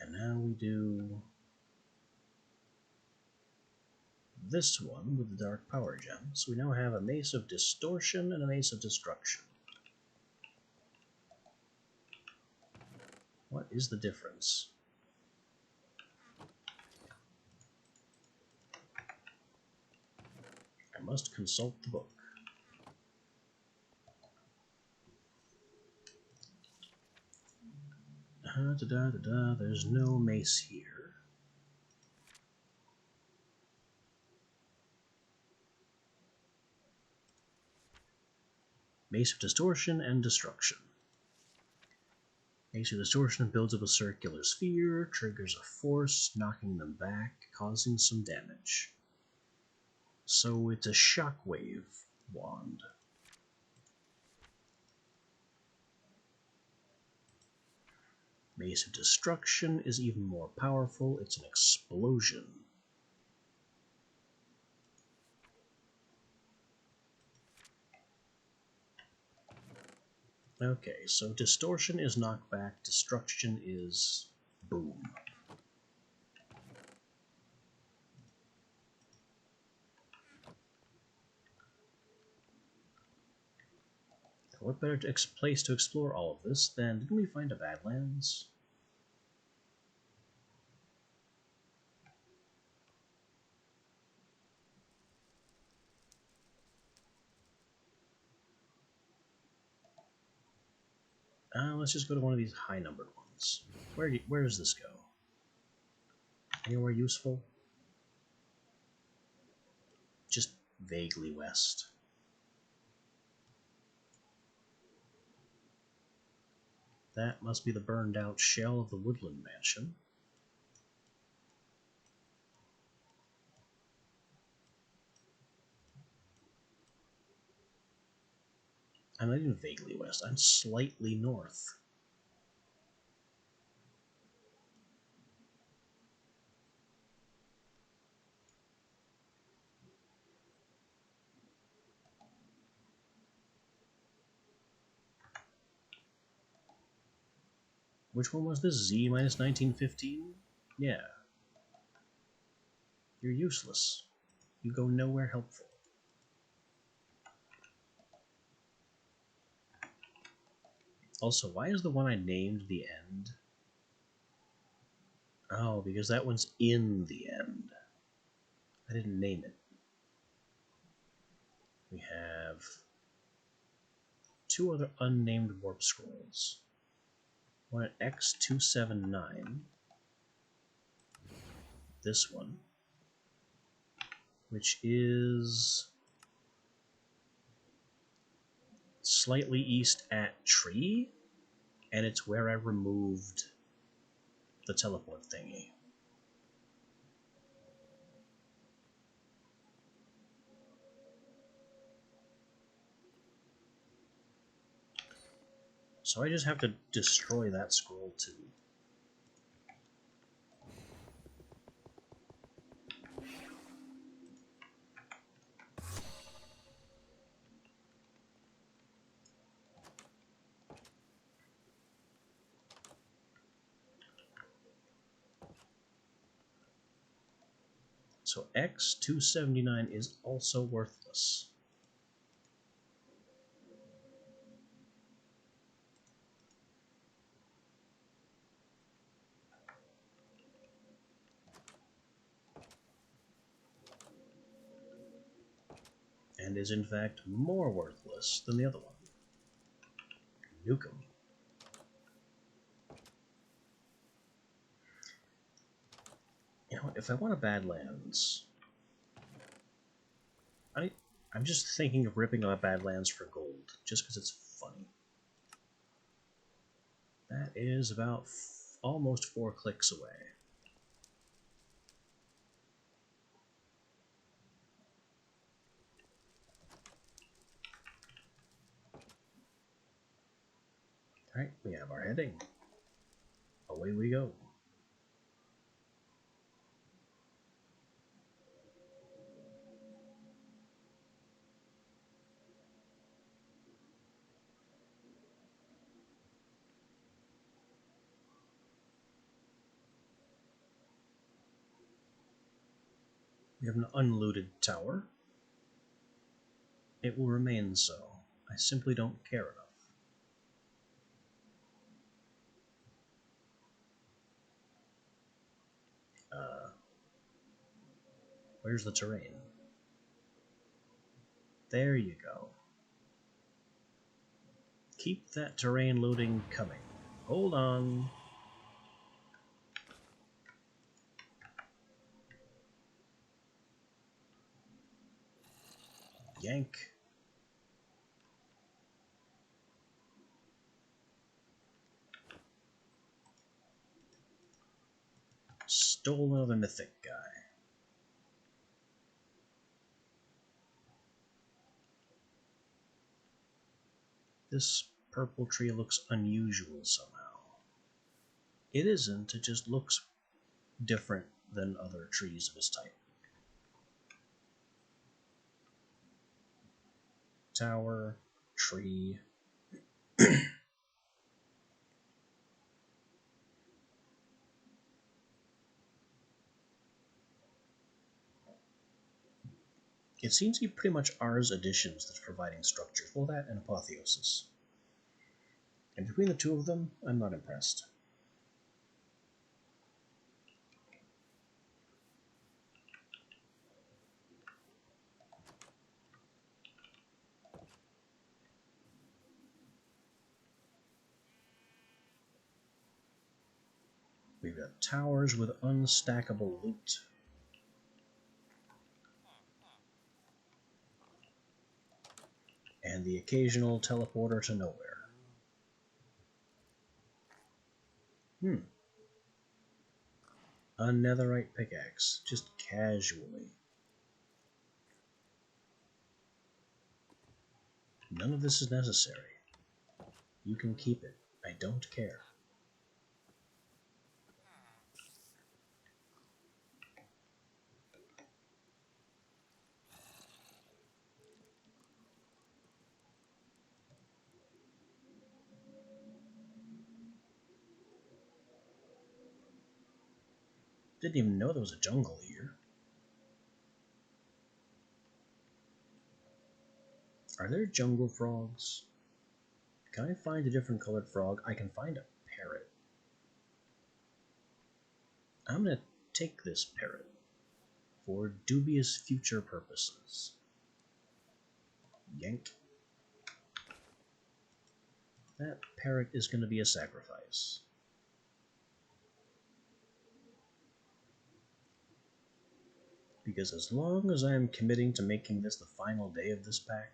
And now we do this one with the Dark Power Gem. So we now have a Mace of Distortion and a Mace of Destruction. What is the difference? I must consult the book. There's no mace here. Mace of Distortion and Destruction. Mace of Distortion builds up a circular sphere, triggers a force, knocking them back, causing some damage. So it's a shockwave wand. Mace of Destruction is even more powerful. It's an explosion. Okay, so Distortion is knockback, Destruction is boom. What better place to explore all of this than, didn't we find a Badlands? Let's just go to one of these high-numbered ones. Where does this go? Anywhere useful? Just vaguely west. That must be the burned-out shell of the Woodland Mansion. I'm not even vaguely west. I'm slightly north. Which one was this? Z minus 1915? Yeah. You're useless. You go nowhere helpful. Also, why is the one I named the end? Oh, because that one's in the end. I didn't name it. We have 2 other unnamed warp scrolls. One at X279. This one, which is slightly east at Tree, and it's where I removed the teleport thingy. So I just have to destroy that scroll too. So X279 is also worthless. And is in fact more worthless than the other one. Nuke 'em. You know what, if I want a Badlands, I'm just thinking of ripping out Badlands for gold, just because it's funny. That is about almost 4 clicks away. Alright, we have our heading. Away we go. We have an unlooted tower. It will remain so. I simply don't care enough. Where's the terrain? There you go. Keep that terrain loading coming. Hold on. Yank. Stole another mythic guy. This purple tree looks unusual somehow. It isn't, it just looks different than other trees of its type. Tower, tree. It seems to be pretty much Ars Additions that's providing structure. Well, that and Apotheosis. And between the two of them, I'm not impressed. We've got towers with unstackable loot. And the occasional teleporter to nowhere. A netherite pickaxe, just casually. None of this is necessary. You can keep it. I don't care. Didn't even know there was a jungle here. Are there jungle frogs? Can I find a different colored frog? I can find a parrot. I'm gonna take this parrot for dubious future purposes. Yank. That parrot is gonna be a sacrifice. Because as long as I am committing to making this the final day of this pack,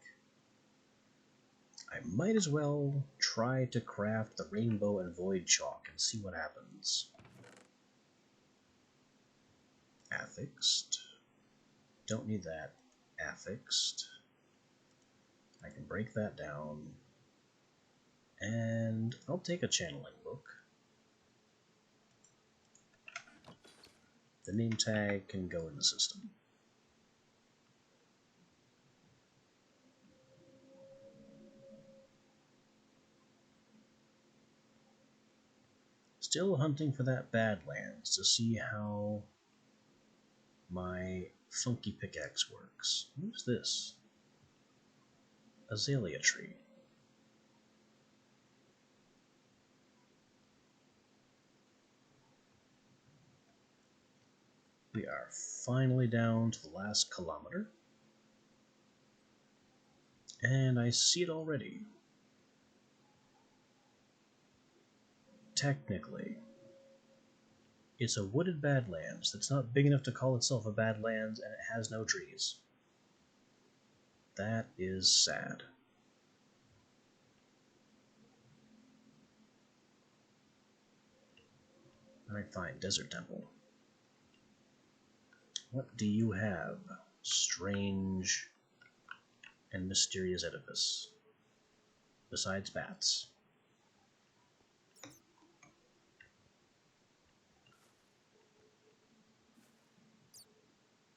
I might as well try to craft the rainbow and void chalk and see what happens. Affixed. Don't need that. Affixed. I can break that down. And I'll take a channeling book. The name tag can go in the system. Still hunting for that Badlands to see how my funky pickaxe works. What's this? Azalea tree. We are finally down to the last kilometer. And I see it already. Technically, it's a wooded badlands that's not big enough to call itself a badlands, and it has no trees. That is sad. Alright, fine. Desert Temple. What do you have? Strange and mysterious edifice. Besides bats.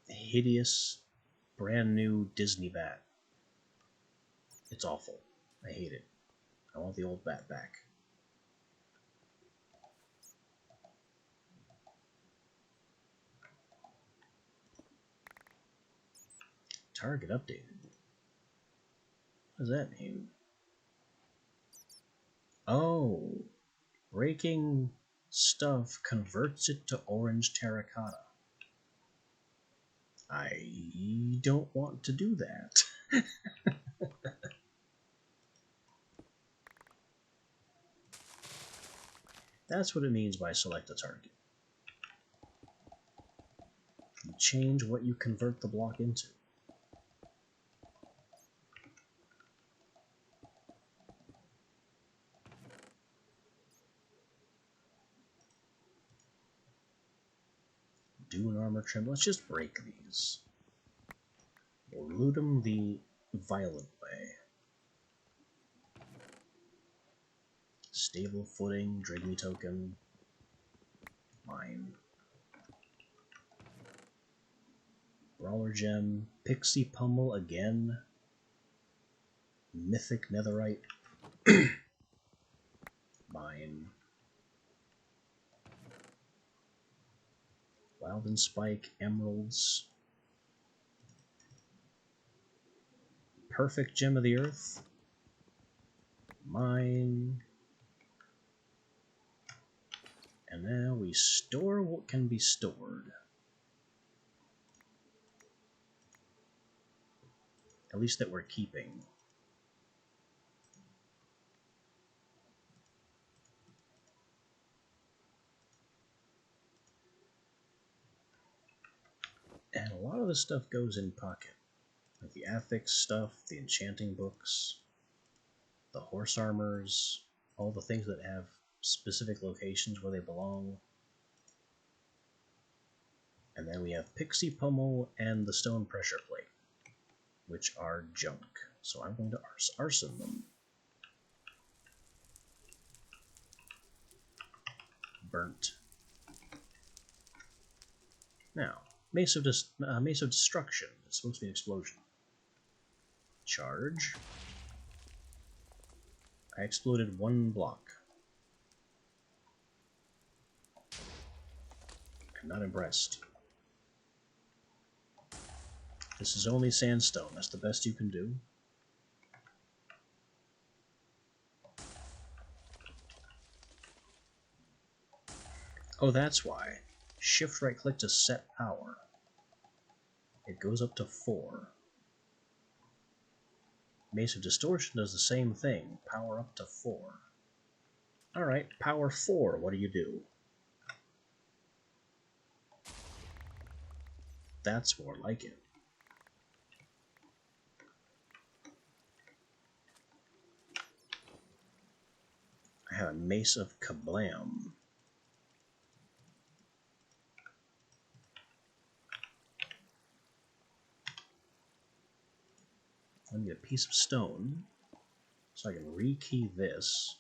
Hideous, brand new Disney bat. It's awful. I hate it. I want the old bat back. Target updated. What does that mean? Oh, breaking stuff converts it to orange terracotta. I don't want to do that. That's what it means by select a target. You change what you convert the block into. Dune armor trim. Let's just break these. We'll loot them the violent way. Stable footing, Drigmy token. Mine. Brawler gem. Pixie pummel again. Mythic netherite. Mine. Wilden spike, emeralds. Perfect gem of the earth. Mine. And now we store what can be stored. At least that we're keeping. And a lot of this stuff goes in pocket. Like the affix stuff, the enchanting books, the horse armors, all the things that have specific locations where they belong. And then we have Pixie Pummel and the Stone Pressure Plate, which are junk. So I'm going to arson them. Burnt. Now, Mace of Destruction. It's supposed to be an explosion. Charge. I exploded one block. I'm not impressed. This is only sandstone. That's the best you can do. Oh, that's why. Shift right click to set power. It goes up to 4. Mace of Distortion does the same thing. Power up to 4. Alright, power 4. What do you do? That's more like it. I have a Mace of Kablam. I need a piece of stone, so I can rekey this,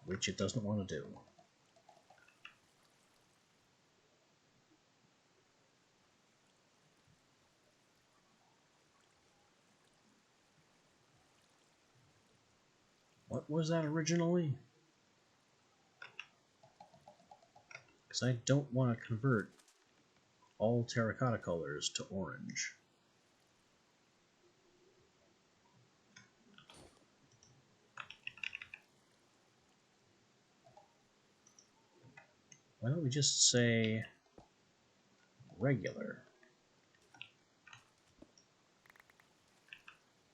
which it doesn't want to do. What was that originally? Because I don't want to convert all terracotta colors to orange. Why don't we just say regular?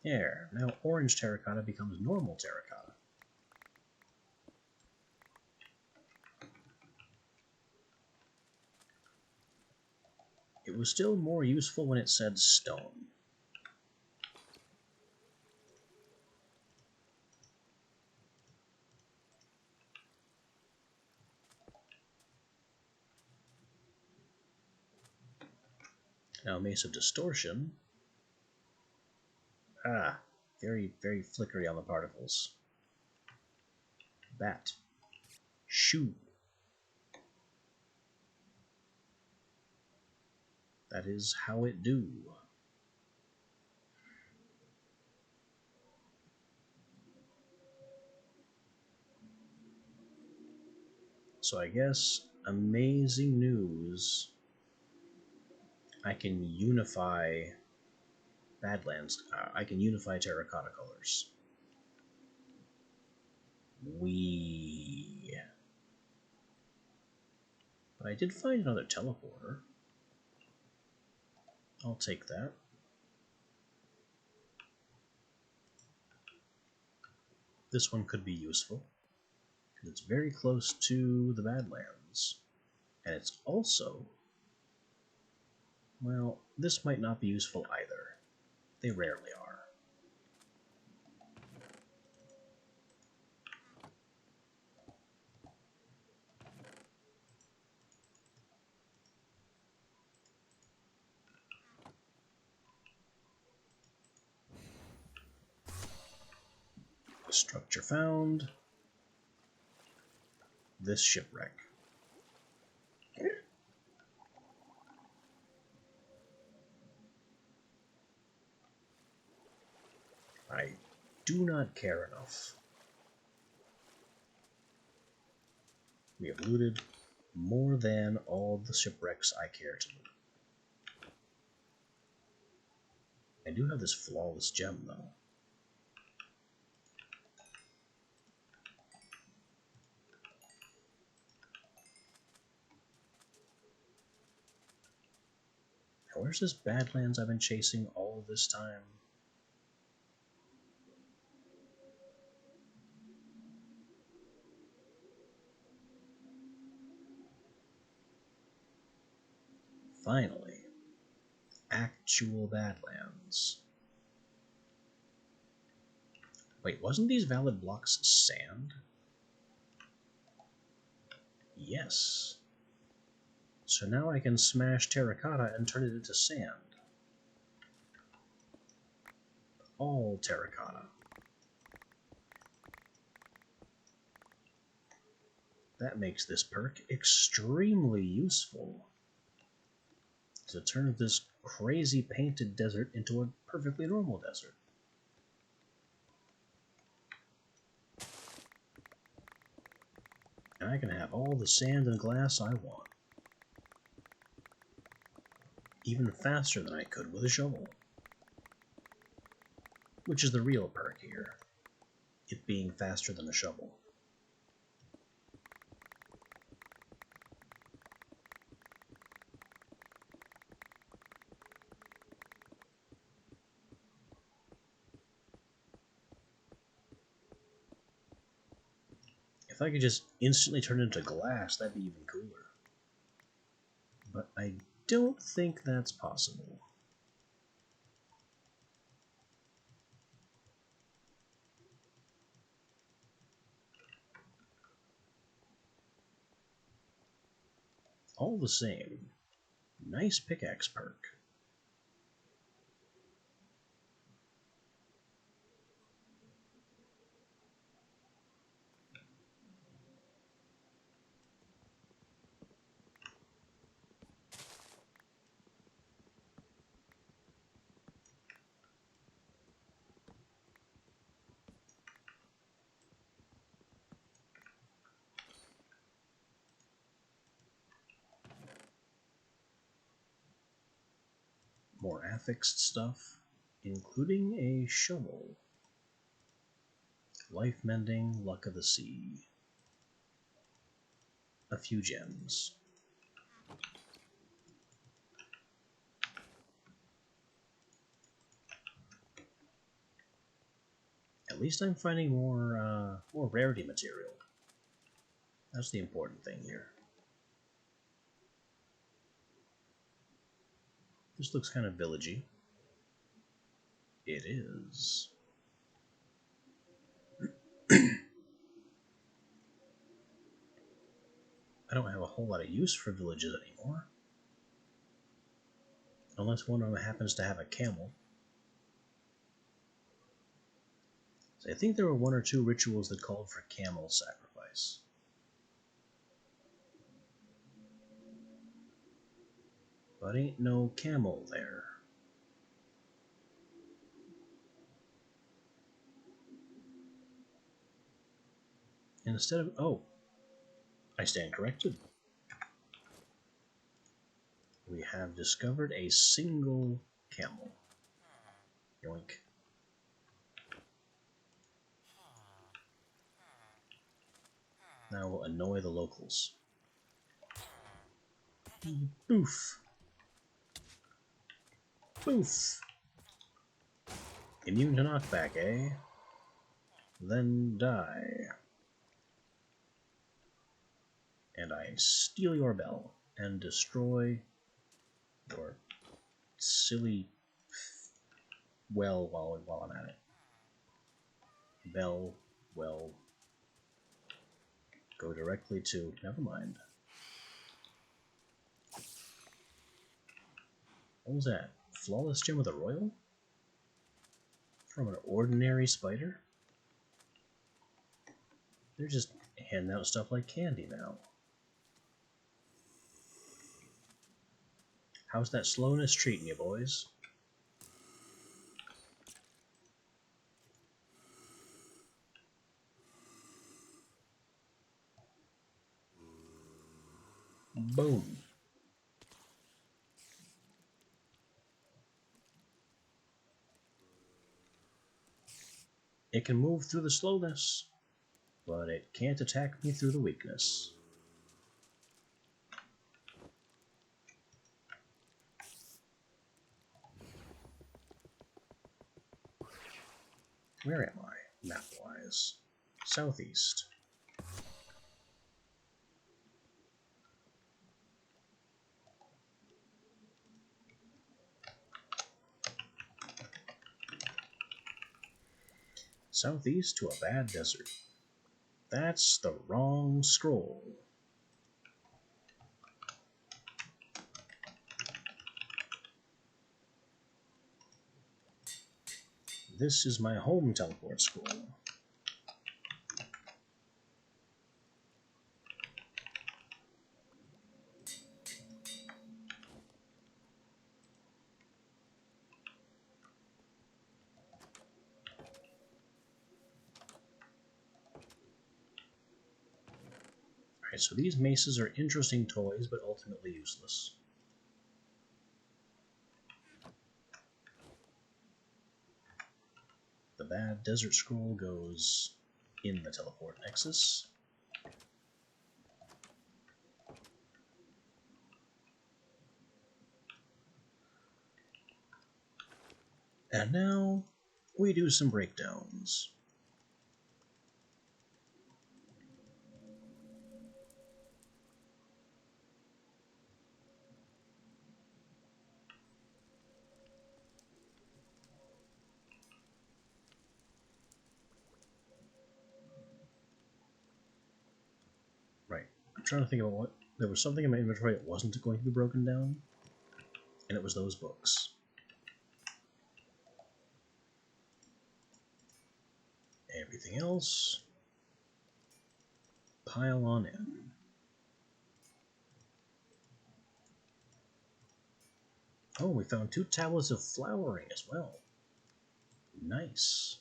There, now orange terracotta becomes normal terracotta. It was still more useful when it said stone. Now Mace of Distortion. Ah, very, very flickery on the particles. Bat. Shoe. That is how it do. So I guess amazing news. I can unify Badlands. I can unify terracotta colors. But I did find another teleporter. I'll take that. This one could be useful, because it's very close to the Badlands. And it's also... well, this might not be useful either. They rarely are. Structure found. This shipwreck. I do not care enough. We have looted more than all the shipwrecks I care to loot. I do have this flawless gem, though. Now, where's this Badlands I've been chasing all this time? Finally. Actual Badlands. Wait, wasn't these valid blocks sand? Yes. So now I can smash terracotta and turn it into sand. All terracotta. That makes this perk extremely useful to turn this crazy painted desert into a perfectly normal desert. And I can have all the sand and glass I want. Even faster than I could with a shovel. Which is the real perk here. It being faster than a shovel. If I could just instantly turn it into glass, that'd be even cooler. But I don't think that's possible. All the same, nice pickaxe perk. more affixed stuff, including a shovel. Life mending, luck of the sea. A few gems. At least I'm finding more rarity material. That's the important thing here. This looks kind of villagey. It is. I don't have a whole lot of use for villages anymore. Unless one of them happens to have a camel. So I think there were 1 or 2 rituals that called for camel sacrifice. But ain't no camel there. Instead of... oh, I stand corrected. We have discovered a single camel. Yoink. Now we'll annoy the locals. Boof. Boof. Immune to knockback, eh? Then die. And I steal your bell and destroy your silly well while I'm at it. Bell, well, go directly to... never mind. What was that? Flawless gem with a royal? From an ordinary spider? They're just handing out stuff like candy now. How's that slowness treating you, boys? Boom. It can move through the slowness, but it can't attack me through the weakness. Where am I, map-wise? Southeast. Southeast to a bad desert. That's the wrong scroll. This is my home teleport scroll. Alright, so these maces are interesting toys, but ultimately useless. The bad desert scroll goes in the teleport nexus. And now we do some breakdowns. Right. I'm trying to think about what... there was something in my inventory that wasn't going to be broken down, and it was those books. Everything else, pile on in. Oh, we found 2 tablets of flowering as well. Nice.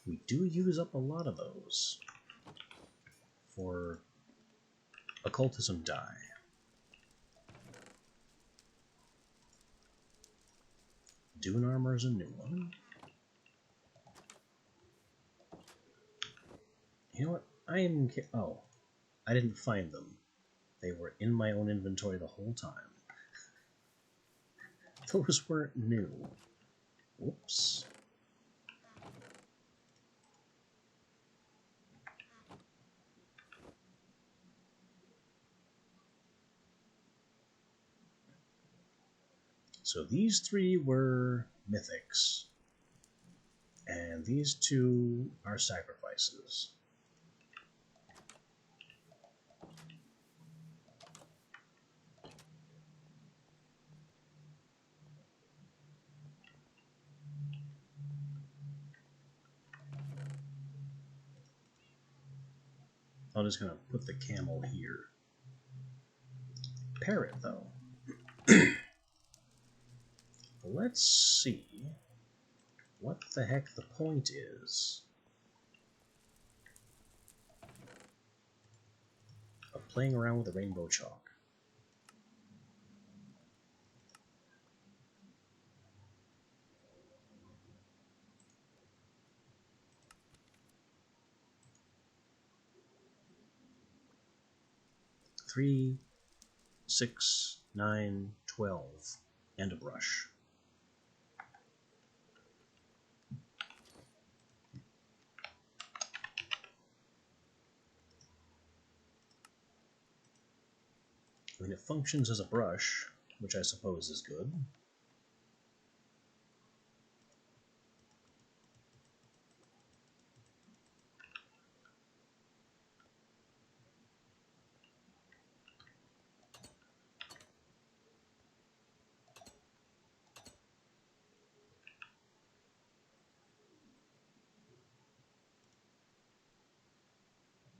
We do use up a lot of those for occultism die. Dune armor is a new one. You know what? Oh, I didn't find them. They were in my own inventory the whole time. Those weren't new. Whoops. So these three were mythics, and these two are sacrifices. I'm just gonna put the camel here. Parrot, though. Let's see what the heck the point is of playing around with the rainbow chalk. Three, 6, 9, 12, and a brush. I mean, it functions as a brush, which I suppose is good.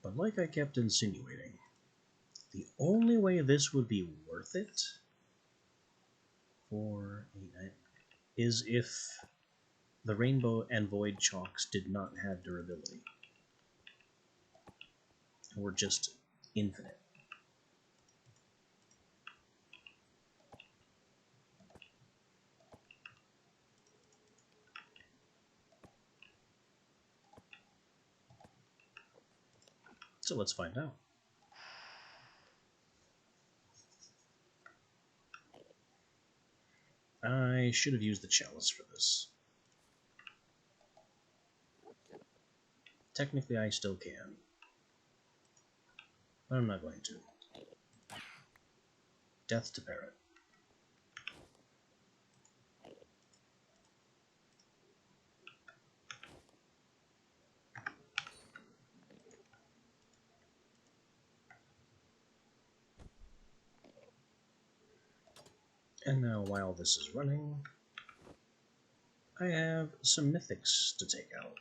But like I kept insinuating, the only way this would be worth it 4, 8, 9, is if the rainbow and void chalks did not have durability, or just infinite. So let's find out. I should have used the chalice for this. Technically, I still can, but I'm not going to. Death to Parrot. And now, while this is running, I have some mythics to take out.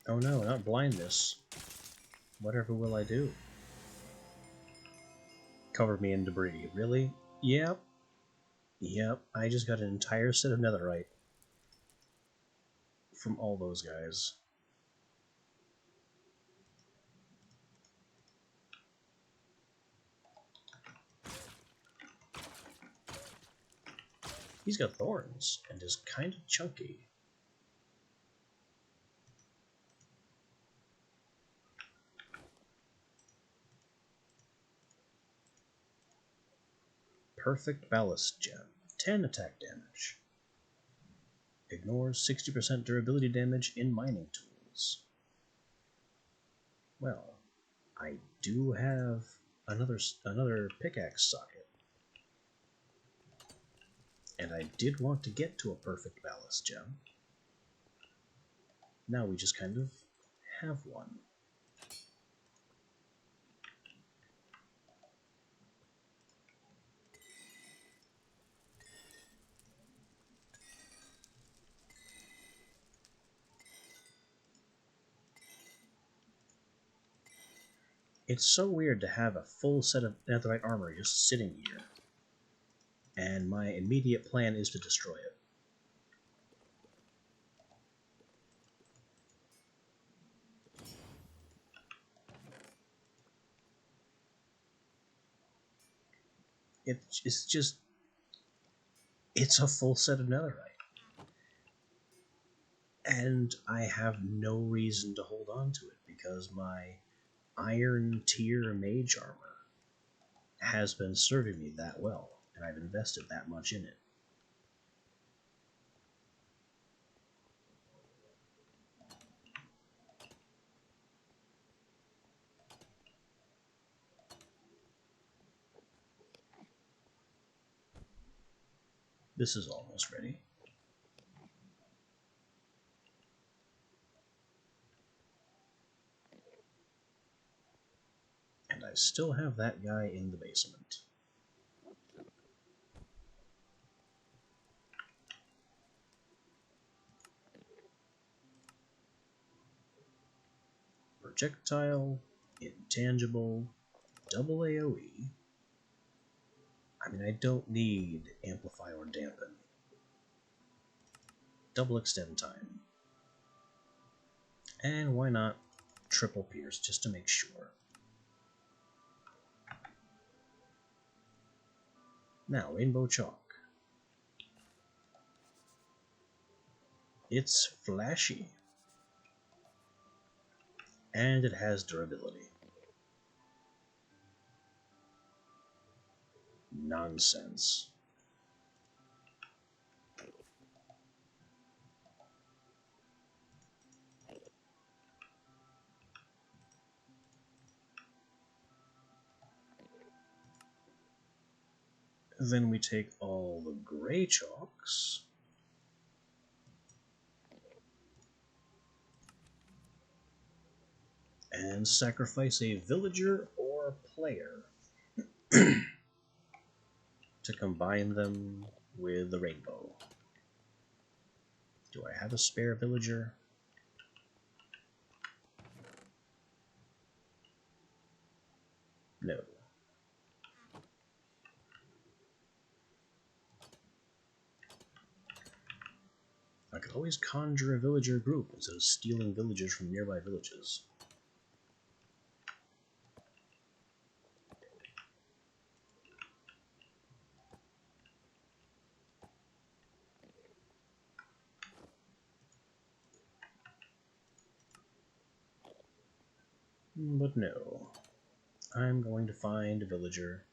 Oh no, not blindness. Whatever will I do? Cover me in debris. Really? Yep. Yep, I just got an entire set of netherite from all those guys. He's got thorns and is kind of chunky. Perfect Ballast Gem. 10 attack damage. Ignores 60% durability damage in mining tools. Well, I do have another pickaxe socket. And I did want to get to a Perfect Ballast Gem. Now we just kind of have one. It's so weird to have a full set of netherite armor just sitting here, and my immediate plan is to destroy it. It's just, it's a full set of netherite, and I have no reason to hold on to it because my iron tier mage armor has been serving me that well, and I've invested that much in it. This is almost ready. And I still have that guy in the basement. Projectile, intangible, double AoE. I mean, I don't need amplify or dampen. Double extend time. And why not triple pierce, just to make sure. Now, Rainbow Chalk. It's flashy. And it has durability. Nonsense. Then we take all the gray chalks and sacrifice a villager or a player to combine them with the rainbow. Do I have a spare villager? No. I could always conjure a villager group instead of stealing villagers from nearby villages. But no. I'm going to find a villager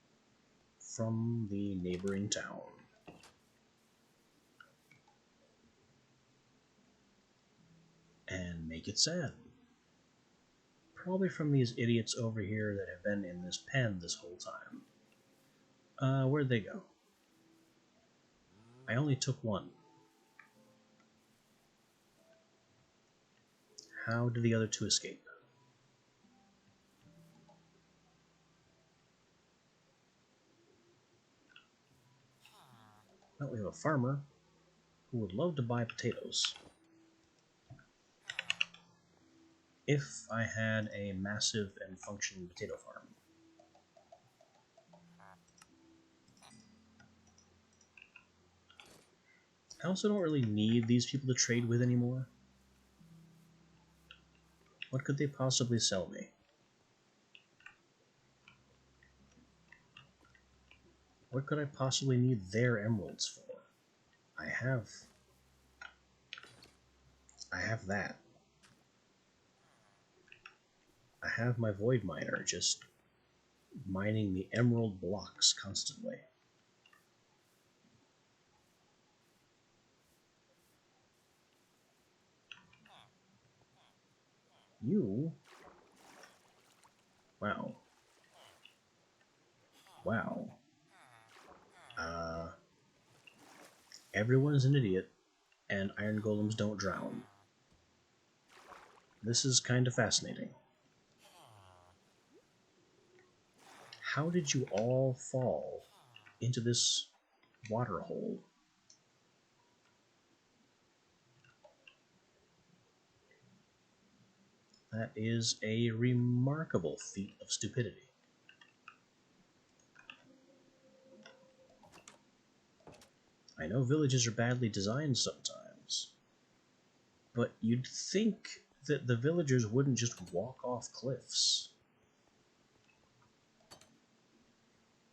from the neighboring town. And make it sad. Probably from these idiots over here that have been in this pen this whole time. Where'd they go? I only took one. How did the other two escape? Well, we have a farmer who would love to buy potatoes. If I had a massive and functioning potato farm. I also don't really need these people to trade with anymore. What could they possibly sell me? What could I possibly need their emeralds for? I have that. I have my void miner just mining the emerald blocks constantly. You? Wow. Wow. Everyone's an idiot, and iron golems don't drown. This is kind of fascinating. How did you all fall into this water hole? That is a remarkable feat of stupidity. I know villages are badly designed sometimes, but you'd think that the villagers wouldn't just walk off cliffs.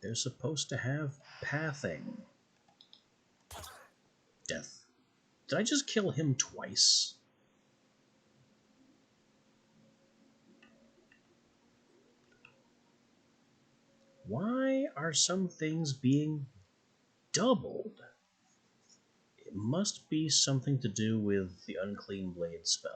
They're supposed to have pathing. Death. Did I just kill him twice? Why are some things being doubled? It must be something to do with the Unclean Blade spell.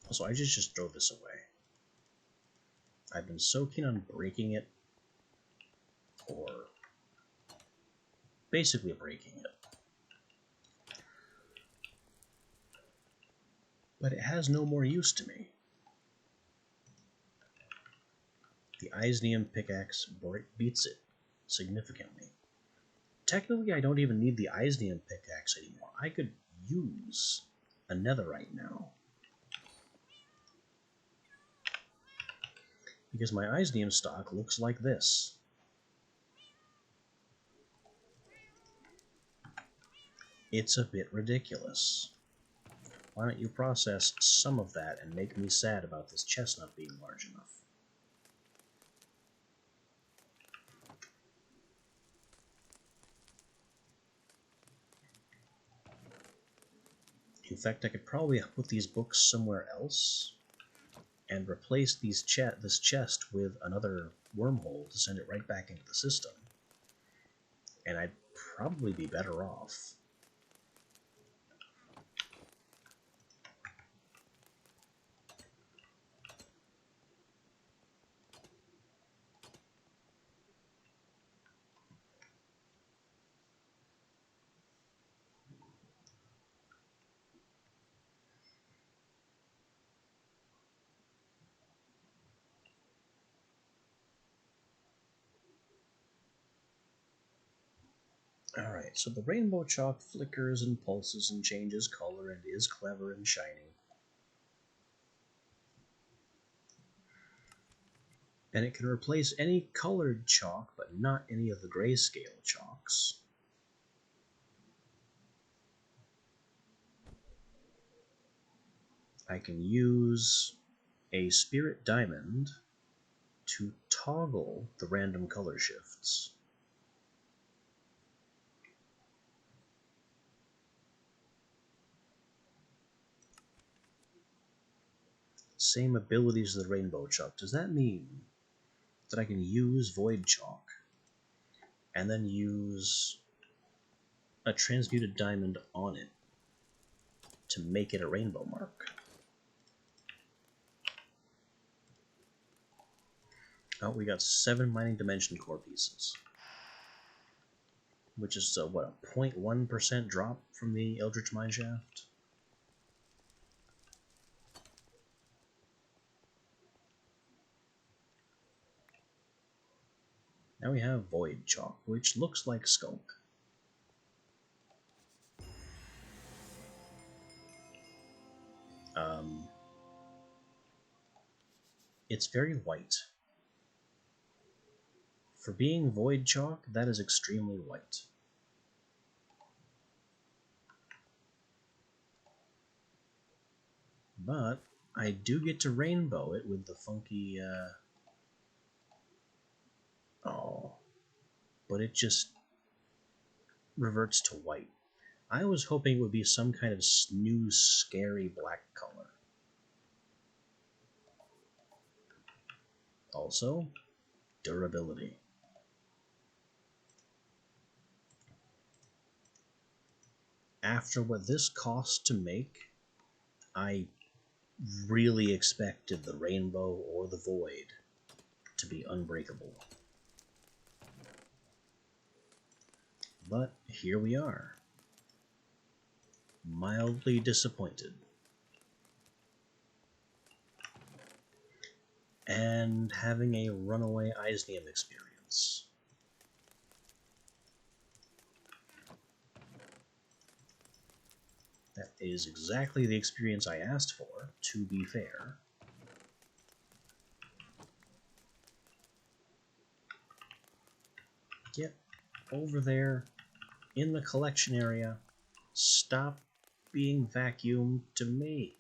Also, I just throw this away. I've been so keen on breaking it, or basically breaking it. But it has no more use to me. The Eisnium pickaxe beats it significantly. Technically, I don't even need the Eisnium pickaxe anymore. I could use a netherite now. Because my Eisnium stock looks like this. It's a bit ridiculous. Why don't you process some of that and make me sad about this chestnut being large enough? In fact, I could probably put these books somewhere else and replace this chest with another wormhole to send it right back into the system. And I'd probably be better off. Alright, so the rainbow chalk flickers and pulses and changes color and is clever and shiny. And it can replace any colored chalk, but not any of the grayscale chalks. I can use a spirit diamond to toggle the random color shifts. Same abilities as the rainbow chalk. Does that mean that I can use void chalk and then use a transmuted diamond on it to make it a rainbow mark? Oh, we got 7 mining dimension core pieces, which is what, a 0.1% drop from the Eldritch Mineshaft? Now we have void chalk, which looks like Skulk. It's very white. For being void chalk, that is extremely white. But I do get to rainbow it with the funky, oh, but it just reverts to white. I was hoping it would be some kind of new, scary black color. Also, durability. After what this cost to make, I really expected the rainbow or the void to be unbreakable. But here we are. mildly disappointed. And having a runaway Eisnium experience. That is exactly the experience I asked for, to be fair. Get over there in the collection area. Stop being vacuumed to me.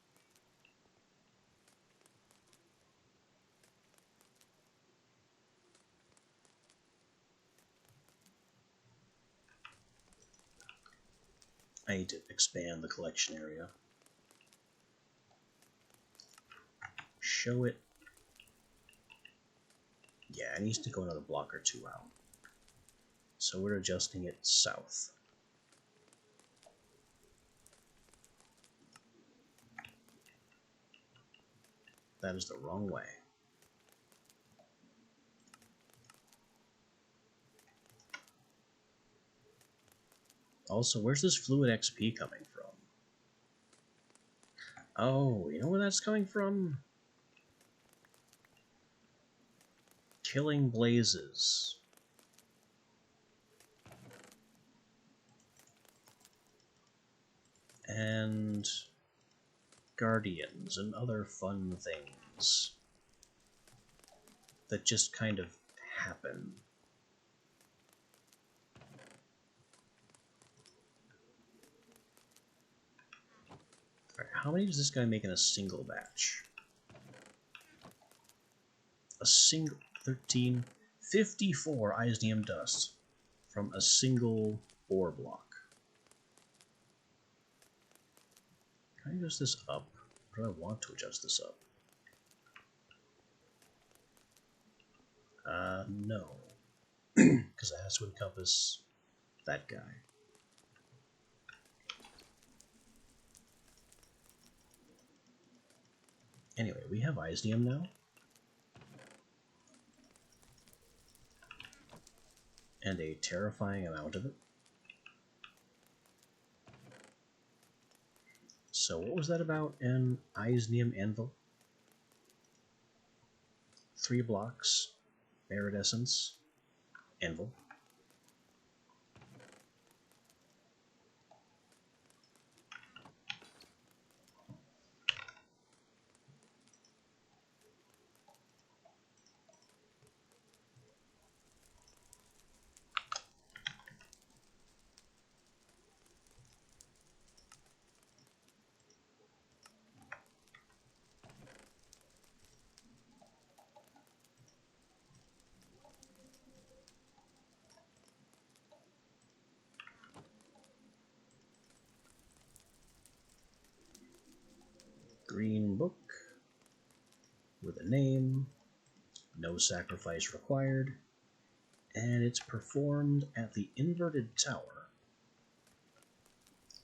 I need to expand the collection area. Show it. Yeah, it needs to go another block or two out. So we're adjusting it south. That is the wrong way. Also, where's this fluid XP coming from? Oh, you know where that's coming from? Killing blazes. And guardians and other fun things that just kind of happen. Alright, how many does this guy make in a single batch? A single 13, 54 Eisnium dust from a single ore block. Can I adjust this up? Or do I want to adjust this up? No. Because it has to encompass that guy. Anyway, we have Eisnium now. And a terrifying amount of it. So what was that about? An Eisnium anvil? 3 blocks. Iridescence. Anvil. Green book with a name, no sacrifice required, and it's performed at the Inverted Tower,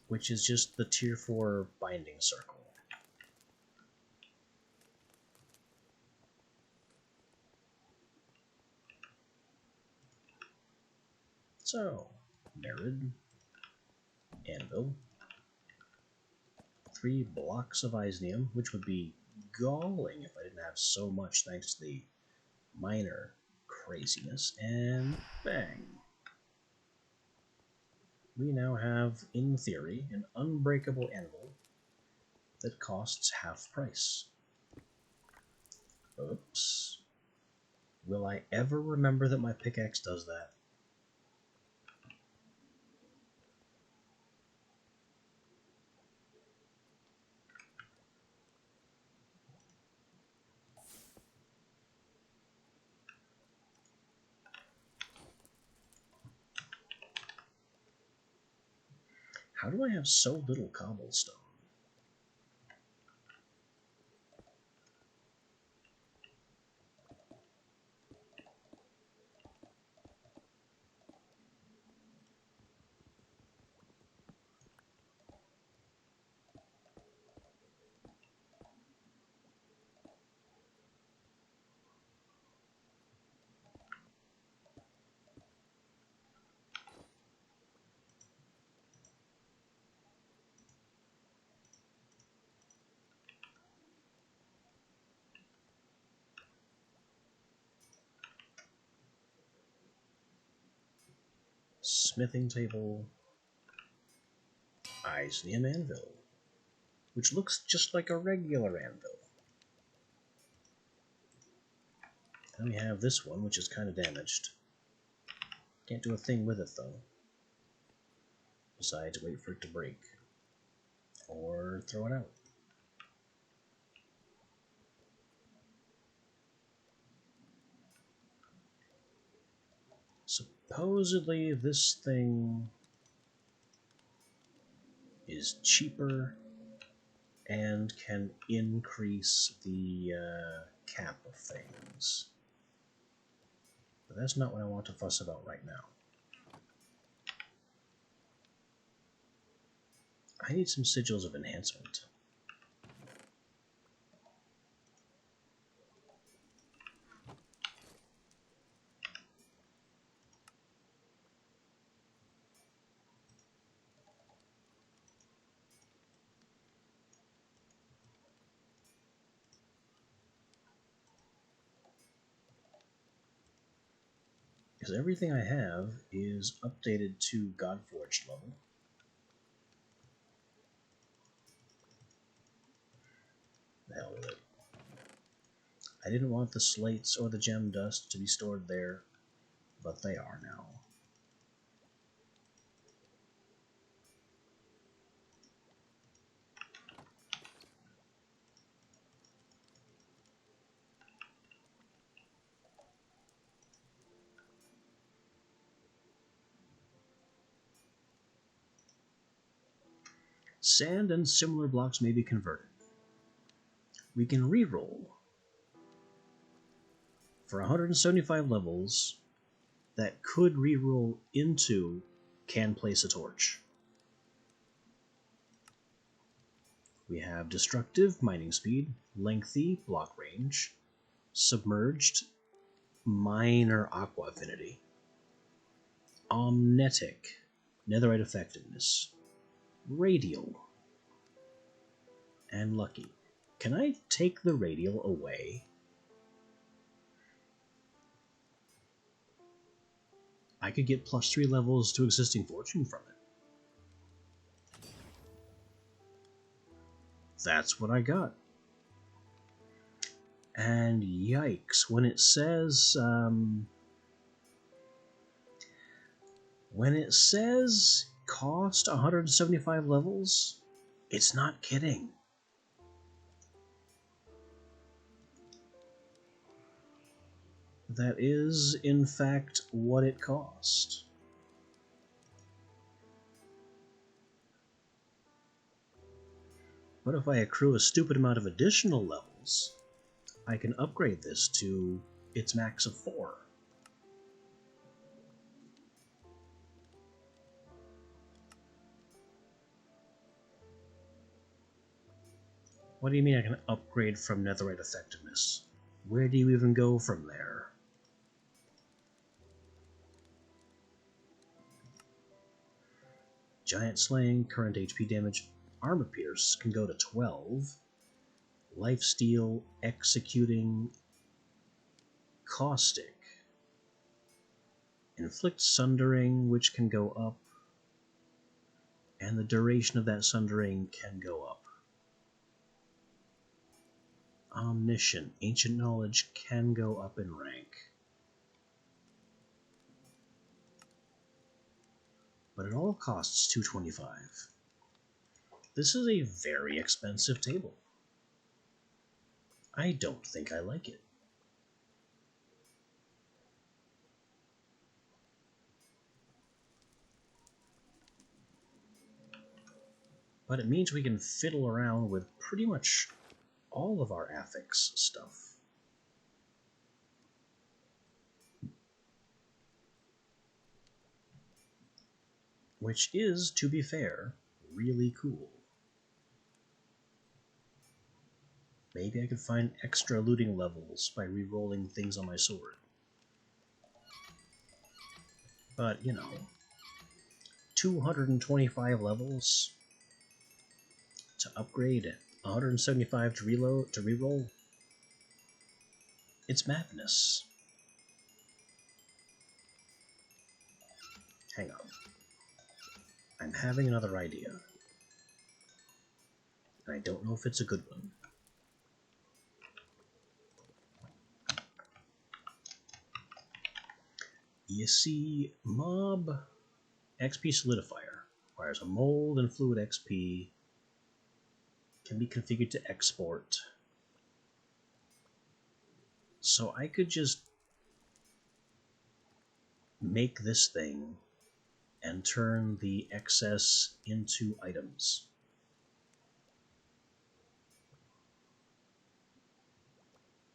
which is just the tier 4 binding circle. So, Merid, Anvil, 3 blocks of Eisnium, which would be galling if I didn't have so much thanks to the minor craziness, and bang. We now have, in theory, an unbreakable anvil that costs half price. Oops. Will I ever remember that my pickaxe does that? How do I have so little cobblestone? smithing table, Isnium anvil, which looks just like a regular anvil. And we have this one, which is kind of damaged. Can't do a thing with it, though. Besides, wait for it to break. Or throw it out. Supposedly, this thing is cheaper and can increase the cap of things. But that's not what I want to fuss about right now. I need some sigils of enhancement. Because everything I have is updated to Godforged level. The hell with it. I didn't want the slates or the gem dust to be stored there, but they are now. Sand and similar blocks may be converted. We can reroll for 175 levels that could reroll into can place a torch. We have destructive mining speed, lengthy block range, submerged minor aqua affinity, omnetic netherite effectiveness, radial, and lucky. Can I take the radial away? I could get +3 levels to existing fortune from it. That's what I got. And yikes, when it says cost 175 levels, it's not kidding. That is, in fact, what it cost. But if I accrue a stupid amount of additional levels, I can upgrade this to its max of 4. What do you mean I can upgrade from netherite effectiveness? Where do you even go from there? Giant Slaying, current HP damage, Armor Pierce can go to 12. Lifesteal, Executing, Caustic. Inflict Sundering, which can go up. And the duration of that Sundering can go up. Omniscient, Ancient Knowledge can go up in rank. But it all costs 225. This is a very expensive table. I don't think I like it. But it means we can fiddle around with pretty much all of our affix stuff. Which is, to be fair, really cool. Maybe I could find extra looting levels by re-rolling things on my sword. But, you know, 225 levels to upgrade, 175 to reload, to re-roll. It's madness. Hang on. I'm having another idea. And I don't know if it's a good one. You see, Mob XP Solidifier requires a mold and fluid XP, can be configured to export. So I could just make this thing and turn the excess into items.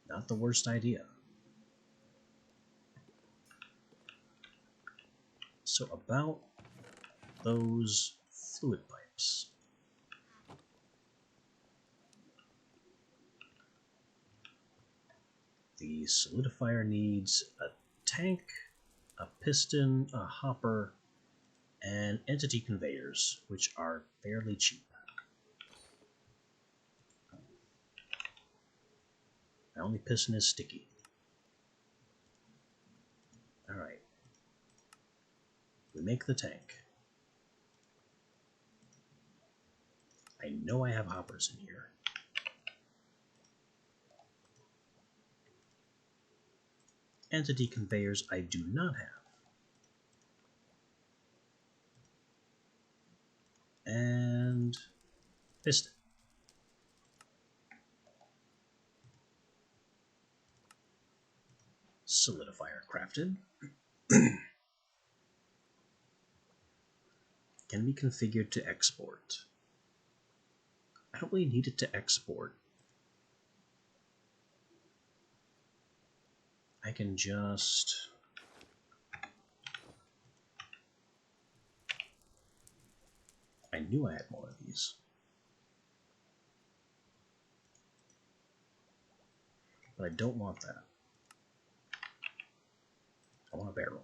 Not the worst idea. So about those fluid pipes. The solidifier needs a tank, a piston, a hopper, and entity conveyors, which are fairly cheap. My only piston is sticky. Alright. We make the tank. I know I have hoppers in here. Entity conveyors I do not have. And piston. Solidifier crafted. Can be configured to export. I don't really need it to export. I can just... I knew I had more of these. But I don't want that. I want a barrel.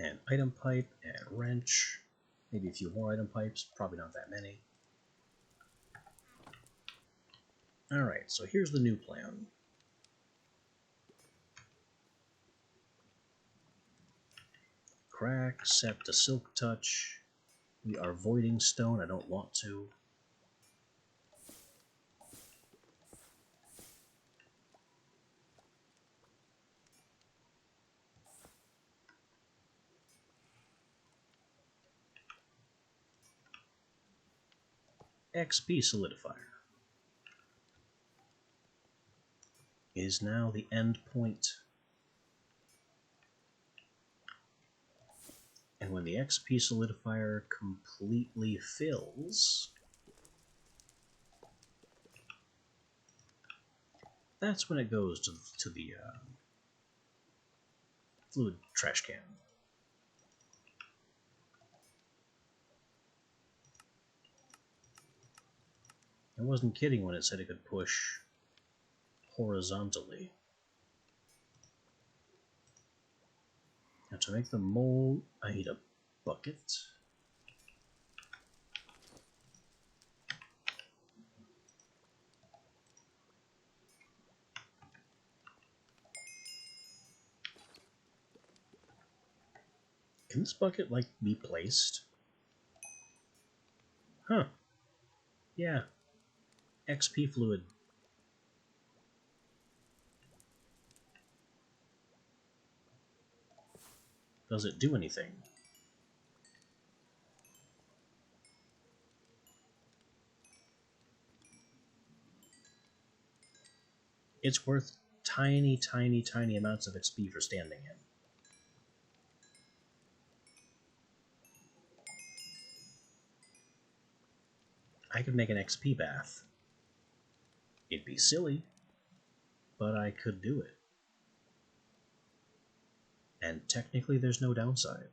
And item pipe and wrench. Maybe a few more item pipes, probably not that many. Alright, so here's the new plan. Crack, set to silk touch. We are voiding stone, I don't want to. XP solidifier is now the end point. And when the XP solidifier completely fills, that's when it goes to the fluid trash can. I wasn't kidding when it said it could push horizontally. Now to make the mold, I need a bucket. Can this bucket, like, be placed? Huh. Yeah. XP fluid. Does it do anything? It's worth tiny, tiny, tiny amounts of XP for standing in. I could make an XP bath. It'd be silly, but I could do it. And technically there's no downside.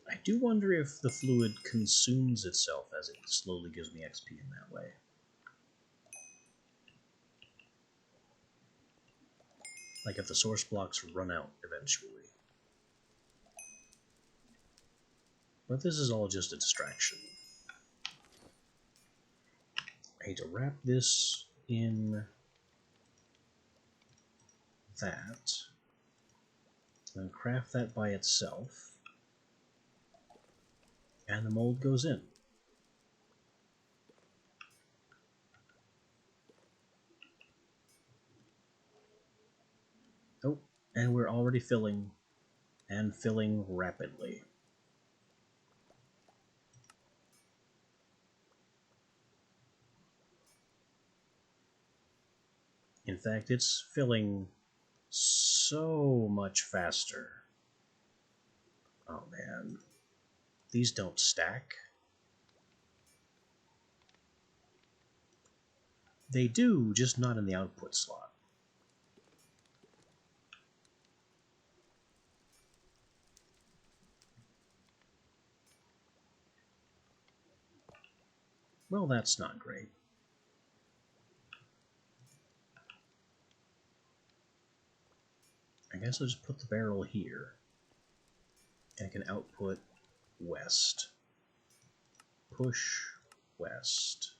I do wonder if the fluid consumes itself as it slowly gives me XP in that way. Like if the source blocks run out eventually. But this is all just a distraction. I need to wrap this in that, then craft that by itself, and the mold goes in. Oh, and we're already filling, and filling rapidly. In fact, it's filling so much faster. Oh man, these don't stack. They do, just not in the output slot. Well, that's not great. I guess I'll just put the barrel here. And I can output west. Push west.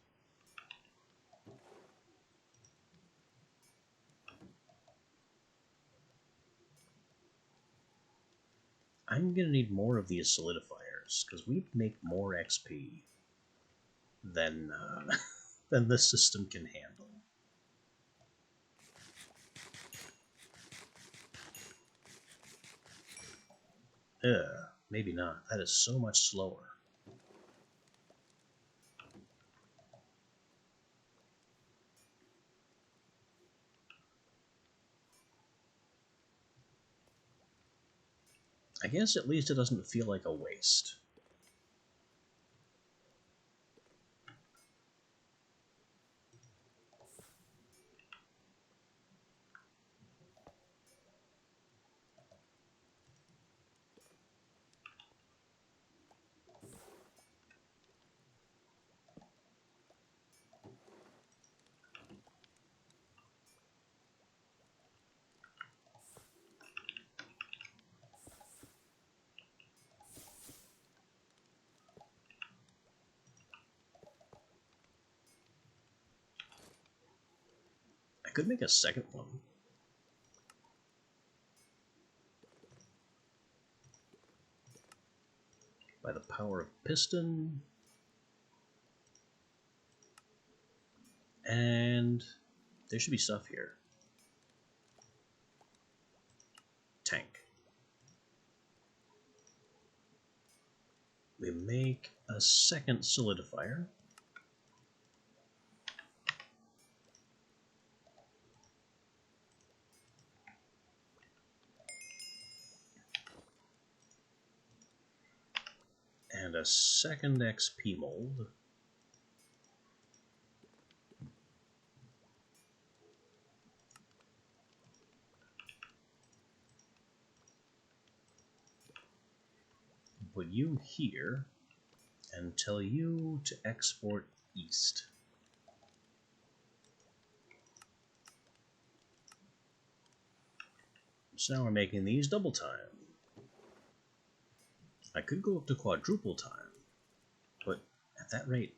I'm going to need more of these solidifiers, because we make more XP than, than the system can handle. Maybe not. That is so much slower. I guess at least it doesn't feel like a waste. I could make a second one. By the power of piston. And there should be stuff here. Tank. We make a second solidifier. And a second XP mold. Put you here and tell you to export east. So now we're making these double time. I could go up to quadruple time, but at that rate,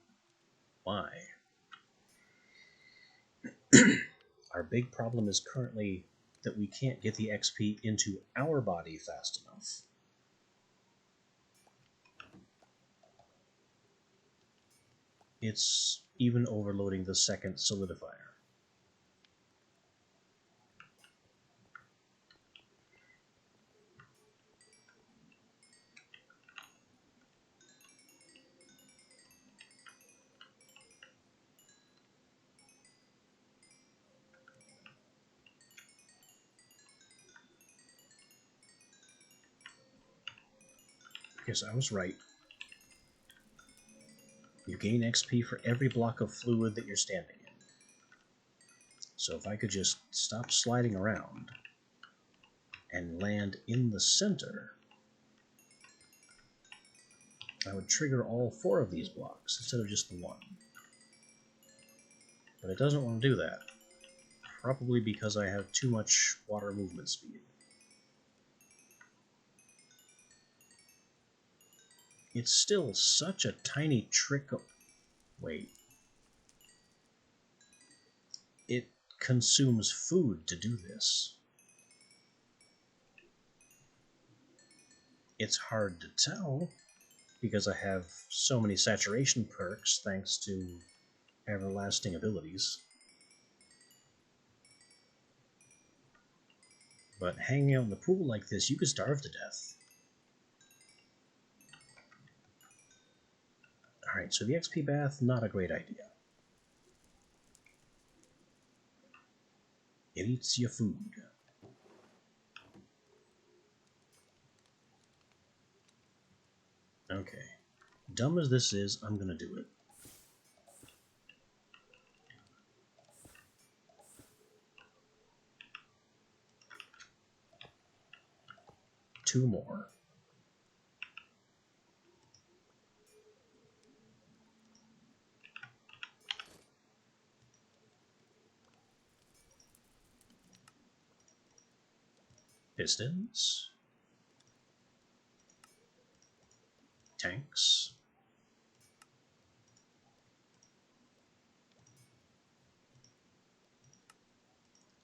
why? Our big problem is currently that we can't get the XP into our body fast enough. It's even overloading the second solidifier. Yes, I was right. You gain XP for every block of fluid that you're standing in. So if I could just stop sliding around and land in the center, I would trigger all 4 of these blocks instead of just the 1. But it doesn't want to do that. Probably because I have too much water movement speed. It's still such a tiny trick of... Wait. It consumes food to do this. It's hard to tell, because I have so many saturation perks thanks to everlasting abilities. But hanging out in the pool like this, you could starve to death. Alright, so the XP bath, not a great idea. It eats your food. Okay. Dumb as this is, I'm gonna do it. Two more. Pistons. Tanks.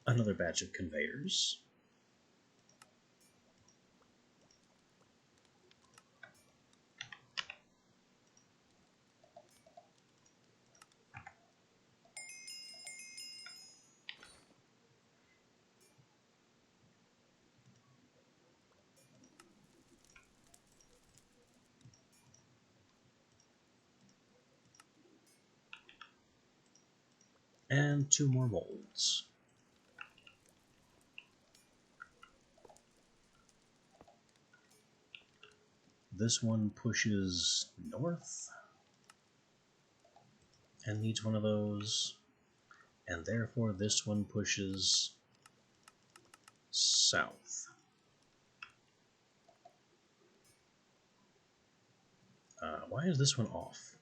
Another batch of conveyors. And 2 more molds. This one pushes north and needs one of those, and therefore this one pushes south. Why is this one off?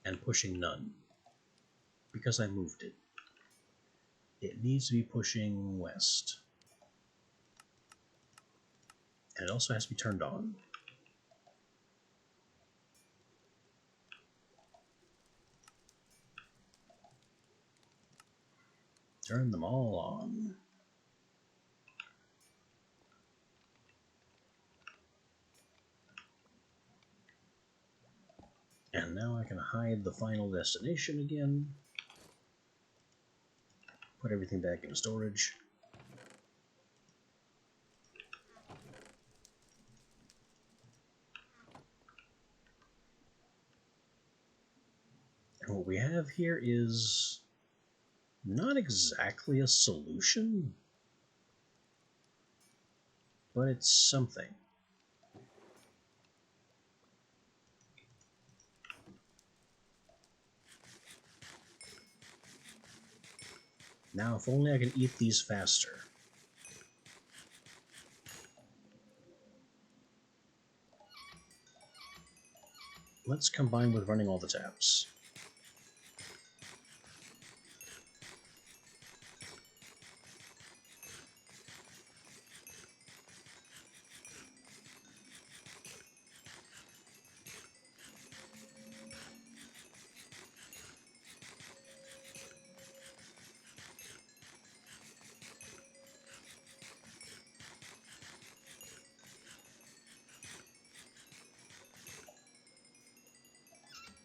And pushing none? Because I moved it. It needs to be pushing west. And it also has to be turned on. Turn them all on. And now I can hide the final destination again. Put everything back in storage. And what we have here is not exactly a solution, but it's something. Now, if only I can eat these faster. Let's combine with running all the taps.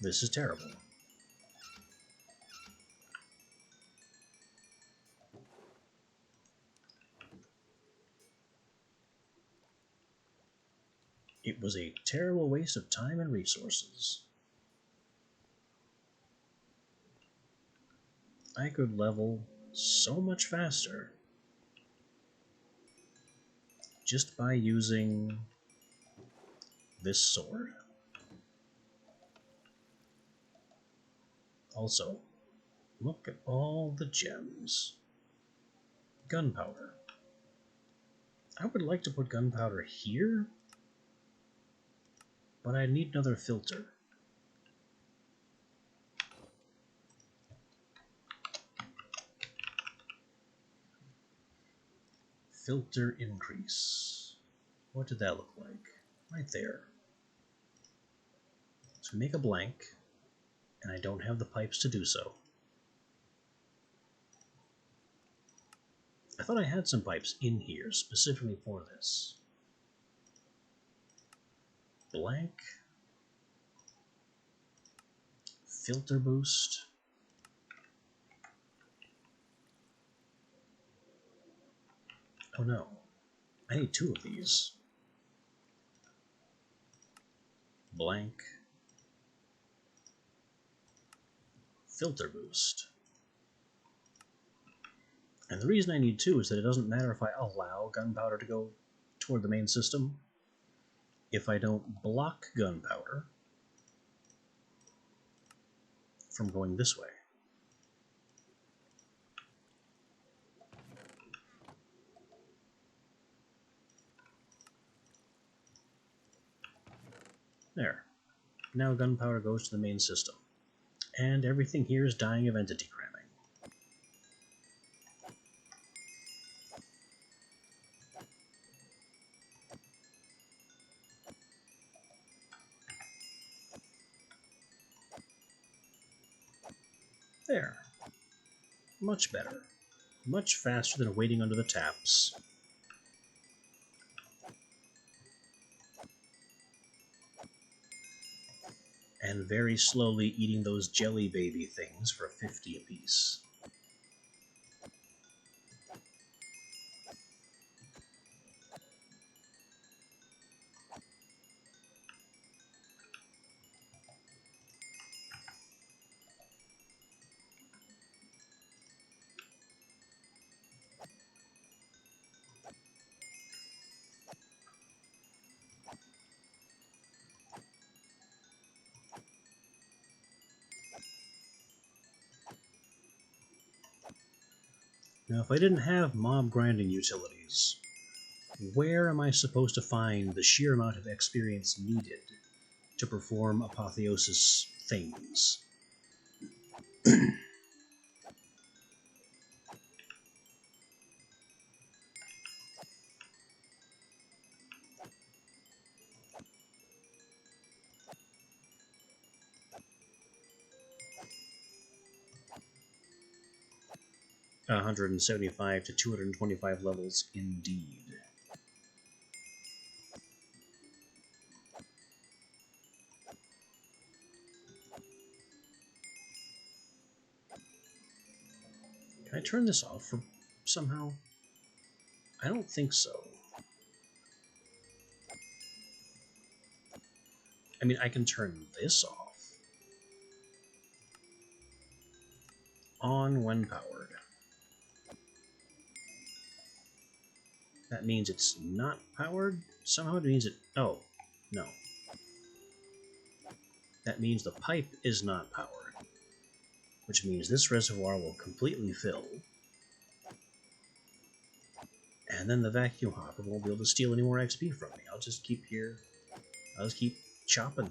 This is terrible. It was a terrible waste of time and resources. I could level so much faster just by using this sword. Also, look at all the gems. Gunpowder. I would like to put gunpowder here, But I need another filter. Filter increase. What did that look like? Right there. So make a blank, and I don't have the pipes to do so. I thought I had some pipes in here specifically for this. Blank. Filter boost. Oh no, I need 2 of these. Blank. Filter boost. And the reason I need 2 is that it doesn't matter if I allow gunpowder to go toward the main system. If I don't block gunpowder from going this way. There. Now gunpowder goes to the main system. And everything here is dying of entity cramming. There. Much better. Much faster than waiting under the taps. And very slowly eating those jelly baby things for 50 apiece. Now, if I didn't have mob grinding utilities, where am I supposed to find the sheer amount of experience needed to perform apotheosis things? 175 to 225 levels indeed. Can I turn this off for somehow? I don't think so. I mean, I can turn this off. On when powered. That means it's not powered? Somehow it means it... Oh, no. That means the pipe is not powered. Which means this reservoir will completely fill. And then the vacuum hopper won't be able to steal any more XP from me. I'll just keep here. I'll just keep chopping.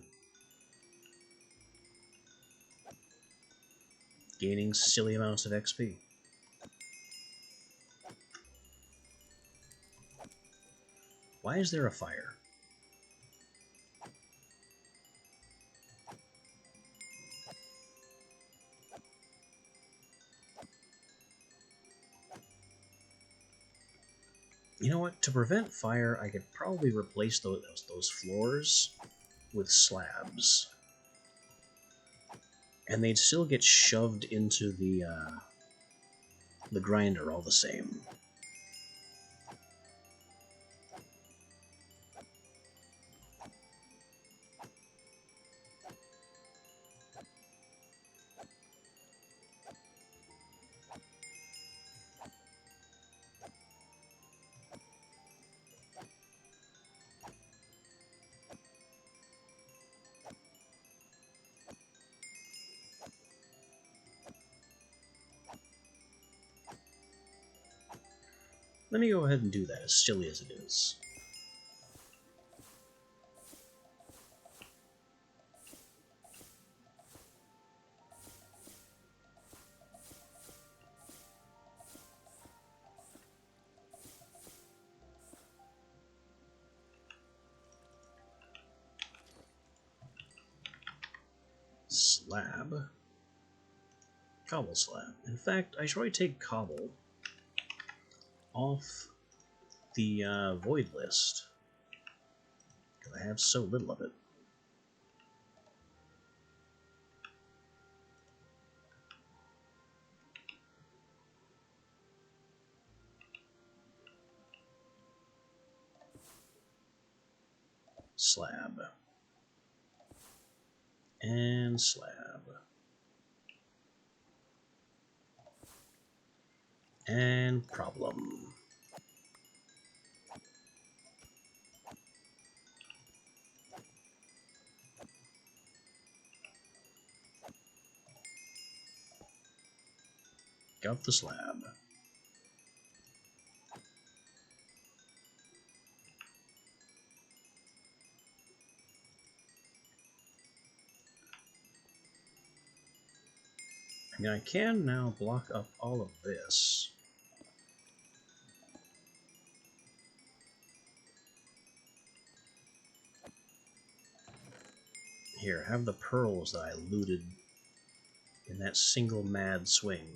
Gaining silly amounts of XP. Why is there a fire? You know what? To prevent fire, I could probably replace those floors with slabs. And they'd still get shoved into the grinder all the same. Let me go ahead and do that, as silly as it is. slab. Cobble slab. In fact, I should probably take cobble off the void list, because I have so little of it. Slab. And slab. And problem. Got the slab. I mean, I can now block up all of this. Here, have the pearls that I looted in that single mad swing.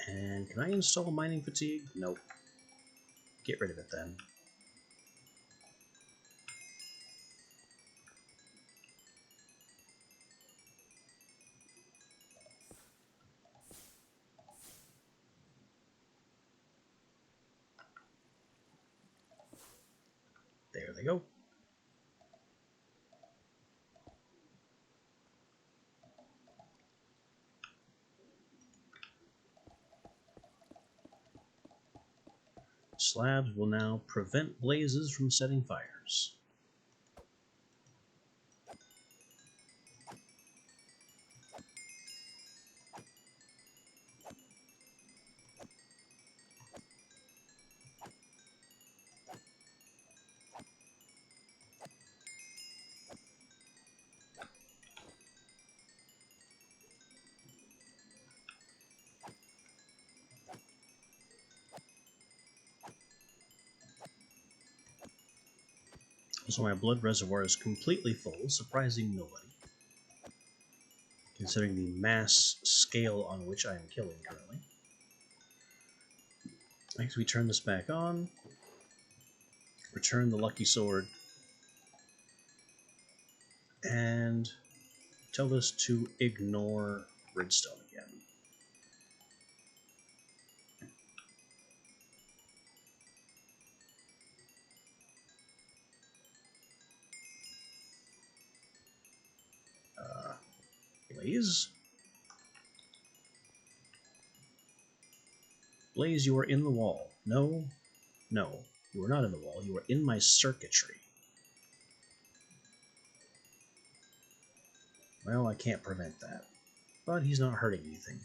And can I install mining fatigue? Nope. Get rid of it then. There they go. Slabs will now prevent blazes from setting fires. So my blood reservoir is completely full, surprising nobody, considering the mass scale on which I am killing currently. Next we turn this back on, return the lucky sword, and tell this to ignore redstone again. Blaze? Blaze, you are in the wall. No, no, you are not in the wall. You are in my circuitry. Well, I can't prevent that. But he's not hurting anything.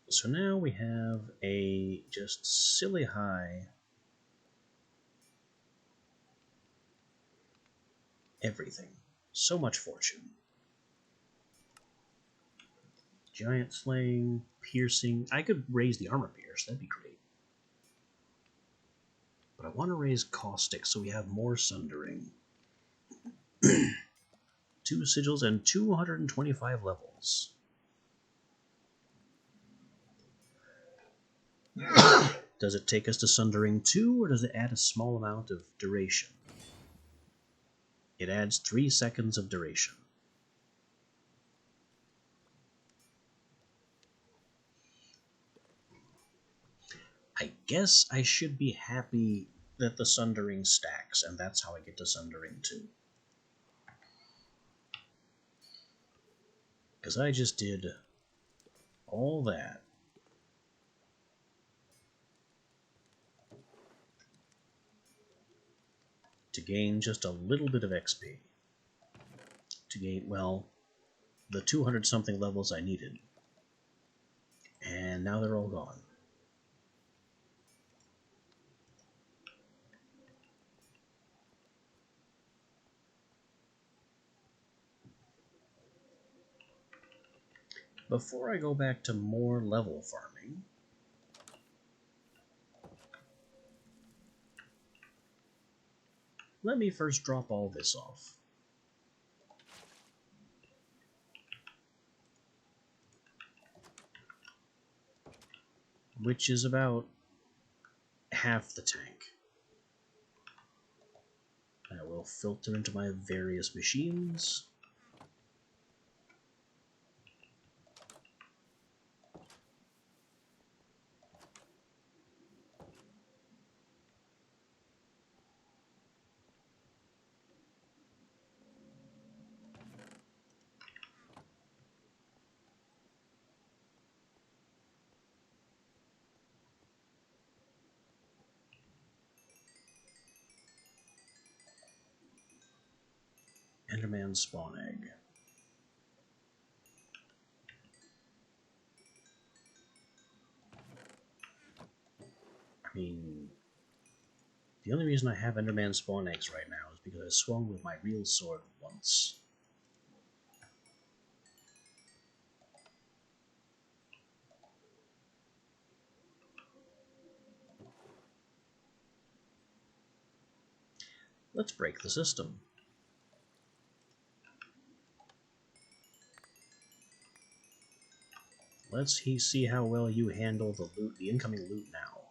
So now we have a just silly high everything. So much fortune. Giant slaying, piercing. I could raise the armor pierce, that'd be great. But I want to raise caustic so we have more sundering. 2 sigils and 225 levels. Does it take us to Sundering 2, or does it add a small amount of duration? It adds 3 seconds of duration. I guess I should be happy that the Sundering stacks, and that's how I get to Sundering 2. Because I just did all that to gain just a little bit of XP. To gain, well, the 200-something levels I needed. And now they're all gone. Before I go back to more level farming, let me first drop all this off. Which is about half the tank. I will filter into my various machines. Enderman spawn egg. I mean, the only reason I have Enderman spawn eggs right now is because I swung with my real sword once. Let's break the system. Let's see how well you handle the loot, the incoming loot now.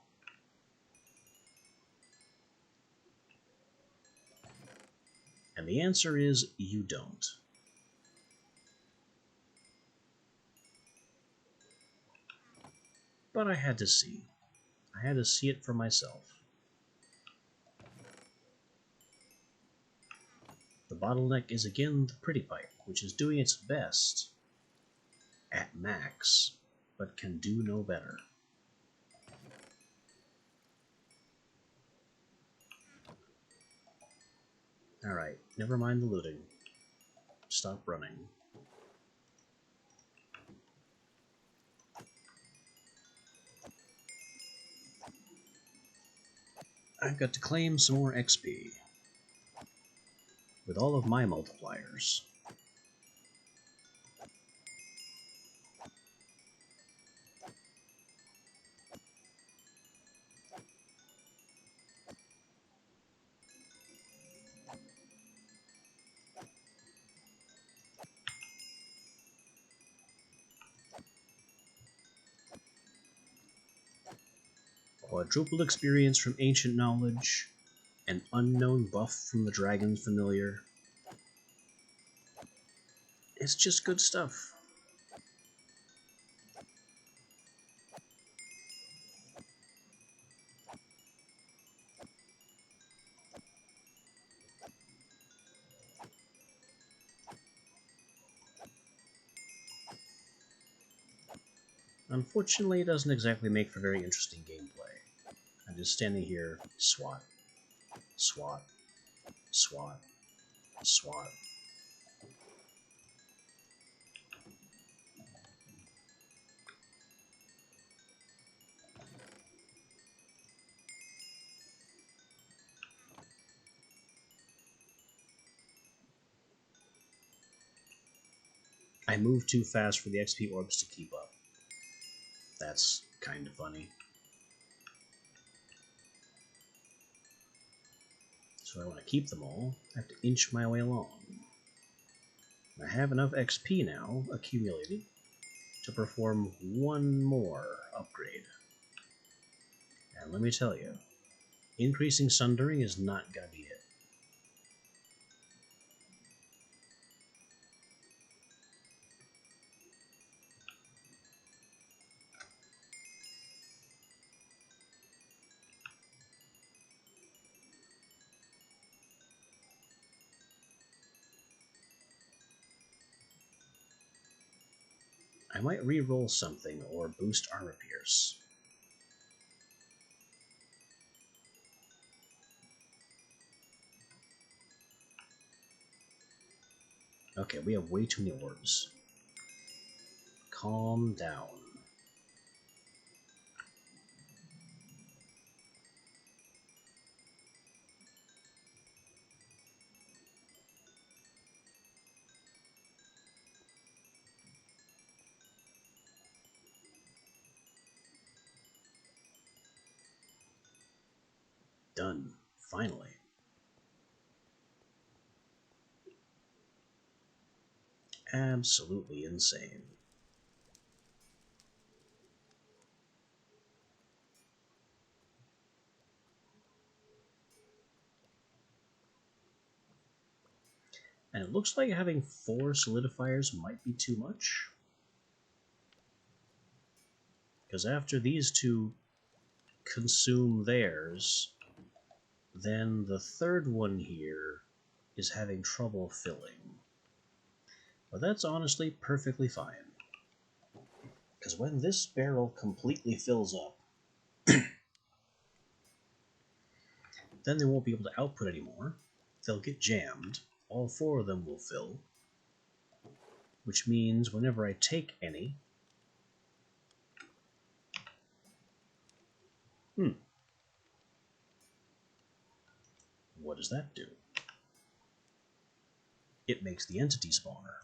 And the answer is, you don't. But I had to see. I had to see it for myself. The bottleneck is again the pretty pipe, which is doing its best at max, but can do no better. Alright, never mind the looting. Stop running. I've got to claim some more XP with all of my multipliers. Quadrupled experience from ancient knowledge, an unknown buff from the dragon's familiar. It's just good stuff. Unfortunately, it doesn't exactly make for very interesting gameplay. I'm just standing here, swat, swat, swat, swat. I move too fast for the XP orbs to keep up. That's kind of funny. So I want to keep them all. I have to inch my way along. I have enough XP now accumulated to perform one more upgrade. And let me tell you, increasing sundering is not gonna be it. I might re-roll something or boost armor pierce. Okay, we have way too many orbs. Calm down. Done. Finally. Absolutely insane. And it looks like having 4 solidifiers might be too much. Because after these two consume theirs, then the third one here is having trouble filling. But that's honestly perfectly fine. Because when this barrel completely fills up, then they won't be able to output anymore. They'll get jammed. All 4 of them will fill. Which means whenever I take any... What does that do? It makes the entity spawner.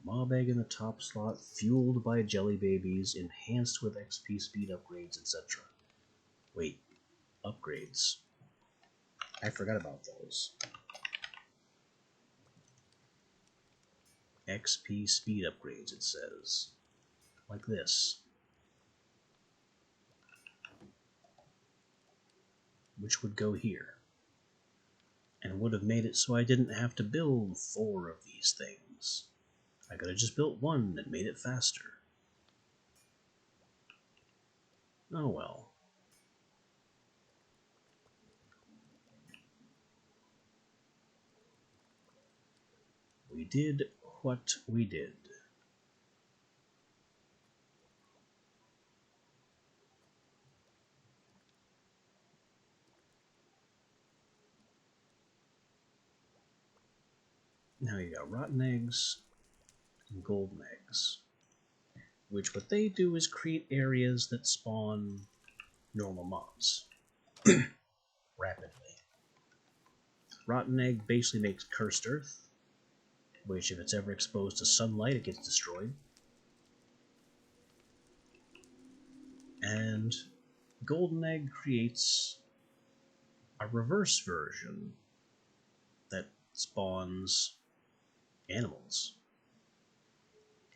Mob egg in the top slot, fueled by jelly babies, enhanced with XP speed upgrades, etc. Wait, upgrades. I forgot about those. XP speed upgrades, it says. Like this. Which would go here. And would have made it so I didn't have to build 4 of these things. I could have just built 1 and made it faster. Oh well. We did what we did. Now you got rotten eggs and golden eggs. Which what they do is create areas that spawn normal mobs. Rapidly. Rotten egg basically makes cursed earth, which if it's ever exposed to sunlight it gets destroyed. And golden egg creates a reverse version that spawns animals.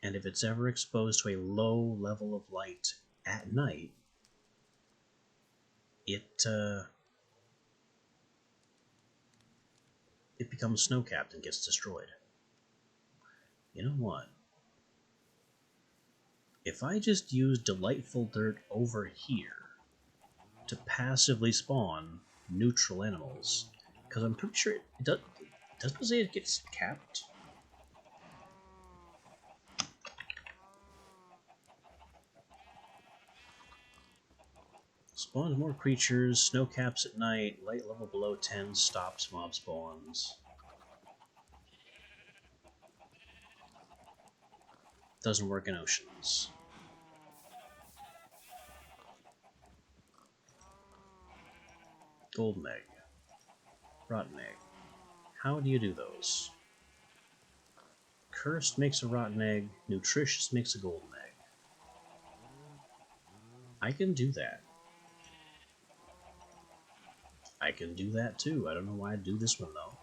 And if it's ever exposed to a low level of light at night, it becomes snow-capped and gets destroyed. You know what? If I just use delightful dirt over here to passively spawn neutral animals, because I'm pretty sure doesn't it say it gets capped? Spawns more creatures, snow caps at night, light level below 10 stops mob spawns. Doesn't work in oceans. Golden egg. Rotten egg. How do you do those? Cursed makes a rotten egg, nutritious makes a golden egg. I can do that. I can do that too. I don't know why I do this one though.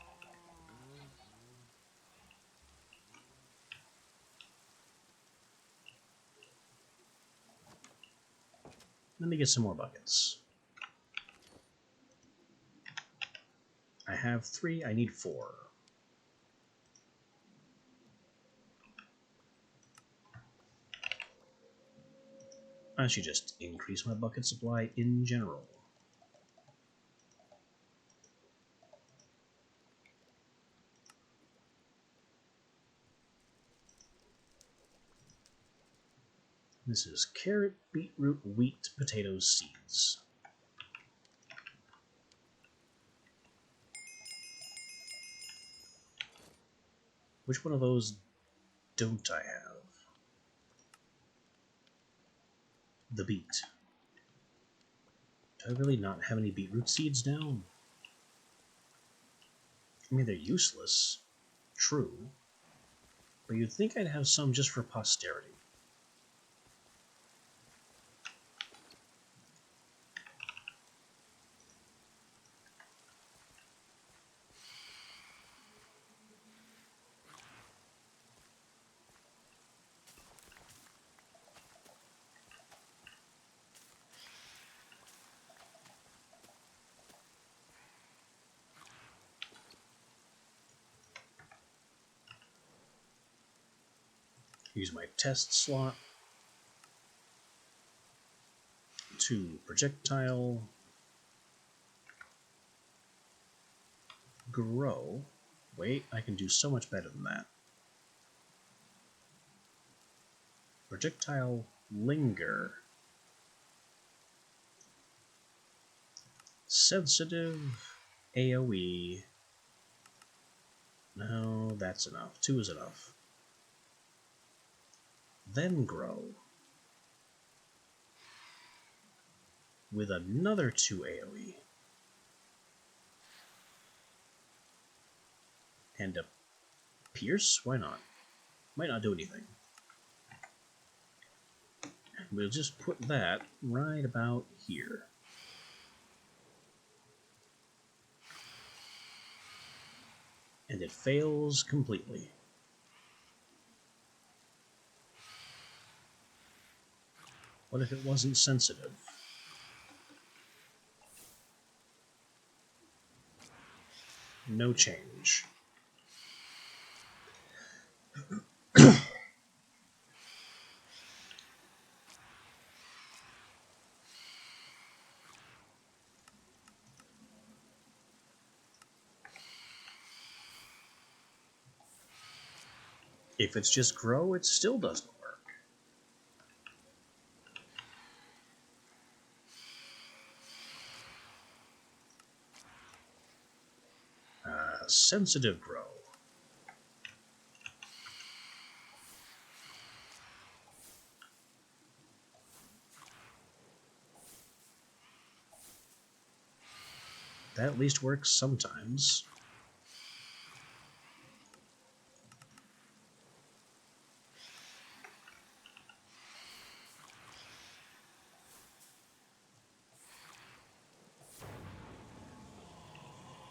Let me get some more buckets. I have 3, I need 4. I should just increase my bucket supply in general. This is carrot, beetroot, wheat, potato seeds. Which one of those don't I have? The beet. Do I really not have any beetroot seeds down? I mean, they're useless. True. But you'd think I'd have some just for posterity. Use my test slot to projectile, grow. Wait, I can do so much better than that. Projectile, linger. Sensitive, AoE. No, that's enough. 2 is enough. Then grow. With another 2 AoE. And a pierce? Why not? Might not do anything. We'll just put that right about here. And it fails completely. What if it wasn't sensitive? No change. If it's just grow, it still doesn't work. Sensitive grow. That at least works sometimes.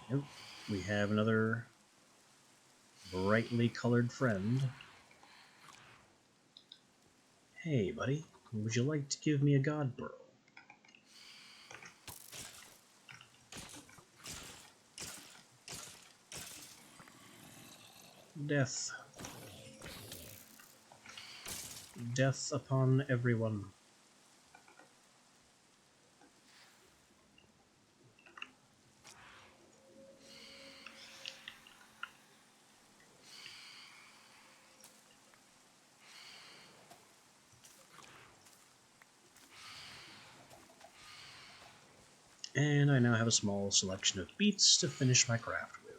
Nope. We have another brightly colored friend. Hey, buddy. Would you like to give me a god pearl? Death. Death upon everyone. And I now have a small selection of beets to finish my craft with.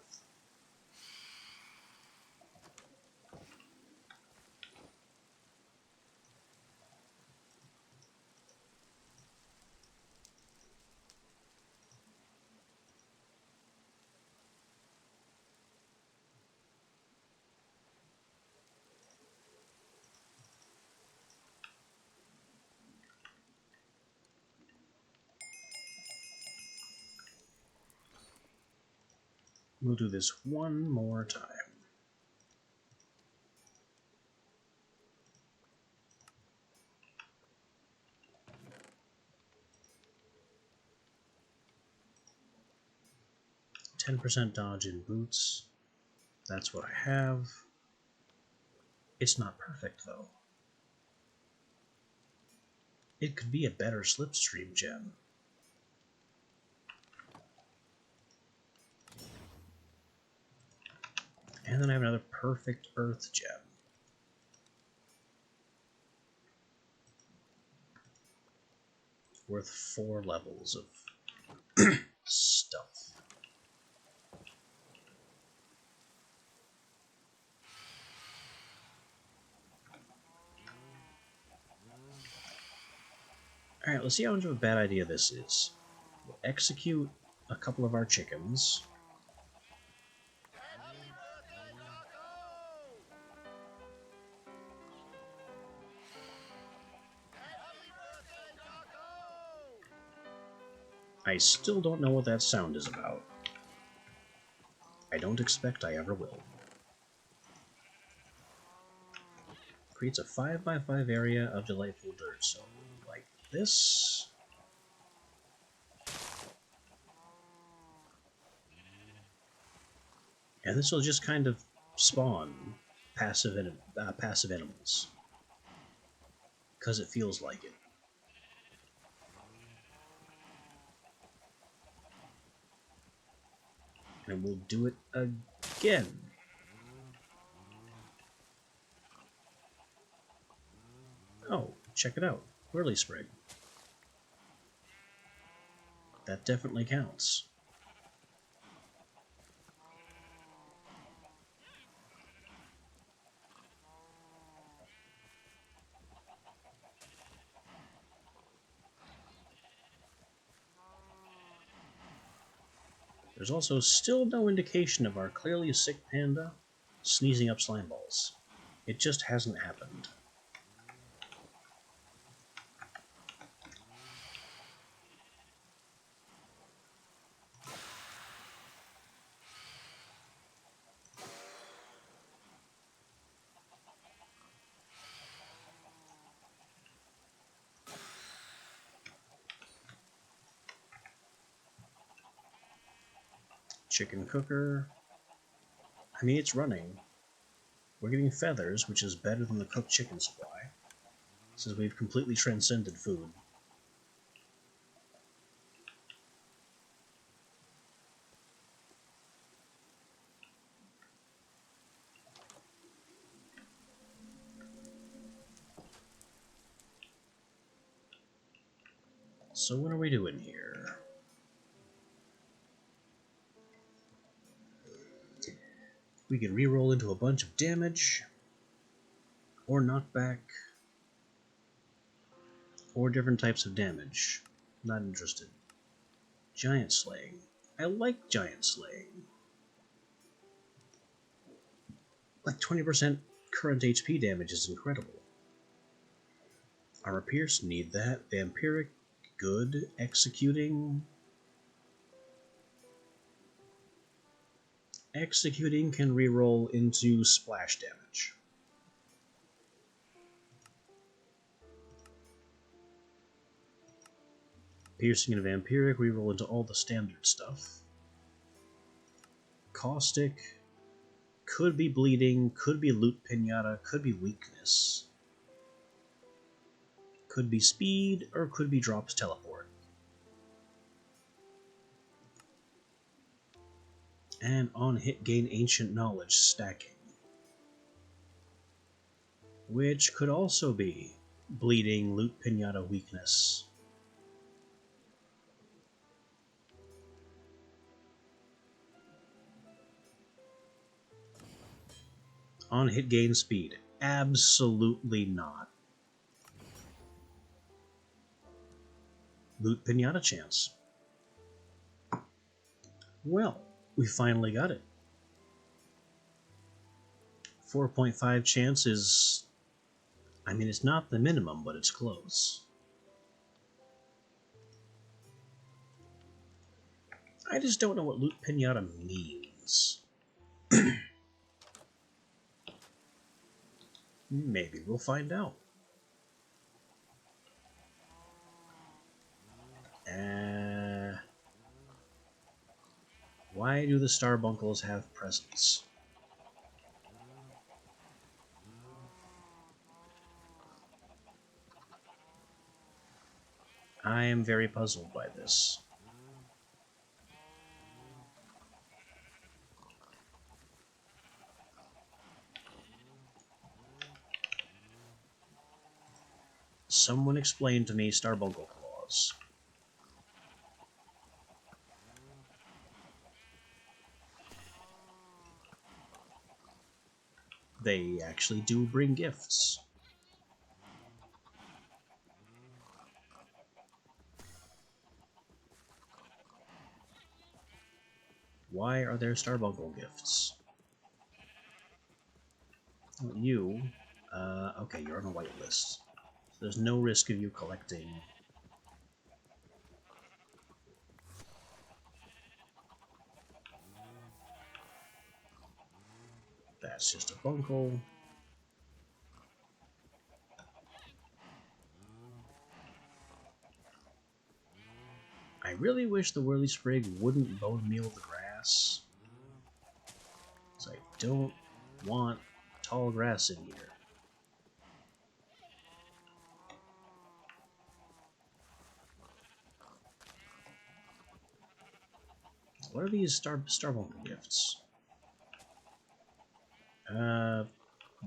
We'll do this one more time. %, dodge in boots. That's what I have. It's not perfect, though. It could be a better slipstream gem. And then I have another perfect earth gem. Worth 4 levels of stuff. Alright, let's see how much of a bad idea this is. We'll execute a couple of our chickens. I still don't know what that sound is about. I don't expect I ever will. Creates a 5x5 area of delightful dirt, so like this. And this will just kind of spawn passive animals, because it feels like it. And we'll do it again. Oh, check it out. Whirly Sprig. That definitely counts. There's also still no indication of our clearly sick panda sneezing up slime balls. It just hasn't happened. Chicken cooker. I mean, it's running. We're getting feathers, which is better than the cooked chicken supply, since we've completely transcended food. So what are we doing here? We could reroll into a bunch of damage, or knockback, or different types of damage. Not interested. Giant slaying. I like giant slaying. Like 20% current HP damage is incredible. Armor Pierce, need that. Vampiric, good. Executing. Executing can reroll into splash damage. Piercing and Vampiric reroll into all the standard stuff. Caustic, could be bleeding, could be loot pinata, could be weakness. Could be speed, or could be drops teleport. And on hit gain ancient knowledge stacking. Which could also be bleeding, loot pinata, weakness. On hit gain speed. Absolutely not. Loot pinata chance. Well, we finally got it. 4.5 chance is... I mean, it's not the minimum, but it's close. I just don't know what loot pinata means. Maybe we'll find out. Why do the Starbunkles have presents? I am very puzzled by this. Someone explain to me Starbuncle claws. They actually do bring gifts. Why are there Starbuncle gifts? You, okay, you're on a whitelist. So there's no risk of you collecting. That's just a bunkle. I really wish the Whirly Sprig wouldn't bone meal the grass. So I don't want tall grass in here. What are these Starbone gifts?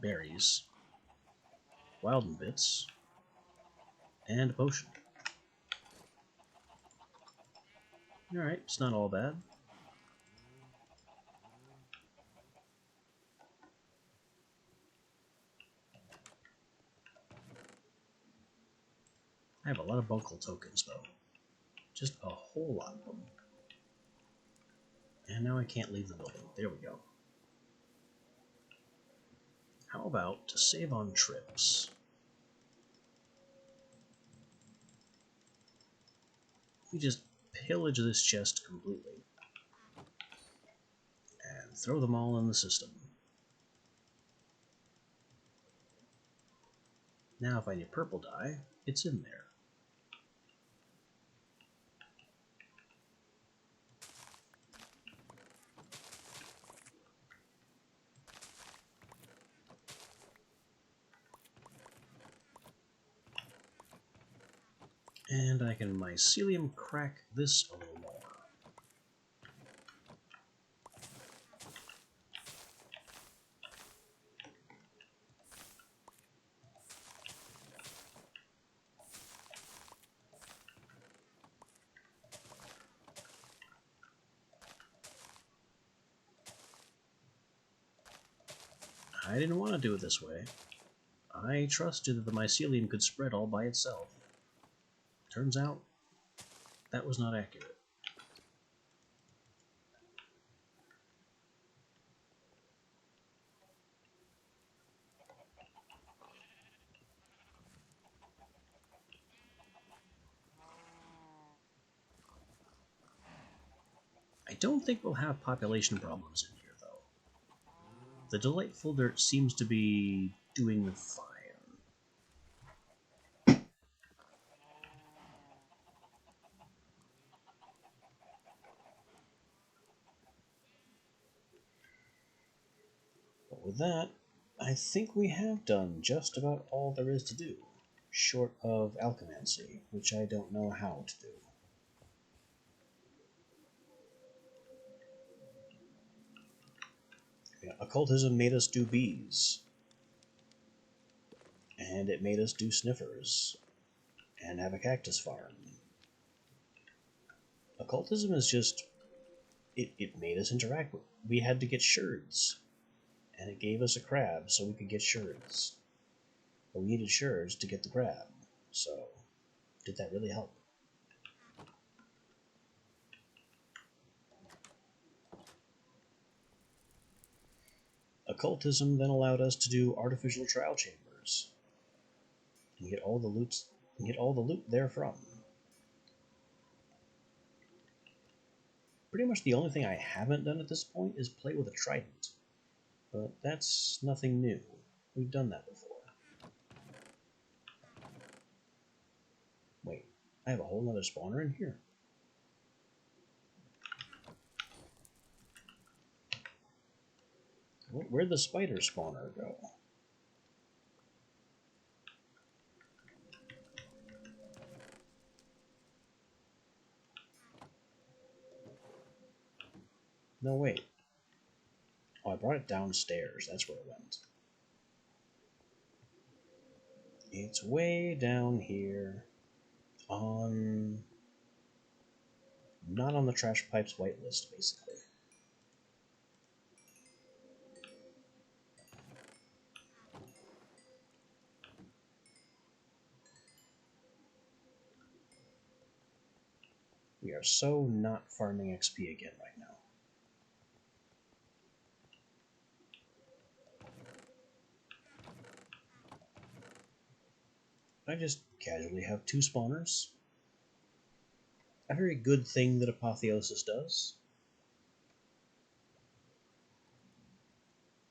Berries. Wilden bits. And a potion. Alright, it's not all bad. I have a lot of Bunkle tokens, though. Just a whole lot of them. And now I can't leave the building. There we go. How about to save on trips? We just pillage this chest completely. And throw them all in the system. Now if I need purple dye, it's in there. And I can mycelium crack this a little more. I didn't want to do it this way. I trusted that the mycelium could spread all by itself. Turns out, that was not accurate. I don't think we'll have population problems in here, though. The delightful dirt seems to be doing fine. But with that, I think we have done just about all there is to do, short of alchemancy, which I don't know how to do. Yeah, occultism made us do bees, and it made us do sniffers, and have a cactus farm. Occultism is just, it made us interact with. We had to get sherds, and it gave us a crab so we could get sherds. But we needed sherds to get the crab, so did that really help? Occultism then allowed us to do artificial trial chambers and get all the loot therefrom. Pretty much the only thing I haven't done at this point is play with a trident, but that's nothing new. We've done that before. Wait, I have a whole nother spawner in here. Where'd the spider spawner go? No, wait. Oh, I brought it downstairs. That's where it went. It's way down here on... not on the trash pipes whitelist, basically. We are so not farming XP again right now. I just casually have 2 spawners. A very good thing that Apotheosis does.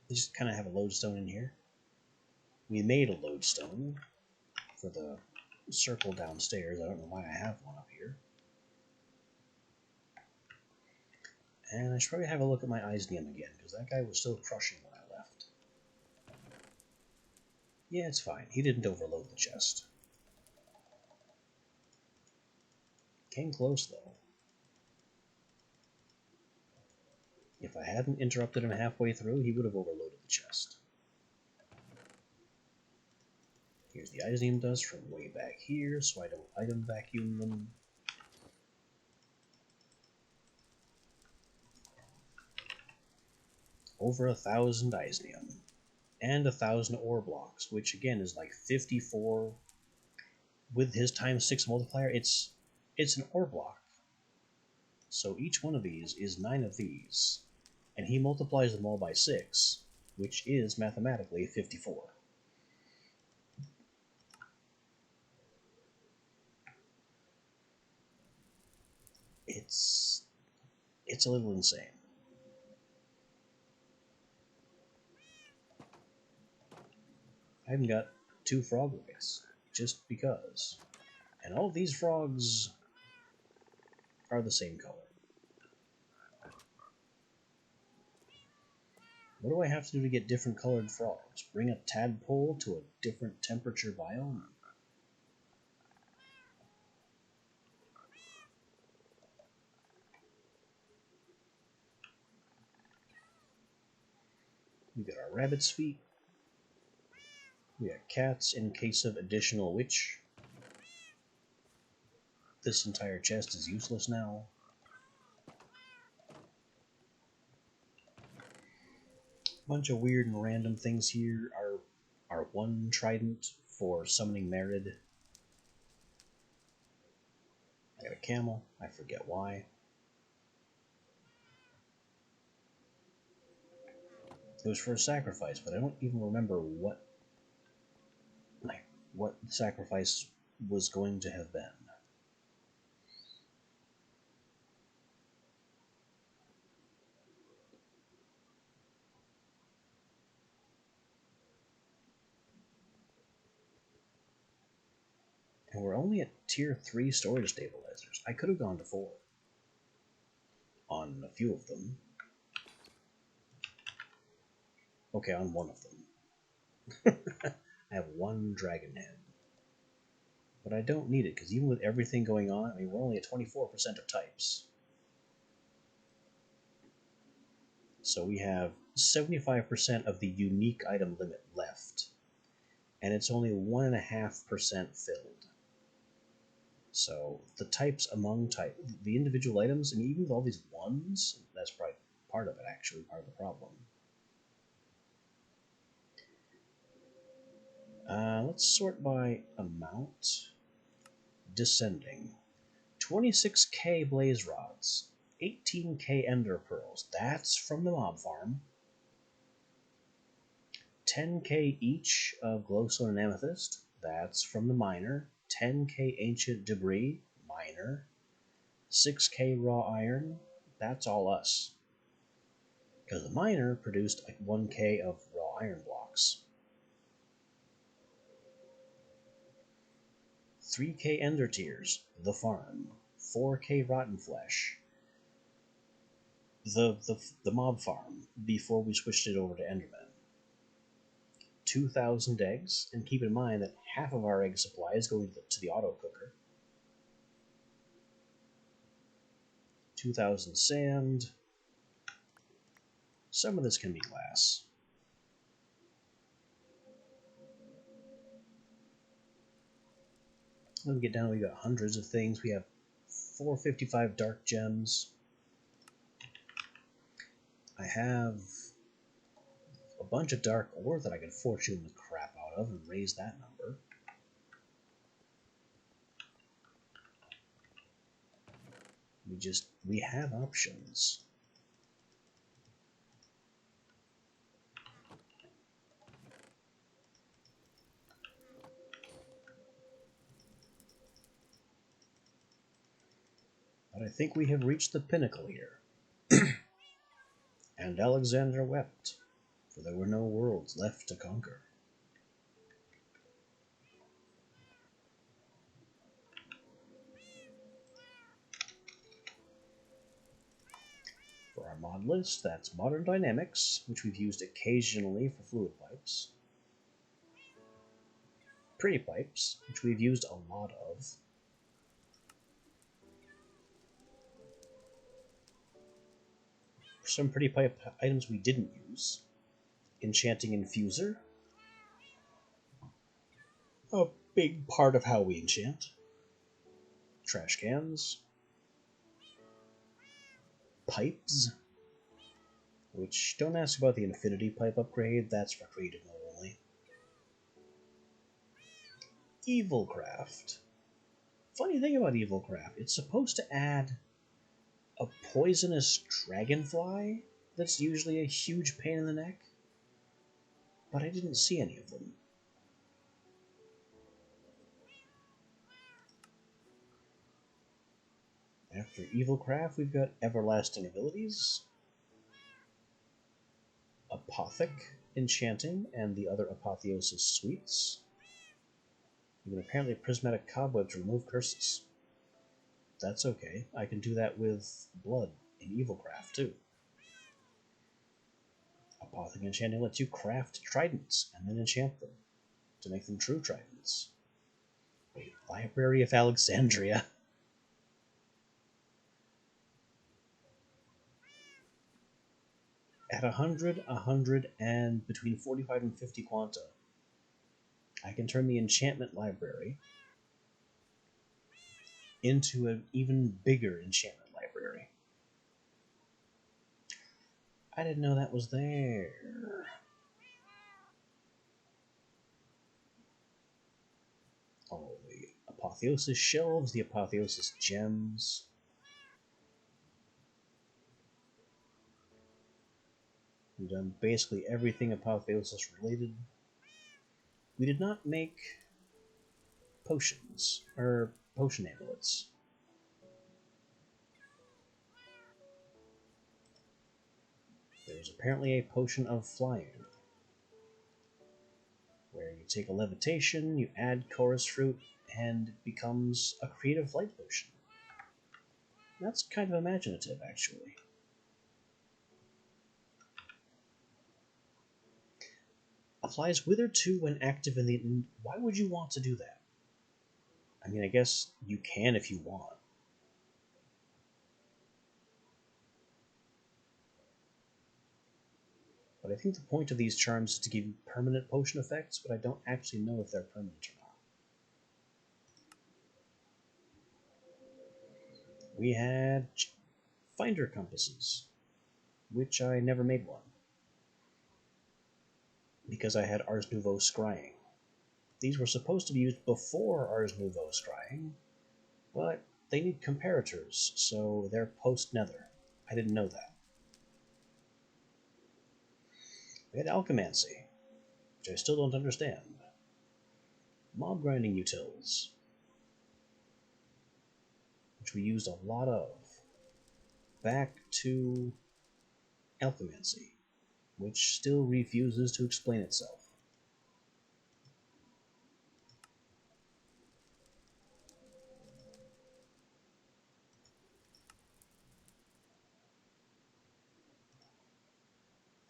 They just kind of have a lodestone in here. We made a lodestone for the circle downstairs. I don't know why I have one up here. And I should probably have a look at my Eisnium again, because that guy was still crushing when I left. Yeah, it's fine. He didn't overload the chest. Came close, though. If I hadn't interrupted him halfway through, he would have overloaded the chest. Here's the item dust from way back here, so I don't item vacuum them. Over 1,000 Isnium. And 1,000 ore blocks, which again is like 54. With his times 6 multiplier, it's an ore block. So each one of these is 9 of these. And he multiplies them all by 6, which is mathematically 54. It's a little insane. I haven't got 2 frog legs, just because. And all of these frogs are the same color. What do I have to do to get different colored frogs? Bring a tadpole to a different temperature biome? We got our rabbit's feet. We got cats in case of additional witch. This entire chest is useless now. Bunch of weird and random things here. Our one trident for summoning Merid. I got a camel. I forget why. It was for a sacrifice, but I don't even remember what the sacrifice was going to have been. And we're only at tier 3 storage stabilizers. I could have gone to 4 on a few of them. Okay, on one of them. I have 1 dragon head. But I don't need it, because even with everything going on, I mean, we're only at 24% of types. So we have 75% of the unique item limit left. And it's only 1.5% filled. So the types among the individual items, and even with all these ones, that's probably part of it, actually, part of the problem. Let's sort by amount. Descending. 26k blaze rods. 18k ender pearls. That's from the mob farm. 10k each of glowstone and amethyst. That's from the miner. 10k ancient debris. Miner. 6k raw iron. That's all us. Because the miner produced like 1k of raw iron blocks. 3k ender tears, the farm. 4k rotten flesh, the mob farm, before we switched it over to Enderman. 2,000 eggs, and keep in mind that half of our egg supply is going to the auto cooker. 2,000 sand. Some of this can be glass. When we get down, we got hundreds of things. We have 455 dark gems. I have a bunch of dark ore that I can fortune the crap out of and raise that number. We have options. But I think we have reached the pinnacle here. And Alexander wept, for there were no worlds left to conquer. For our mod list, that's Modern Dynamics, which we've used occasionally for fluid pipes. Pretty Pipes, which we've used a lot of. Some Pretty Pipe items we didn't use. Enchanting Infuser. A big part of how we enchant. Trash cans. Pipes. Which, don't ask about the Infinity Pipe upgrade, that's for creative mode only. Evilcraft. Funny thing about Evilcraft, it's supposed to add a poisonous dragonfly that's usually a huge pain in the neck, but I didn't see any of them. After Evilcraft, we've got Everlasting Abilities, Apothic, Enchanting, and the other Apotheosis suites. Even apparently Prismatic Cobweb to remove curses. That's okay. I can do that with Blood in Evilcraft, too. Apothic Enchanting lets you craft tridents and then enchant them to make them true tridents. Wait, Library of Alexandria. At 100, and between 45 and 50 quanta, I can turn the enchantment library into an even bigger enchantment library. I didn't know that was there. Oh, the Apotheosis shelves, the Apotheosis gems. We've done basically everything Apotheosis related. We did not make potions, or potion amulets. There's apparently a potion of flying, where you take a levitation, you add chorus fruit, and it becomes a creative flight potion. That's kind of imaginative, actually. Applies Wither 2 when active in the... Why would you want to do that? I mean, I guess you can if you want. But I think the point of these charms is to give you permanent potion effects, but I don't actually know if they're permanent or not. We had Finder Compasses, which I never made one, because I had Ars Nouveau Scrying. These were supposed to be used before Ars Nouveau Scrying, but they need comparators, so they're post-Nether. I didn't know that. We had Alchemancy, which I still don't understand. Mob Grinding Utils, which we used a lot of. Back to Alchemancy, which still refuses to explain itself.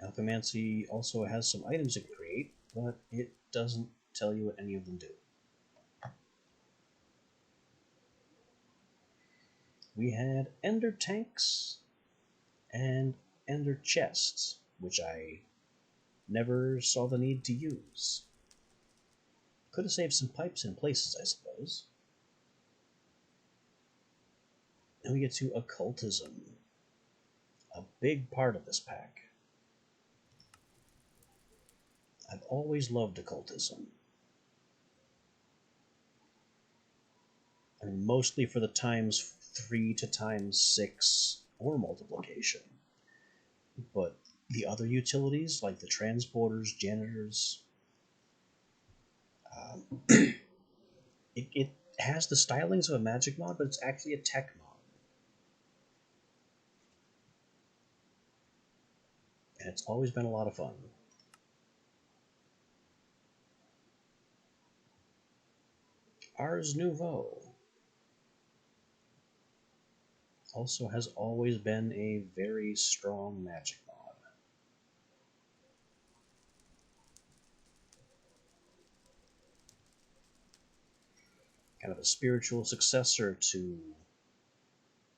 Alchemancy also has some items it can create, but it doesn't tell you what any of them do. We had Ender Tanks and Ender Chests, which I never saw the need to use. Could have saved some pipes in places, I suppose. And we get to Occultism, a big part of this pack. I've always loved Occultism. I mean, mostly for the ×3 to ×6 or multiplication. But the other utilities, like the transporters, janitors, it has the stylings of a magic mod, but it's actually a tech mod. And it's always been a lot of fun. Ars Nouveau also has always been a very strong magic mod. kind of a spiritual successor to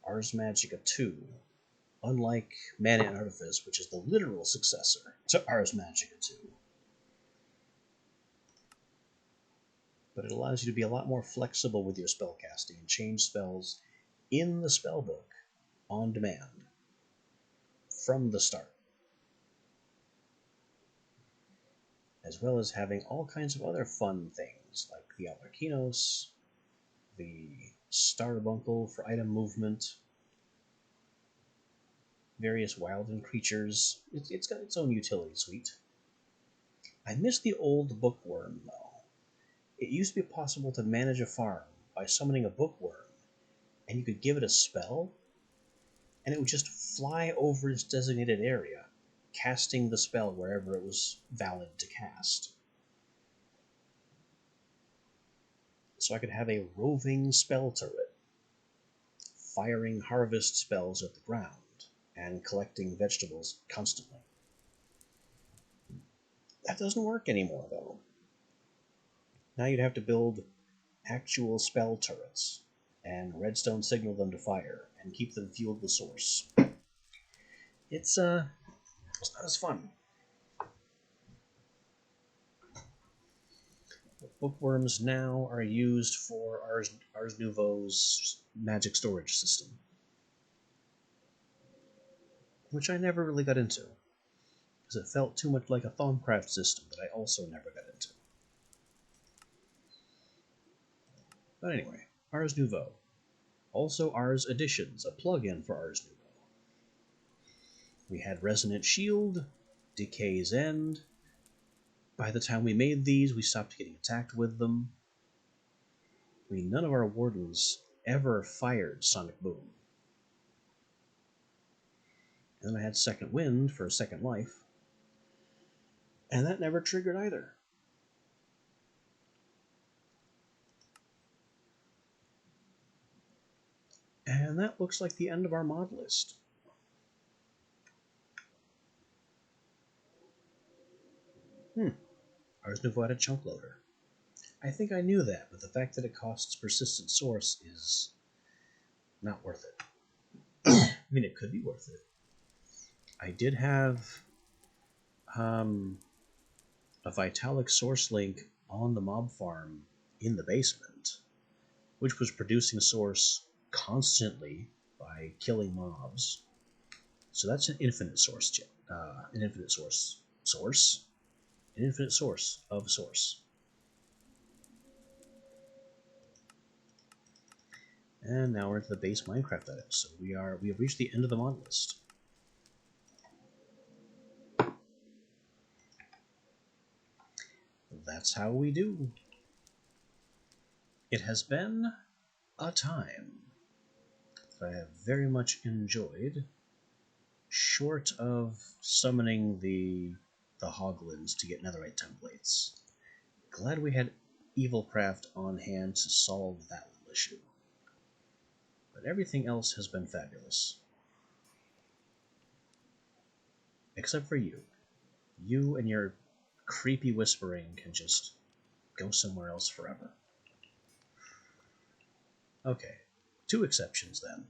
Ars Magica 2, unlike Mana and Artifice, which is the literal successor to Ars Magica 2. But it allows you to be a lot more flexible with your spellcasting and change spells in the spellbook on demand from the start, as well as having all kinds of other fun things like the Alarkinos, the Starbuncle for item movement, various wildland creatures. It's got its own utility suite. I miss the old bookworm, though. It used to be possible to manage a farm by summoning a bookworm, and you could give it a spell, and it would just fly over its designated area, casting the spell wherever it was valid to cast. So I could have a roving spell turret, firing harvest spells at the ground, and collecting vegetables constantly. That doesn't work anymore, though. Now you'd have to build actual spell turrets and redstone signal them to fire and keep them fueled with source. It's not as fun. Bookworms now are used for Ars Nouveau's magic storage system, which I never really got into, because it felt too much like a Thaumcraft system that I also never got into. But anyway, Ars Nouveau. Also Ars Editions, a plug-in for Ars Nouveau. We had Resonant Shield, Decay's End. By the time we made these, we stopped getting attacked with them. None of our wardens ever fired Sonic Boom. And then I had Second Wind for a second life, and that never triggered either. And that looks like the end of our mod list. Ars Nouveau had a chunk loader. I think I knew that, but the fact that it costs persistent source is not worth it. I mean, it could be worth it. I did have a Vitalik source link on the mob farm in the basement, which was producing source constantly by killing mobs. So that's an infinite source, an infinite source of source. And now we're into the base Minecraft items. So we have reached the end of the mod list. That's how we do. It has been a time that I have very much enjoyed, short of summoning the Hoglins to get netherite templates. Glad we had Evilcraft on hand to solve that little issue. But everything else has been fabulous. Except for you. You and your creepy whispering can just go somewhere else forever. Okay, 2 exceptions then.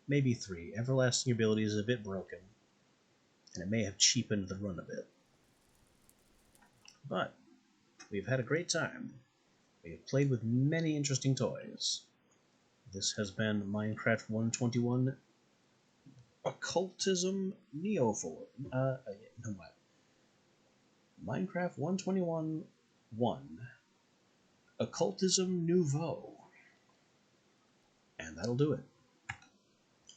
Maybe 3. Everlasting ability is a bit broken, and it may have cheapened the run a bit. But we've had a great time. We have played with many interesting toys. This has been Minecraft 121 Occultism Neofor. Minecraft 121 1 Occultism Nouveau. And that'll do it.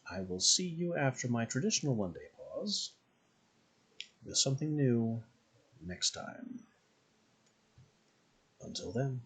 I will see you after my traditional one-day pause with something new next time. Until then.